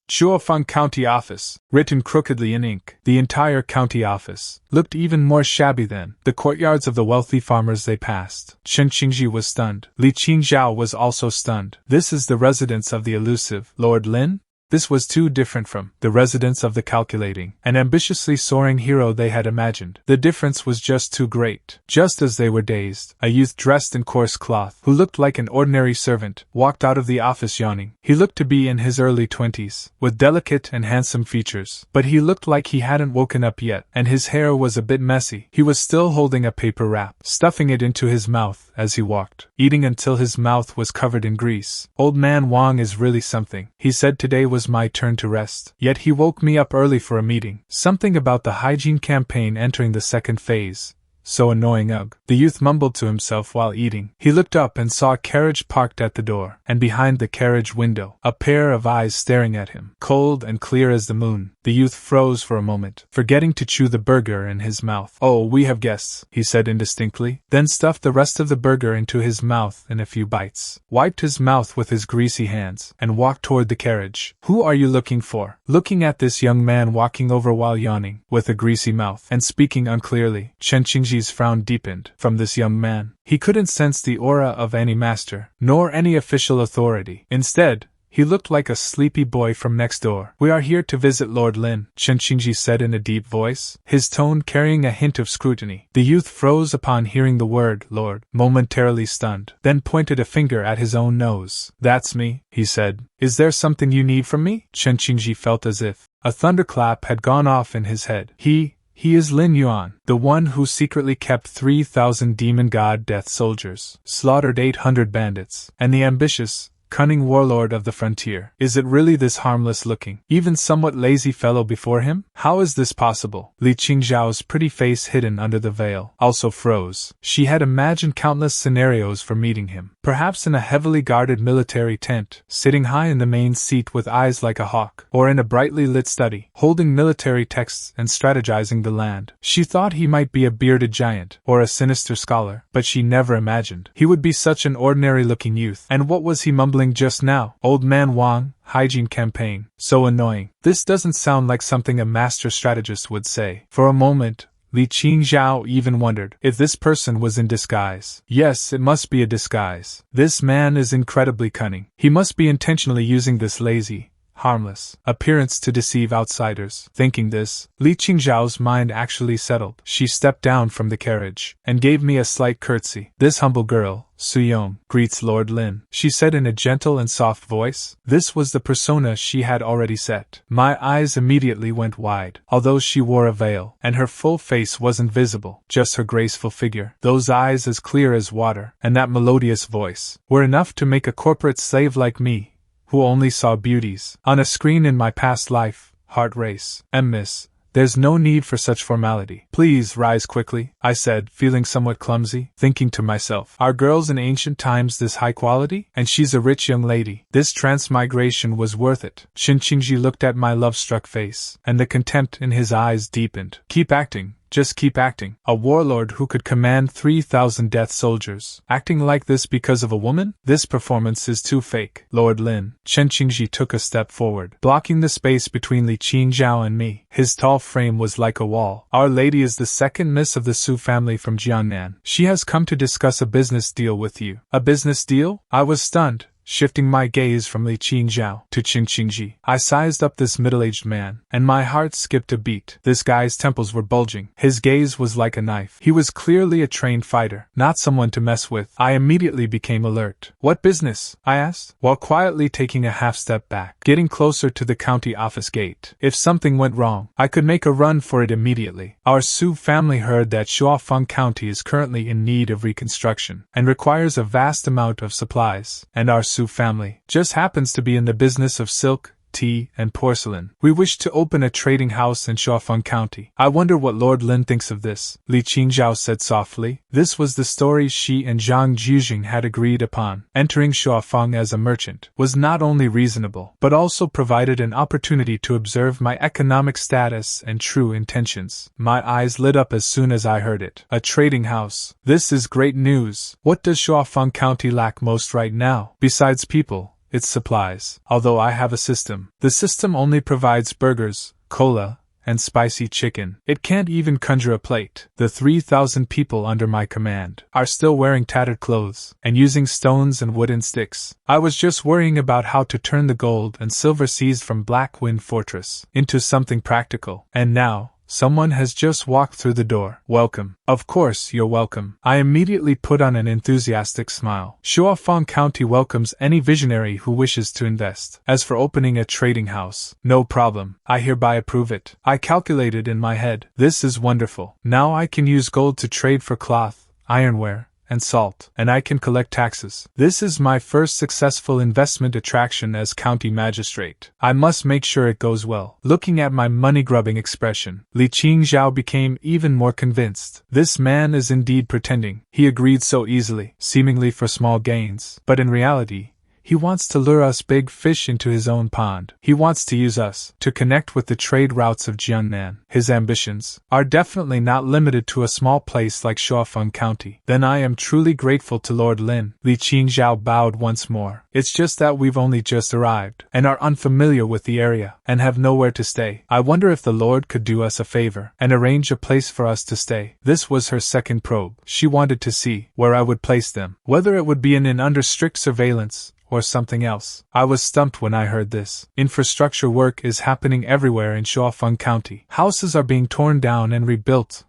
Shuofang County Office, written crookedly in ink. The entire county office looked even more shabby than the courtyards of the wealthy farmers they passed. Qingzhi was stunned. Qingzhao was also stunned. This is the residence of the elusive Lord Lin? This was too different from the residence of the calculating and ambitiously soaring hero they had imagined. The difference was just too great. Just as they were dazed, a youth dressed in coarse cloth, who looked like an ordinary servant, walked out of the office yawning. He looked to be in his early 20s, with delicate and handsome features, but he looked like he hadn't woken up yet, and his hair was a bit messy. He was still holding a paper wrap, stuffing it into his mouth as he walked, eating until his mouth was covered in grease. Old man Wang is really something. He said today was my turn to rest, yet he woke me up early for a meeting. Something about the hygiene campaign entering the second phase. So annoying, ugh. The youth mumbled to himself while eating. He looked up and saw a carriage parked at the door, and behind the carriage window, a pair of eyes staring at him, cold and clear as the moon. The youth froze for a moment, forgetting to chew the burger in his mouth. "Oh, we have guests," he said indistinctly, then stuffed the rest of the burger into his mouth in a few bites, wiped his mouth with his greasy hands, and walked toward the carriage. "Who are you looking for?" Looking at this young man walking over while yawning, with a greasy mouth, and speaking unclearly, Qingzhi's frown deepened. From this young man, he couldn't sense the aura of any master, nor any official authority. Instead, he looked like a sleepy boy from next door. "We are here to visit Lord Lin," Qingzhi said in a deep voice, his tone carrying a hint of scrutiny. The youth froze upon hearing the word Lord, momentarily stunned, then pointed a finger at his own nose. "That's me," he said. "Is there something you need from me?" Qingzhi felt as if a thunderclap had gone off in his head. He is Lin Yuan, the one who secretly kept 3,000 demon god death soldiers, slaughtered 800 bandits, and the ambitious, cunning warlord of the frontier. Is it really this harmless-looking, even somewhat lazy fellow before him? How is this possible? Li Qingzhao's pretty face hidden under the veil also froze. She had imagined countless scenarios for meeting him. Perhaps in a heavily guarded military tent, sitting high in the main seat with eyes like a hawk, or in a brightly lit study, holding military texts and strategizing the land. She thought he might be a bearded giant, or a sinister scholar, but she never imagined he would be such an ordinary-looking youth. And what was he mumbling just now? Old man Wang, hygiene campaign. So annoying. This doesn't sound like something a master strategist would say. For a moment, Li Qingzhao even wondered if this person was in disguise. Yes, it must be a disguise. This man is incredibly cunning. He must be intentionally using this lazy, harmless appearance to deceive outsiders. Thinking this, Li Qingzhao's mind actually settled. She stepped down from the carriage and gave me a slight curtsy. "This humble girl, Suyong, greets Lord Lin," she said in a gentle and soft voice. This was the persona she had already set. My eyes immediately went wide. Although she wore a veil, and her full face wasn't visible, just her graceful figure, those eyes as clear as water, and that melodious voice, were enough to make a corporate slave like me, who only saw beauties on a screen in my past life, heart race. "Miss, there's no need for such formality. Please rise quickly," I said, feeling somewhat clumsy, thinking to myself, are girls in ancient times this high quality? And she's a rich young lady. This transmigration was worth it. Qingzhi looked at my love-struck face, and the contempt in his eyes deepened. "Keep acting. Just keep acting. A warlord who could command 3,000 death soldiers, acting like this because of a woman? This performance is too fake." "Lord Lin." Qingzhi took a step forward, blocking the space between Li Qingzhao and me. His tall frame was like a wall. "Our lady is the second miss of the Su family from Jiangnan. She has come to discuss a business deal with you." "A business deal?" I was stunned, shifting my gaze from Li Qingzhao to Qingzhi. I sized up this middle-aged man, and my heart skipped a beat. This guy's temples were bulging. His gaze was like a knife. He was clearly a trained fighter, not someone to mess with. I immediately became alert. "What business?" I asked, while quietly taking a half-step back, getting closer to the county office gate. If something went wrong, I could make a run for it immediately. Our Su family heard that Shuofang County is currently in need of reconstruction, and requires a vast amount of supplies, and our Su family just happens to be in the business of silk, tea, and porcelain. We wish to open a trading house in Shuofang County. I wonder what Lord Lin thinks of this, Li Qingzhao said softly. This was the story she and Zhang Juzhing had agreed upon. Entering Shuofang as a merchant was not only reasonable, but also provided an opportunity to observe my economic status and true intentions. My eyes lit up as soon as I heard it. A trading house. This is great news. What does Shuofang County lack most right now? Besides people, it's supplies. Although I have a system. The system only provides burgers, cola, and spicy chicken. It can't even conjure a plate. The 3,000 people under my command are still wearing tattered clothes and using stones and wooden sticks. I was just worrying about how to turn the gold and silver seized from Black Wind Fortress into something practical. And now, someone has just walked through the door. Welcome. Of course, you're welcome. I immediately put on an enthusiastic smile. Shuofang County welcomes any visionary who wishes to invest. As for opening a trading house, no problem. I hereby approve it. I calculated in my head. This is wonderful. Now I can use gold to trade for cloth, ironware, and salt, and I can collect taxes. This is my first successful investment attraction as county magistrate. I must make sure it goes well. Looking at my money-grubbing expression, Li Qingzhao became even more convinced. This man is indeed pretending. He agreed so easily, seemingly for small gains, but in reality, he wants to lure us big fish into his own pond. He wants to use us to connect with the trade routes of Jiangnan. His ambitions are definitely not limited to a small place like Shuofang County. Then I am truly grateful to Lord Lin. Li Qingzhao bowed once more. It's just that we've only just arrived, and are unfamiliar with the area, and have nowhere to stay. I wonder if the Lord could do us a favor, and arrange a place for us to stay. This was her second probe. She wanted to see where I would place them, whether it would be in under strict surveillance, or something else. I was stumped when I heard this. Infrastructure work is happening everywhere in Shuofang County. Houses are being torn down and rebuilt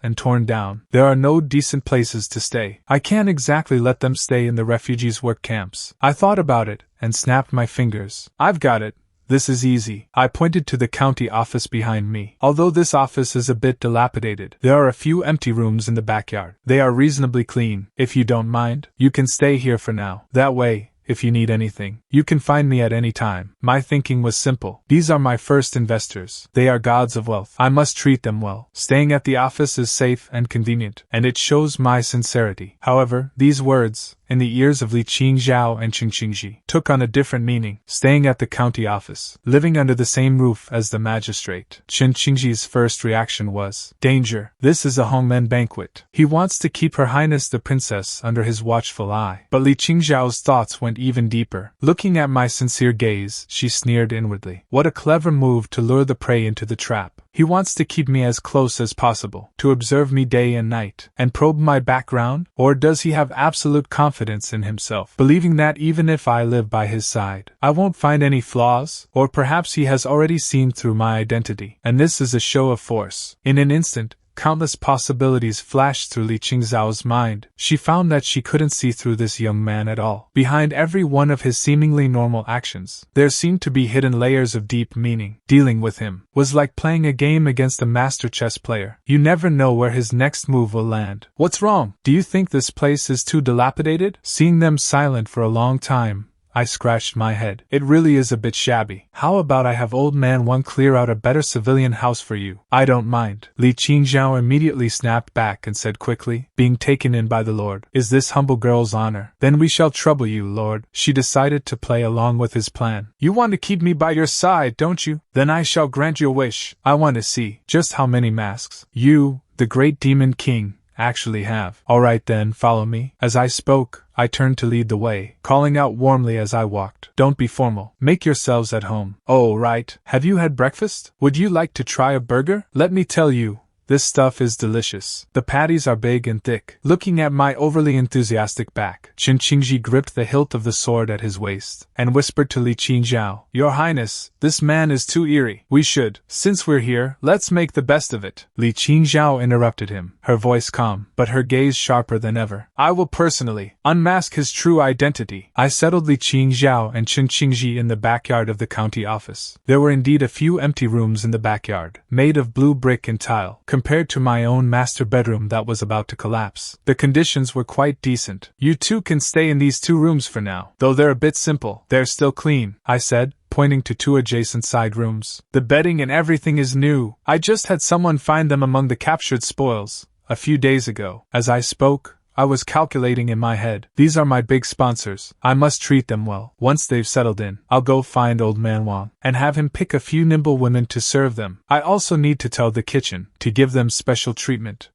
and torn down. There are no decent places to stay. I can't exactly let them stay in the refugees' work camps. I thought about it, and snapped my fingers. I've got it. This is easy. I pointed to the county office behind me. Although this office is a bit dilapidated, there are a few empty rooms in the backyard. They are reasonably clean. If you don't mind, you can stay here for now. That way, if you need anything, you can find me at any time. My thinking was simple. These are my first investors. They are gods of wealth. I must treat them well. Staying at the office is safe and convenient, and it shows my sincerity. However, these words, in the ears of Li Qingzhao and Qingzhi, took on a different meaning. Staying at the county office, living under the same roof as the magistrate. Qingzhi's first reaction was, danger. This is a Hongmen banquet. He wants to keep Her Highness the Princess under his watchful eye. But Li Qingzhao's thoughts went even deeper. Looking at my sincere gaze, she sneered inwardly. What a clever move to lure the prey into the trap. He wants to keep me as close as possible, to observe me day and night, and probe my background? Or does he have absolute confidence in himself, believing that even if I live by his side, I won't find any flaws? Or perhaps he has already seen through my identity, and this is a show of force. In an instant, countless possibilities flashed through Li Qingzhao's mind. She found that she couldn't see through this young man at all. Behind every one of his seemingly normal actions, there seemed to be hidden layers of deep meaning. Dealing with him was like playing a game against a master chess player. You never know where his next move will land. What's wrong? Do you think this place is too dilapidated? Seeing them silent for a long time, I scratched my head. It really is a bit shabby. How about I have old man One clear out a better civilian house for you? I don't mind. Li Qingzhao immediately snapped back and said quickly, being taken in by the Lord. Is this humble girl's honor? Then we shall trouble you, Lord. She decided to play along with his plan. You want to keep me by your side, don't you? Then I shall grant your wish. I want to see just how many masks you, the great demon king, actually have. Alright then, follow me. As I spoke, I turned to lead the way, calling out warmly as I walked. Don't be formal. Make yourselves at home. Oh, right. Have you had breakfast? Would you like to try a burger? Let me tell you, this stuff is delicious. The patties are big and thick. Looking at my overly enthusiastic back, Qingzhi gripped the hilt of the sword at his waist, and whispered to Li Qingzhao, Your Highness, this man is too eerie. We should, since we're here, let's make the best of it. Li Qingzhao interrupted him, her voice calm, but her gaze sharper than ever. I will personally unmask his true identity. I settled Li Qingzhao and Qingzhi in the backyard of the county office. There were indeed a few empty rooms in the backyard, made of blue brick and tile. Compared to my own master bedroom that was about to collapse, the conditions were quite decent. You two can stay in these 2 rooms for now, though they're a bit simple. They're still clean, I said, pointing to 2 adjacent side rooms. The bedding and everything is new. I just had someone find them among the captured spoils a few days ago. As I spoke, I was calculating in my head. These are my big sponsors. I must treat them well. Once they've settled in, I'll go find old man Wang and have him pick a few nimble women to serve them. I also need to tell the kitchen to give them special treatment.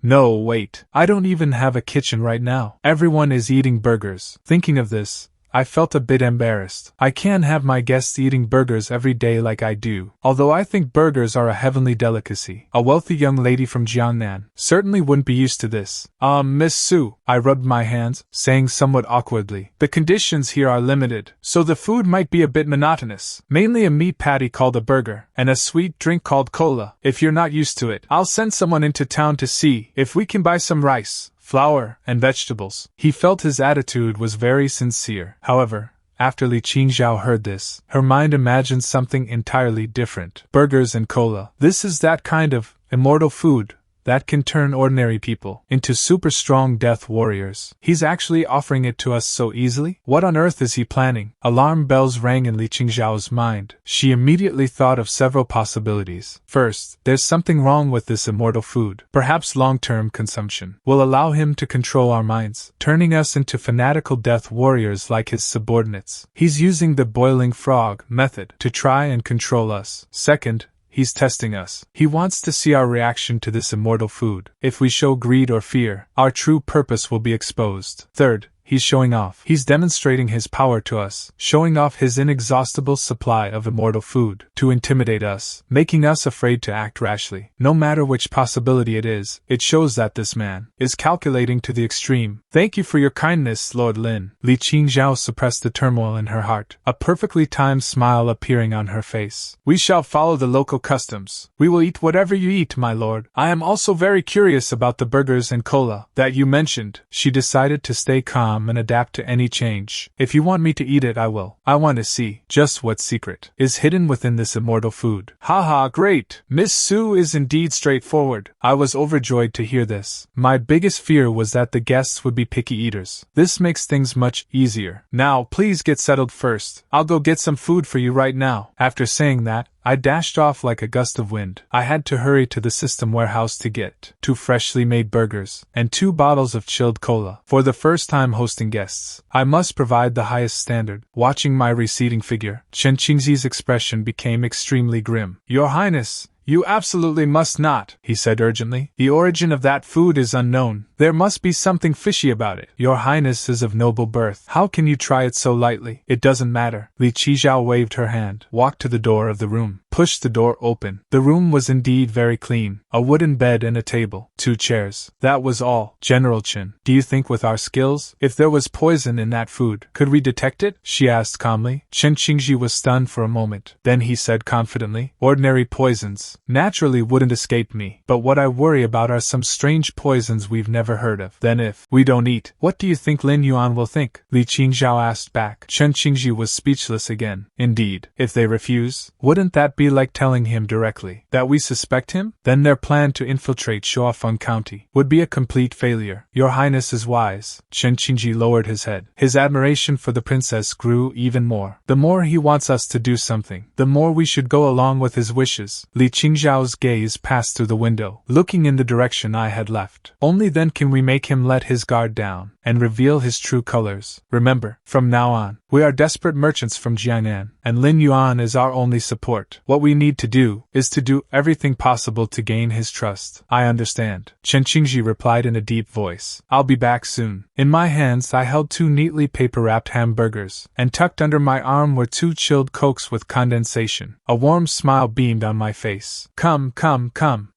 No, wait. I don't even have a kitchen right now. Everyone is eating burgers. Thinking of this, I felt a bit embarrassed. I can't have my guests eating burgers every day like I do, although I think burgers are a heavenly delicacy. A wealthy young lady from Jiangnan certainly wouldn't be used to this. Miss Su, I rubbed my hands, saying somewhat awkwardly, the conditions here are limited, so the food might be a bit monotonous. Mainly a meat patty called a burger, and a sweet drink called cola. If you're not used to it, I'll send someone into town to see if we can buy some rice, flour, and vegetables. He felt his attitude was very sincere. However, after Li Qingzhao heard this, her mind imagined something entirely different. Burgers and cola. This is that kind of immortal food that can turn ordinary people into super strong death warriors. He's actually offering it to us so easily? What on earth is he planning? Alarm bells rang in Li Qingzhao's mind. She immediately thought of several possibilities. First, there's something wrong with this immortal food. Perhaps long-term consumption will allow him to control our minds, turning us into fanatical death warriors like his subordinates. He's using the boiling frog method to try and control us. Second, he's testing us. He wants to see our reaction to this immortal food. If we show greed or fear, our true purpose will be exposed. Third, he's showing off. He's demonstrating his power to us, showing off his inexhaustible supply of immortal food to intimidate us, making us afraid to act rashly. No matter which possibility it is, it shows that this man is calculating to the extreme. Thank you for your kindness, Lord Lin. Li Qingzhao suppressed the turmoil in her heart, a perfectly timed smile appearing on her face. We shall follow the local customs. We will eat whatever you eat, my lord. I am also very curious about the burgers and cola that you mentioned. She decided to stay calm and adapt to any change. If you want me to eat it, I will. I want to see just what secret is hidden within this immortal food. Haha, great! Miss Su is indeed straightforward. I was overjoyed to hear this. My biggest fear was that the guests would be picky eaters. This makes things much easier. Now, please get settled first. I'll go get some food for you right now. After saying that, I dashed off like a gust of wind. I had to hurry to the system warehouse to get 2 freshly made burgers and 2 bottles of chilled cola. For the first time hosting guests, I must provide the highest standard. Watching my receding figure, Chen Qingzi's expression became extremely grim. Your Highness, you absolutely must not, he said urgently. The origin of that food is unknown. There must be something fishy about it. Your Highness is of noble birth. How can you try it so lightly? It doesn't matter. Li Qingzhao waved her hand, walked to the door of the room, pushed the door open. The room was indeed very clean. A wooden bed and a table, 2 chairs. That was all. General Chen, do you think with our skills, if there was poison in that food, could we detect it? She asked calmly. Chen Qingzhi was stunned for a moment. Then he said confidently, ordinary poisons naturally wouldn't escape me, but what I worry about are some strange poisons we've never heard of. Then if we don't eat, what do you think Lin Yuan will think? Li Qingzhao asked back. Chen Qingzhi was speechless again. Indeed, if they refuse, wouldn't that be like telling him directly that we suspect him? Then their plan to infiltrate Shuofang County would be a complete failure. Your Highness is wise. Chen Qingzhi lowered his head. His admiration for the princess grew even more. The more he wants us to do something, the more we should go along with his wishes. Li Qingzhao's gaze passed through the window, looking in the direction I had left. Only then can we make him let his guard down and reveal his true colors. Remember, from now on, we are desperate merchants from Jiangnan, and Lin Yuan is our only support. What we need to do is to do everything possible to gain his trust. I understand, Chen Qingzhi replied in a deep voice. I'll be back soon. In my hands I held 2 neatly paper-wrapped hamburgers, and tucked under my arm were 2 chilled cokes with condensation. A warm smile beamed on my face. Come,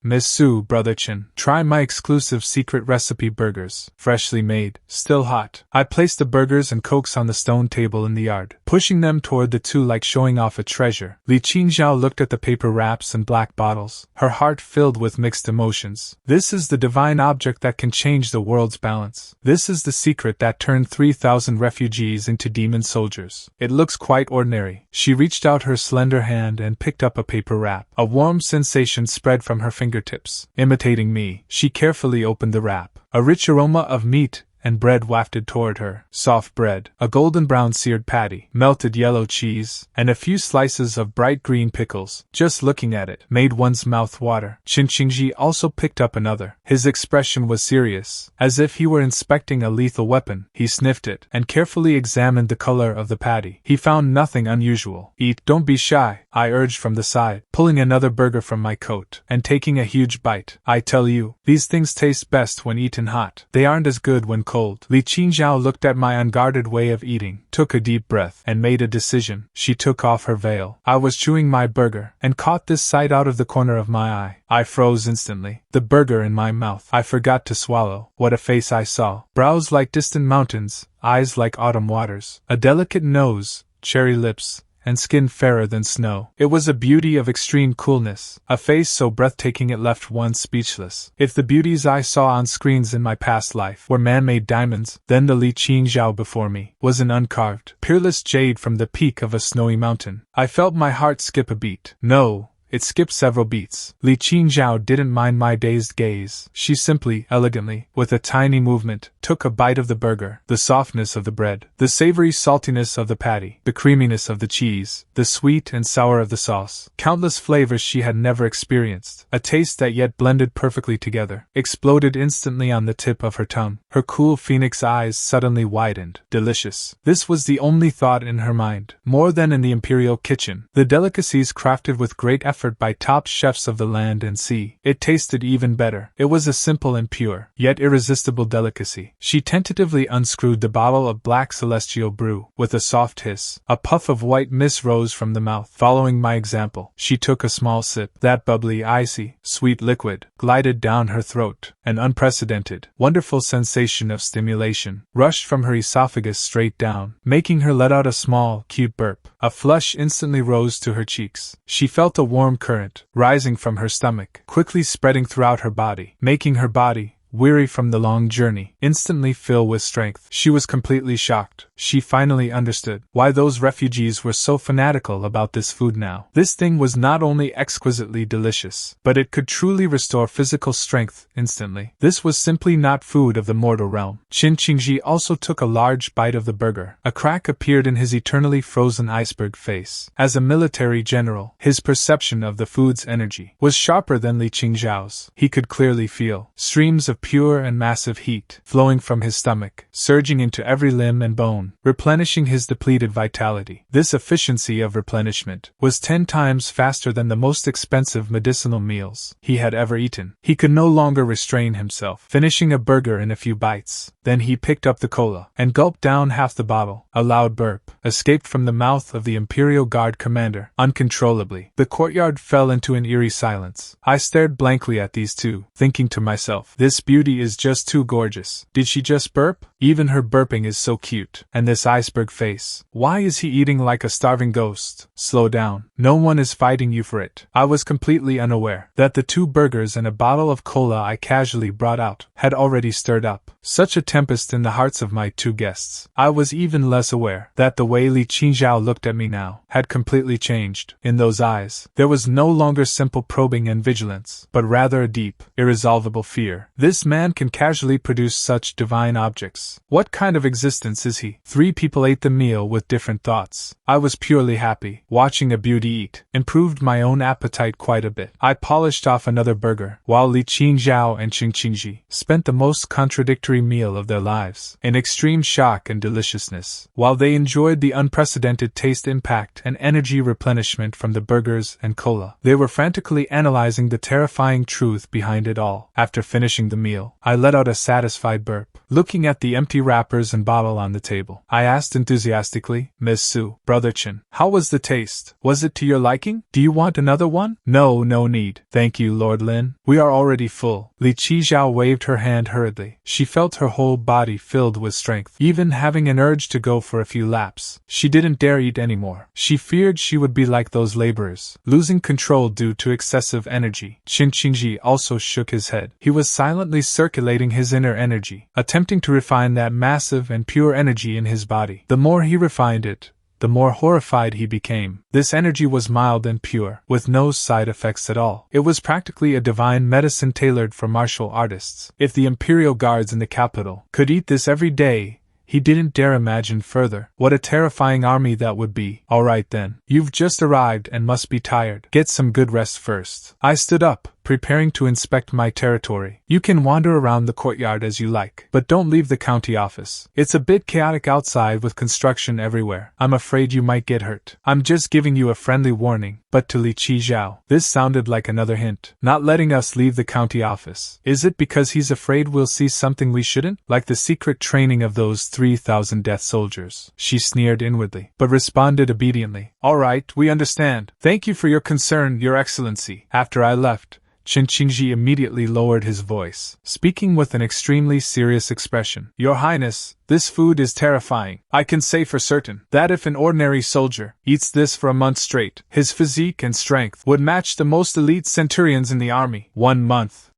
Miss Su, Brother Chen, try my exclusive secret recipe burgers, freshly made, still hot. I placed the burgers and cokes on the stone table in the yard, pushing them toward the 2 like showing off a treasure. Li Qingzhao looked at the paper wraps and black bottles, her heart filled with mixed emotions. This is the divine object that can change the world's balance. This is the secret that turned 3,000 refugees into demon soldiers. It looks quite ordinary. She reached out her slender hand and picked up a paper wrap. A warm sensation spread from her fingertips. Imitating me, she carefully opened the wrap. A rich aroma of meat and bread wafted toward her. Soft bread, a golden brown seared patty, melted yellow cheese, and a few slices of bright green pickles. Just looking at it made one's mouth water. Chen Qingzhi also picked up another. His expression was serious, as if he were inspecting a lethal weapon. He sniffed it and carefully examined the color of the patty. He found nothing unusual. Eat, don't be shy, I urged from the side, pulling another burger from my coat and taking a huge bite. I tell you, these things taste best when eaten hot. They aren't as good when cold. Li Qingzhao looked at my unguarded way of eating, took a deep breath, and made a decision. She took off her veil. I was chewing my burger, and caught this sight out of the corner of my eye. I froze instantly. The burger in my mouth. I forgot to swallow. What a face I saw. Brows like distant mountains, eyes like autumn waters, a delicate nose, cherry lips, and skin fairer than snow. It was a beauty of extreme coolness, a face so breathtaking it left one speechless. If the beauties I saw on screens in my past life were man-made diamonds, then the Li Qingzhao before me was an uncarved, peerless jade from the peak of a snowy mountain. I felt my heart skip a beat. No, it skipped several beats. Li Qingzhao didn't mind my dazed gaze. She simply, elegantly, with a tiny movement, took a bite of the burger. The softness of the bread, the savory saltiness of the patty, the creaminess of the cheese, the sweet and sour of the sauce. Countless flavors she had never experienced. A taste that yet blended perfectly together, exploded instantly on the tip of her tongue. Her cool phoenix eyes suddenly widened. Delicious. This was the only thought in her mind. More than in the imperial kitchen, the delicacies crafted with great effort by top chefs of the land and sea. It tasted even better. It was a simple and pure, yet irresistible delicacy. She tentatively unscrewed the bottle of black celestial brew. With a soft hiss, a puff of white mist rose from the mouth. Following my example, she took a small sip. That bubbly, icy, sweet liquid glided down her throat. An unprecedented, wonderful sensation of stimulation rushed from her esophagus straight down, making her let out a small, cute burp. A flush instantly rose to her cheeks. She felt a warm current rising from her stomach, quickly spreading throughout her body, making her body, weary from the long journey, instantly fill with strength. She was completely shocked. She finally understood why those refugees were so fanatical about this food now. This thing was not only exquisitely delicious, but it could truly restore physical strength instantly. This was simply not food of the mortal realm. Qingzhi also took a large bite of the burger. A crack appeared in his eternally frozen iceberg face. As a military general, his perception of the food's energy was sharper than Li Qingzhao's. He could clearly feel streams of pure and massive heat flowing from his stomach, surging into every limb and bone, replenishing his depleted vitality. This efficiency of replenishment was 10 times faster than the most expensive medicinal meals he had ever eaten. He could no longer restrain himself, finishing a burger in a few bites. Then he picked up the cola and gulped down half the bottle. A loud burp escaped from the mouth of the Imperial Guard commander, uncontrollably. The courtyard fell into an eerie silence. I stared blankly at these two, thinking to myself, this beauty is just too gorgeous. Did she just burp? Even her burping is so cute. And this iceberg face. Why is he eating like a starving ghost? Slow down. No one is fighting you for it. I was completely unaware that the 2 burgers and a bottle of cola I casually brought out had already stirred up such a tempest in the hearts of my 2 guests. I was even less aware that the way Li Qingzhao looked at me now had completely changed. In those eyes, there was no longer simple probing and vigilance, but rather a deep, irresolvable fear. This man can casually produce such divine objects. What kind of existence is he? 3 people ate the meal with different thoughts. I was purely happy. Watching a beauty eat improved my own appetite quite a bit. I polished off another burger, while Li Qingzhao and Qingzhi spent the most contradictory meal of their lives, in extreme shock and deliciousness. While they enjoyed the unprecedented taste impact and energy replenishment from the burgers and cola, they were frantically analyzing the terrifying truth behind it all. After finishing the meal, I let out a satisfied burp. Looking at the empty wrappers and bottle on the table, I asked enthusiastically, Miss Su, Brother Chen, how was the taste? Was it to your liking? Do you want another one? No need. Thank you, Lord Lin. We are already full. Li Qingzhao waved her hand hurriedly. She felt her whole body filled with strength. Even having an urge to go for a few laps, she didn't dare eat anymore. She feared she would be like those laborers, losing control due to excessive energy. Qingzhi also shook his head. He was silently circulating his inner energy, attempting to refine that massive and pure energy in his body. The more he refined it, the more horrified he became. This energy was mild and pure, with no side effects at all. It was practically a divine medicine tailored for martial artists. If the Imperial Guards in the capital could eat this every day, he didn't dare imagine further what a terrifying army that would be. All right then, you've just arrived and must be tired. Get some good rest first. I stood up, preparing to inspect my territory. You can wander around the courtyard as you like, but don't leave the county office. It's a bit chaotic outside with construction everywhere. I'm afraid you might get hurt. I'm just giving you a friendly warning. But to Li Qingzhao, this sounded like another hint. Not letting us leave the county office. Is it because he's afraid we'll see something we shouldn't? Like the secret training of those 3,000 death soldiers. She sneered inwardly, but responded obediently. All right, we understand. Thank you for your concern, Your Excellency. After I left, Qingzhi immediately lowered his voice, speaking with an extremely serious expression. Your Highness, this food is terrifying. I can say for certain that if an ordinary soldier eats this for a month straight, his physique and strength would match the most elite centurions in the army. 1 month.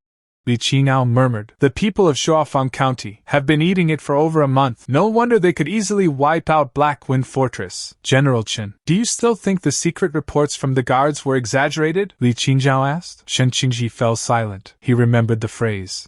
Li Qingzhao murmured. The people of Shuofang County have been eating it for over a month. No wonder they could easily wipe out Black Wind Fortress. General Chen, do you still think the secret reports from the guards were exaggerated? Li Qingzhao asked. Shen Qingzhi fell silent. He remembered the phrase.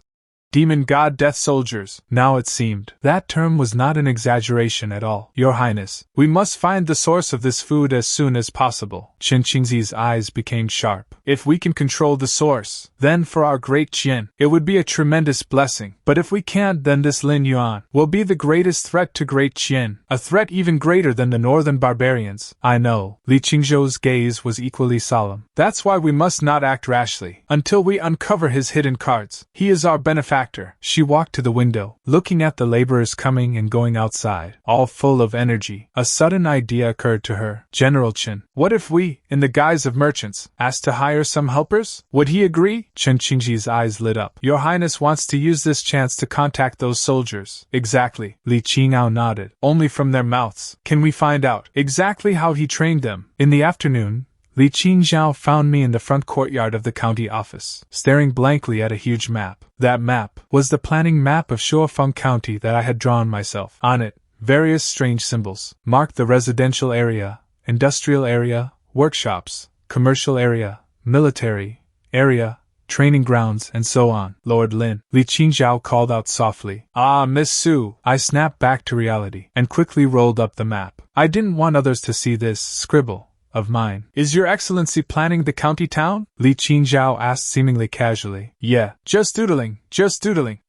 Demon God Death Soldiers. Now it seemed that term was not an exaggeration at all. Your Highness, we must find the source of this food as soon as possible. Chen Qingzi's eyes became sharp. If we can control the source, then for our Great Qian, it would be a tremendous blessing. But if we can't, then this Lin Yuan will be the greatest threat to Great Qian, a threat even greater than the northern barbarians. I know. Li Qingzhou's gaze was equally solemn. That's why we must not act rashly until we uncover his hidden cards. He is our benefactor. She walked to the window, looking at the laborers coming and going outside, all full of energy. A sudden idea occurred to her. General Chen, what if we, in the guise of merchants, asked to hire some helpers? Would he agree? Chen Qingzi's eyes lit up. Your Highness wants to use this chance to contact those soldiers. Exactly. Li Qingzhao nodded. Only from their mouths can we find out exactly how he trained them. In the afternoon, Li Qingzhao found me in the front courtyard of the county office, staring blankly at a huge map. That map was the planning map of Shuofang County that I had drawn myself. On it, various strange symbols marked the residential area, industrial area, workshops, commercial area, military area, training grounds, and so on. Lord Lin, Li Qingzhao called out softly. Ah, Miss Su! I snapped back to reality and quickly rolled up the map. I didn't want others to see this scribble of mine. Is Your Excellency planning the county town? Li Qingzhao asked seemingly casually. Yeah, just doodling.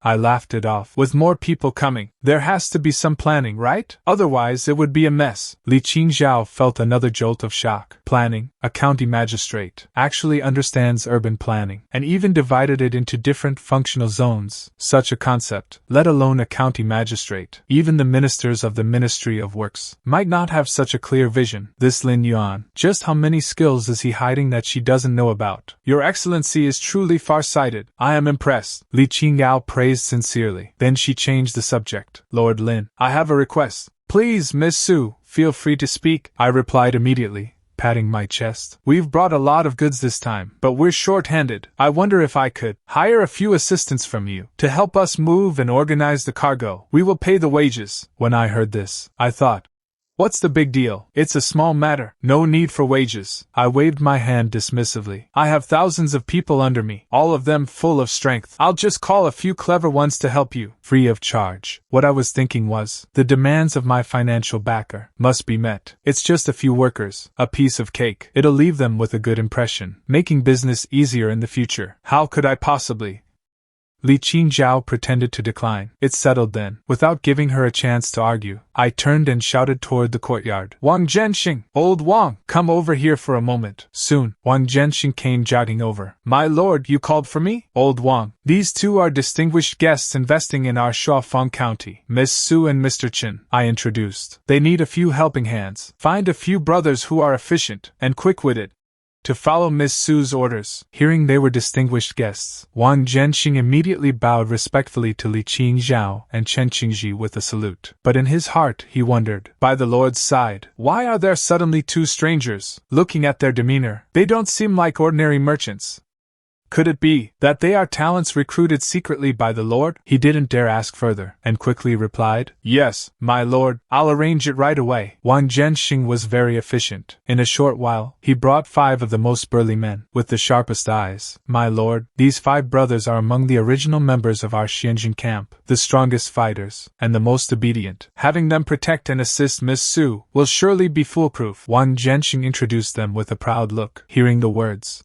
I laughed it off. With more people coming, there has to be some planning, right? Otherwise it would be a mess. Li Qingzhao felt another jolt of shock. Planning? A county magistrate actually understands urban planning, and even divided it into different functional zones. Such a concept, let alone a county magistrate, even the ministers of the Ministry of Works, might not have such a clear vision. This Lin Yuan, just how many skills is he hiding that she doesn't know about? Your Excellency is truly far-sighted. I am impressed. Li Qingzhao praised sincerely. Then she changed the subject. Lord Lin, I have a request. Please, Miss Su, feel free to speak. I replied immediately, patting my chest. We've brought a lot of goods this time, but we're short-handed. I wonder if I could hire a few assistants from you to help us move and organize the cargo. We will pay the wages. When I heard this, I thought, what's the big deal? It's a small matter. No need for wages. I waved my hand dismissively. I have thousands of people under me, all of them full of strength. I'll just call a few clever ones to help you, free of charge. What I was thinking was, the demands of my financial backer must be met. It's just a few workers, a piece of cake. It'll leave them with a good impression, making business easier in the future. How could I possibly? Li Qingzhao pretended to decline. It settled then. Without giving her a chance to argue, I turned and shouted toward the courtyard. Wang Jianxing! Old Wang! Come over here for a moment. Soon, Wang Jianxing came jogging over. My lord, you called for me? Old Wang, these two are distinguished guests investing in our Shuofang County. Miss Su and Mr. Chen, I introduced. They need a few helping hands. Find a few brothers who are efficient and quick-witted to follow Miss Su's orders. Hearing they were distinguished guests, Wang Jianxing immediately bowed respectfully to Li Qingzhao and Chen Qingzhi with a salute. But in his heart he wondered, by the Lord's side, why are there suddenly two strangers? Looking at their demeanor, they don't seem like ordinary merchants. Could it be that they are talents recruited secretly by the Lord? He didn't dare ask further, and quickly replied, Yes, my lord, I'll arrange it right away. Wang Jianxing was very efficient. In a short while, he brought 5 of the most burly men, with the sharpest eyes. My lord, these 5 brothers are among the original members of our Xianjin camp, the strongest fighters, and the most obedient. Having them protect and assist Miss Su will surely be foolproof. Wang Jianxing introduced them with a proud look. Hearing the words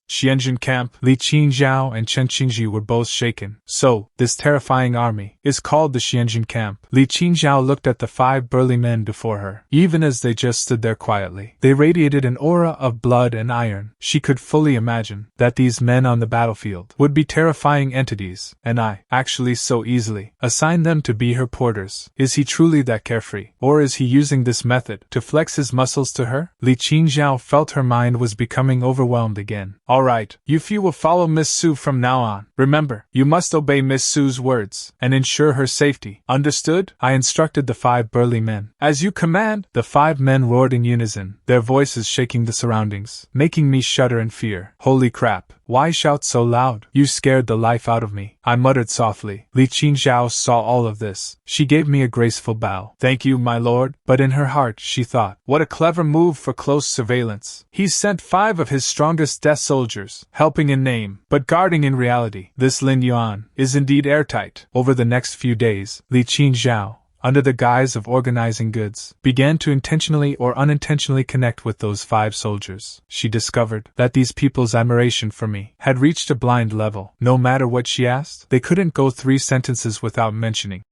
Xianjin camp, Li Qingzhao and Chen Qingzhi were both shaken. So, this terrifying army is called the Xianjin camp. Li Qingzhao looked at the 5 burly men before her. Even as they just stood there quietly, they radiated an aura of blood and iron. She could fully imagine that these men on the battlefield would be terrifying entities, and I, actually so easily, assigned them to be her porters. Is he truly that carefree? Or is he using this method to flex his muscles to her? Li Qingzhao felt her mind was becoming overwhelmed again. All right, you few will follow Miss Su from now on. Remember, you must obey Miss Su's words and ensure her safety. Understood? I instructed the 5 burly men. As you command, the 5 men roared in unison, their voices shaking the surroundings, making me shudder in fear. Holy crap. Why shout so loud? You scared the life out of me, I muttered softly. Qingzhao saw all of this. She gave me a graceful bow. Thank you, my lord. But in her heart, she thought, what a clever move for close surveillance. He's sent 5 of his strongest death soldiers, helping in name, but guarding in reality. This Lin Yuan is indeed airtight. Over the next few days, Qingzhao, under the guise of organizing goods, began to intentionally or unintentionally connect with those 5 soldiers. She discovered that these people's admiration for me had reached a blind level. No matter what she asked, they couldn't go 3 sentences without mentioning,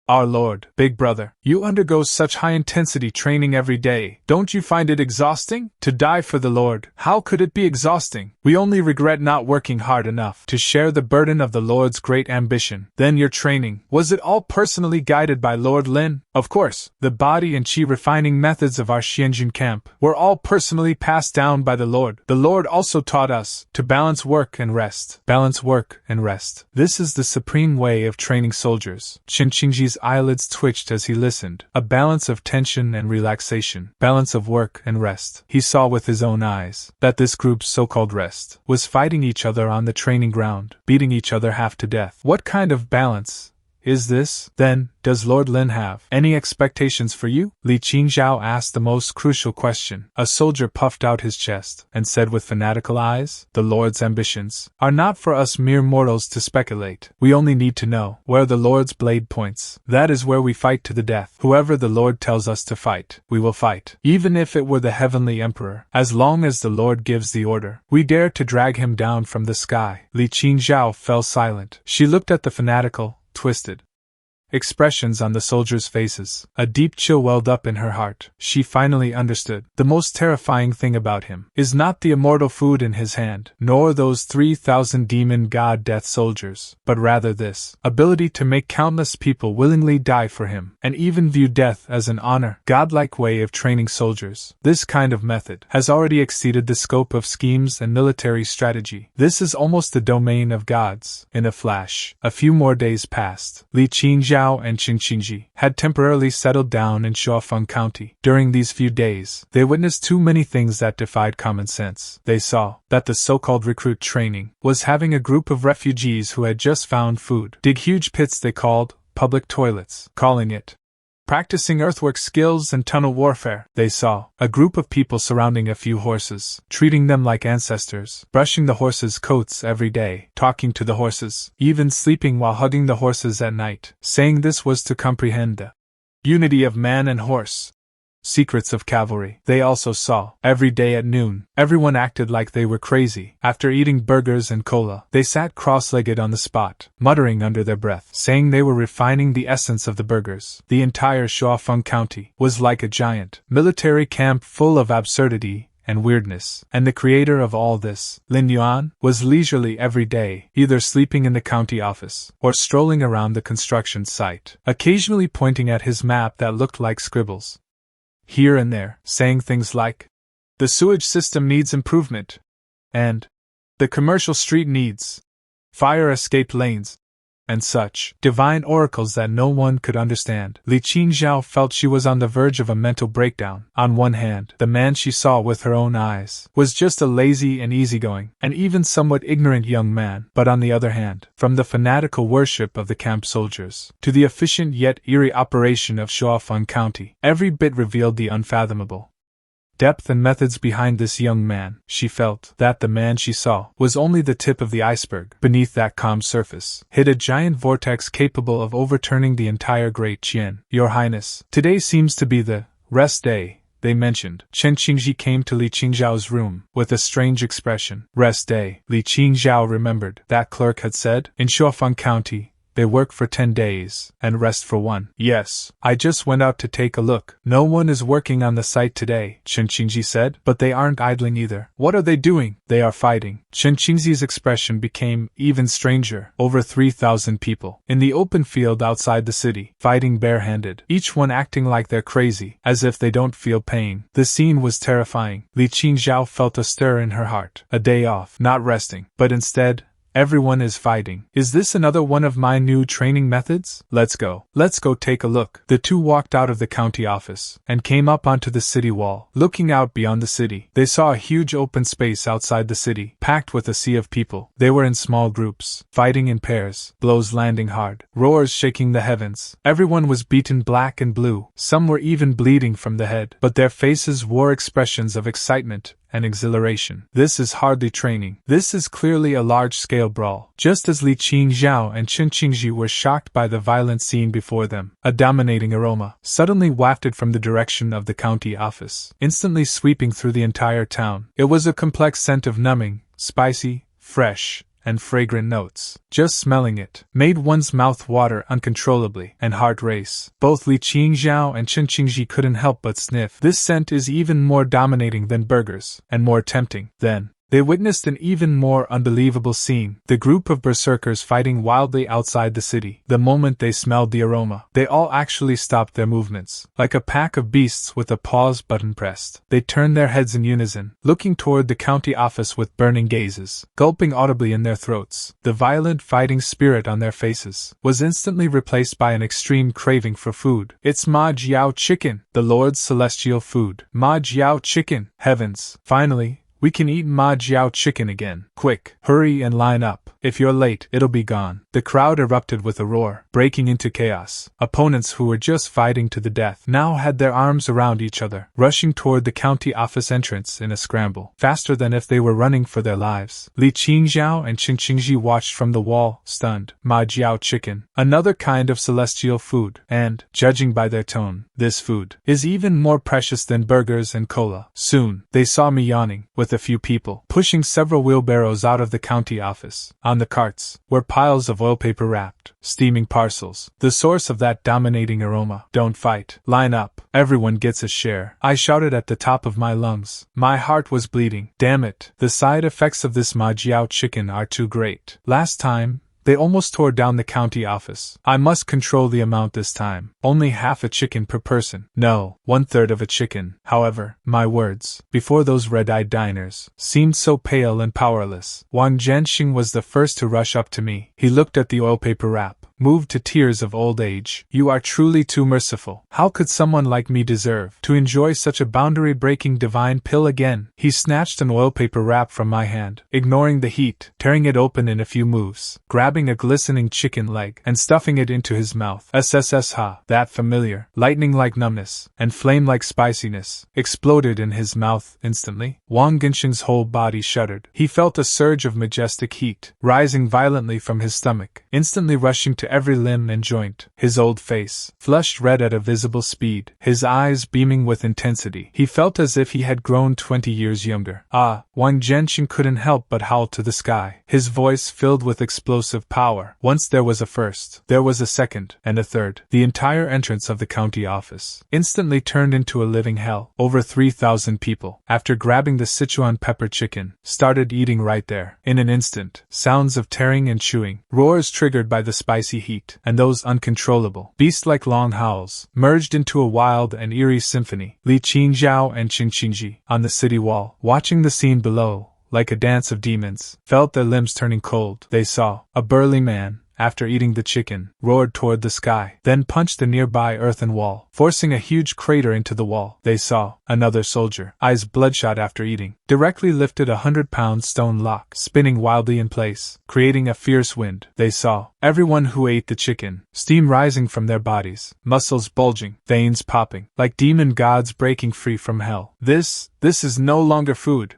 our lord, big brother, you undergo such high-intensity training every day. Don't you find it exhausting? To die for the Lord, how could it be exhausting? We only regret not working hard enough to share the burden of the Lord's great ambition. Then your training, was it all personally guided by Lord Lin? Of course, the body and chi refining methods of our Xianjun camp were all personally passed down by the Lord. The Lord also taught us to balance work and rest. Balance work and rest. This is the supreme way of training soldiers. Qingzhi's eyelids twitched as he listened. A balance of tension and relaxation. Balance of work and rest. He saw with his own eyes that this group's so-called rest was fighting each other on the training ground, beating each other half to death. What kind of balance is this? Then, does Lord Lin have any expectations for you? Qingzhao asked the most crucial question. A soldier puffed out his chest and said with fanatical eyes, the Lord's ambitions are not for us mere mortals to speculate. We only need to know where the Lord's blade points. That is where we fight to the death. Whoever the Lord tells us to fight, we will fight. Even if it were the heavenly emperor, as long as the Lord gives the order, we dare to drag him down from the sky. Qingzhao fell silent. She looked at the fanatical, twisted expressions on the soldiers' faces. A deep chill welled up in her heart. She finally understood. The most terrifying thing about him is not the immortal food in his hand, nor those 3,000 demon god death soldiers, but rather this ability to make countless people willingly die for him, and even view death as an honor. Godlike way of training soldiers. This kind of method has already exceeded the scope of schemes and military strategy. This is almost the domain of gods. In a flash, a few more days passed. Qingzhao and Qingzhi had temporarily settled down in Shuofang County. During these few days, they witnessed too many things that defied common sense. They saw that the so-called recruit training was having a group of refugees who had just found food dig huge pits they called public toilets, calling it practicing earthwork skills and tunnel warfare. They saw a group of people surrounding a few horses, treating them like ancestors, brushing the horses' coats every day, talking to the horses, even sleeping while hugging the horses at night, saying this was to comprehend the unity of man and horse. Secrets of cavalry. They also saw, every day at noon, everyone acted like they were crazy. After eating burgers and cola, they sat cross-legged on the spot, muttering under their breath, saying they were refining the essence of the burgers. The entire Shuofang County was like a giant military camp full of absurdity and weirdness, and the creator of all this, Lin Yuan, was leisurely every day, either sleeping in the county office, or strolling around the construction site, occasionally pointing at his map that looked like scribbles here and there, saying things like, the sewage system needs improvement, and the commercial street needs fire escape lanes, and such divine oracles that no one could understand. Qingzhao felt she was on the verge of a mental breakdown. On one hand, the man she saw with her own eyes was just a lazy and easygoing, and even somewhat ignorant young man, but on the other hand, from the fanatical worship of the camp soldiers to the efficient yet eerie operation of Shuofang County, every bit revealed the unfathomable depth and methods behind this young man. She felt that the man she saw was only the tip of the iceberg. Beneath that calm surface hid a giant vortex capable of overturning the entire Great Qian. Your Highness, today seems to be the rest day, they mentioned. Qingzhi came to Qingzhao's room with a strange expression. Rest day. Qingzhao remembered that clerk had said, in Shuofang County, they work for 10 days, and rest for 1. Yes, I just went out to take a look. No one is working on the site today, Qingzhi said, but they aren't idling either. What are they doing? They are fighting. Qingzi's expression became even stranger. Over 3,000 people, in the open field outside the city, fighting barehanded, each one acting like they're crazy, as if they don't feel pain. The scene was terrifying. Qingzhao felt a stir in her heart. A day off, not resting, but instead, everyone is fighting. Is this another one of my new training methods? Let's go. Let's go take a look. The two walked out of the county office and came up onto the city wall. Looking out beyond the city, they saw a huge open space outside the city, packed with a sea of people. They were in small groups, fighting in pairs, blows landing hard, roars shaking the heavens. Everyone was beaten black and blue. Some were even bleeding from the head, but their faces wore expressions of excitement and exhilaration. This is hardly training. This is clearly a large-scale brawl. Just as Qingzhao and Qingzhi were shocked by the violent scene before them, a dominating aroma suddenly wafted from the direction of the county office, instantly sweeping through the entire town. It was a complex scent of numbing, spicy, fresh, and fragrant notes. Just smelling it made one's mouth water uncontrollably and heart race. Both Qingzhao and Qingzhi couldn't help but sniff. This scent is even more dominating than burgers, and more tempting. Then they witnessed an even more unbelievable scene. The group of berserkers fighting wildly outside the city. The moment they smelled the aroma, they all actually stopped their movements. Like a pack of beasts with a pause button pressed, they turned their heads in unison, looking toward the county office with burning gazes, gulping audibly in their throats. The violent fighting spirit on their faces was instantly replaced by an extreme craving for food. It's Ma Jiao Chicken, the Lord's celestial food. Ma Jiao Chicken, heavens! Finally, we can eat Ma Jiao Chicken again. Quick, hurry and line up. If you're late, it'll be gone. The crowd erupted with a roar, breaking into chaos. Opponents who were just fighting to the death now had their arms around each other, rushing toward the county office entrance in a scramble, faster than if they were running for their lives. Qingzhao and Qingzhi watched from the wall, stunned. Ma Jiao Chicken, another kind of celestial food, and, judging by their tone, this food is even more precious than burgers and cola. Soon, they saw me yawning, with a few people pushing several wheelbarrows out of the county office. On the carts were piles of oilpaper wrapped, steaming parcels, the source of that dominating aroma. Don't fight. Line up. Everyone gets a share. I shouted at the top of my lungs. My heart was bleeding. Damn it. The side effects of this Ma Jiao Chicken are too great. Last time, they almost tore down the county office. I must control the amount this time. Only half a chicken per person. No, 1/3 of a chicken. However, my words, before those red-eyed diners, seemed so pale and powerless. Wang Jianxing was the first to rush up to me. He looked at the oilpaper wrap, moved to tears of old age. You are truly too merciful. How could someone like me deserve to enjoy such a boundary-breaking divine pill again? He snatched an oilpaper wrap from my hand, ignoring the heat, tearing it open in a few moves, grabbing a glistening chicken leg, and stuffing it into his mouth. SSSH, that familiar, lightning-like numbness, and flame-like spiciness, exploded in his mouth instantly. Wang Gensheng's whole body shuddered. He felt a surge of majestic heat, rising violently from his stomach, instantly rushing to every limb and joint. His old face flushed red at a visible speed, his eyes beaming with intensity. He felt as if he had grown 20 years younger. Ah, Wang Jianxing couldn't help but howl to the sky, his voice filled with explosive power. Once there was a first, there was a second, and a third. The entire entrance of the county office instantly turned into a living hell. Over 3,000 people, after grabbing the Sichuan pepper chicken, started eating right there. In an instant, sounds of tearing and chewing, roars triggered by the spicy heat, and those uncontrollable, beast-like long howls, merged into a wild and eerie symphony. Qingzhao and Qingzhi, on the city wall, watching the scene below, like a dance of demons, felt their limbs turning cold. They saw a burly man, after eating the chicken, roared toward the sky, then punched the nearby earthen wall, forcing a huge crater into the wall. They saw another soldier, eyes bloodshot after eating, directly lifted a 100-pound stone lock, spinning wildly in place, creating a fierce wind. They saw everyone who ate the chicken, steam rising from their bodies, muscles bulging, veins popping, like demon gods breaking free from hell. This is no longer food.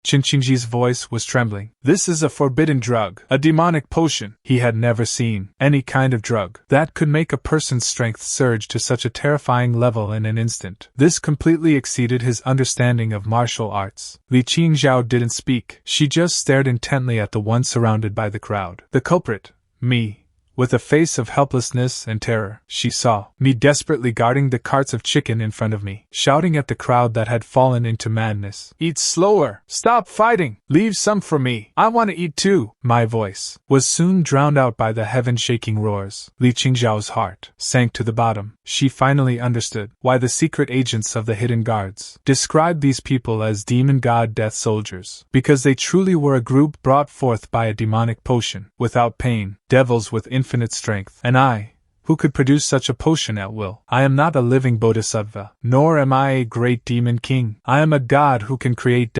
Qingzhi's voice was trembling. This is a forbidden drug, a demonic potion. He had never seen any kind of drug that could make a person's strength surge to such a terrifying level in an instant. This completely exceeded his understanding of martial arts. Qingzhao didn't speak. She just stared intently at the one surrounded by the crowd. The culprit, me, With a face of helplessness and terror, she saw me desperately guarding the carts of chicken in front of me, shouting at the crowd that had fallen into madness. "Eat slower! Stop fighting! Leave some for me! I want to eat too!" My voice was soon drowned out by the heaven-shaking roars. Li Qingzhao's heart sank to the bottom. She finally understood why the secret agents of the Hidden Guards described these people as demon god death soldiers, because they truly were a group brought forth by a demonic potion, without pain, devils with infinite strength. And I, who could produce such a potion at will. I am not a living bodhisattva, nor am I a great demon king. I am a god who can create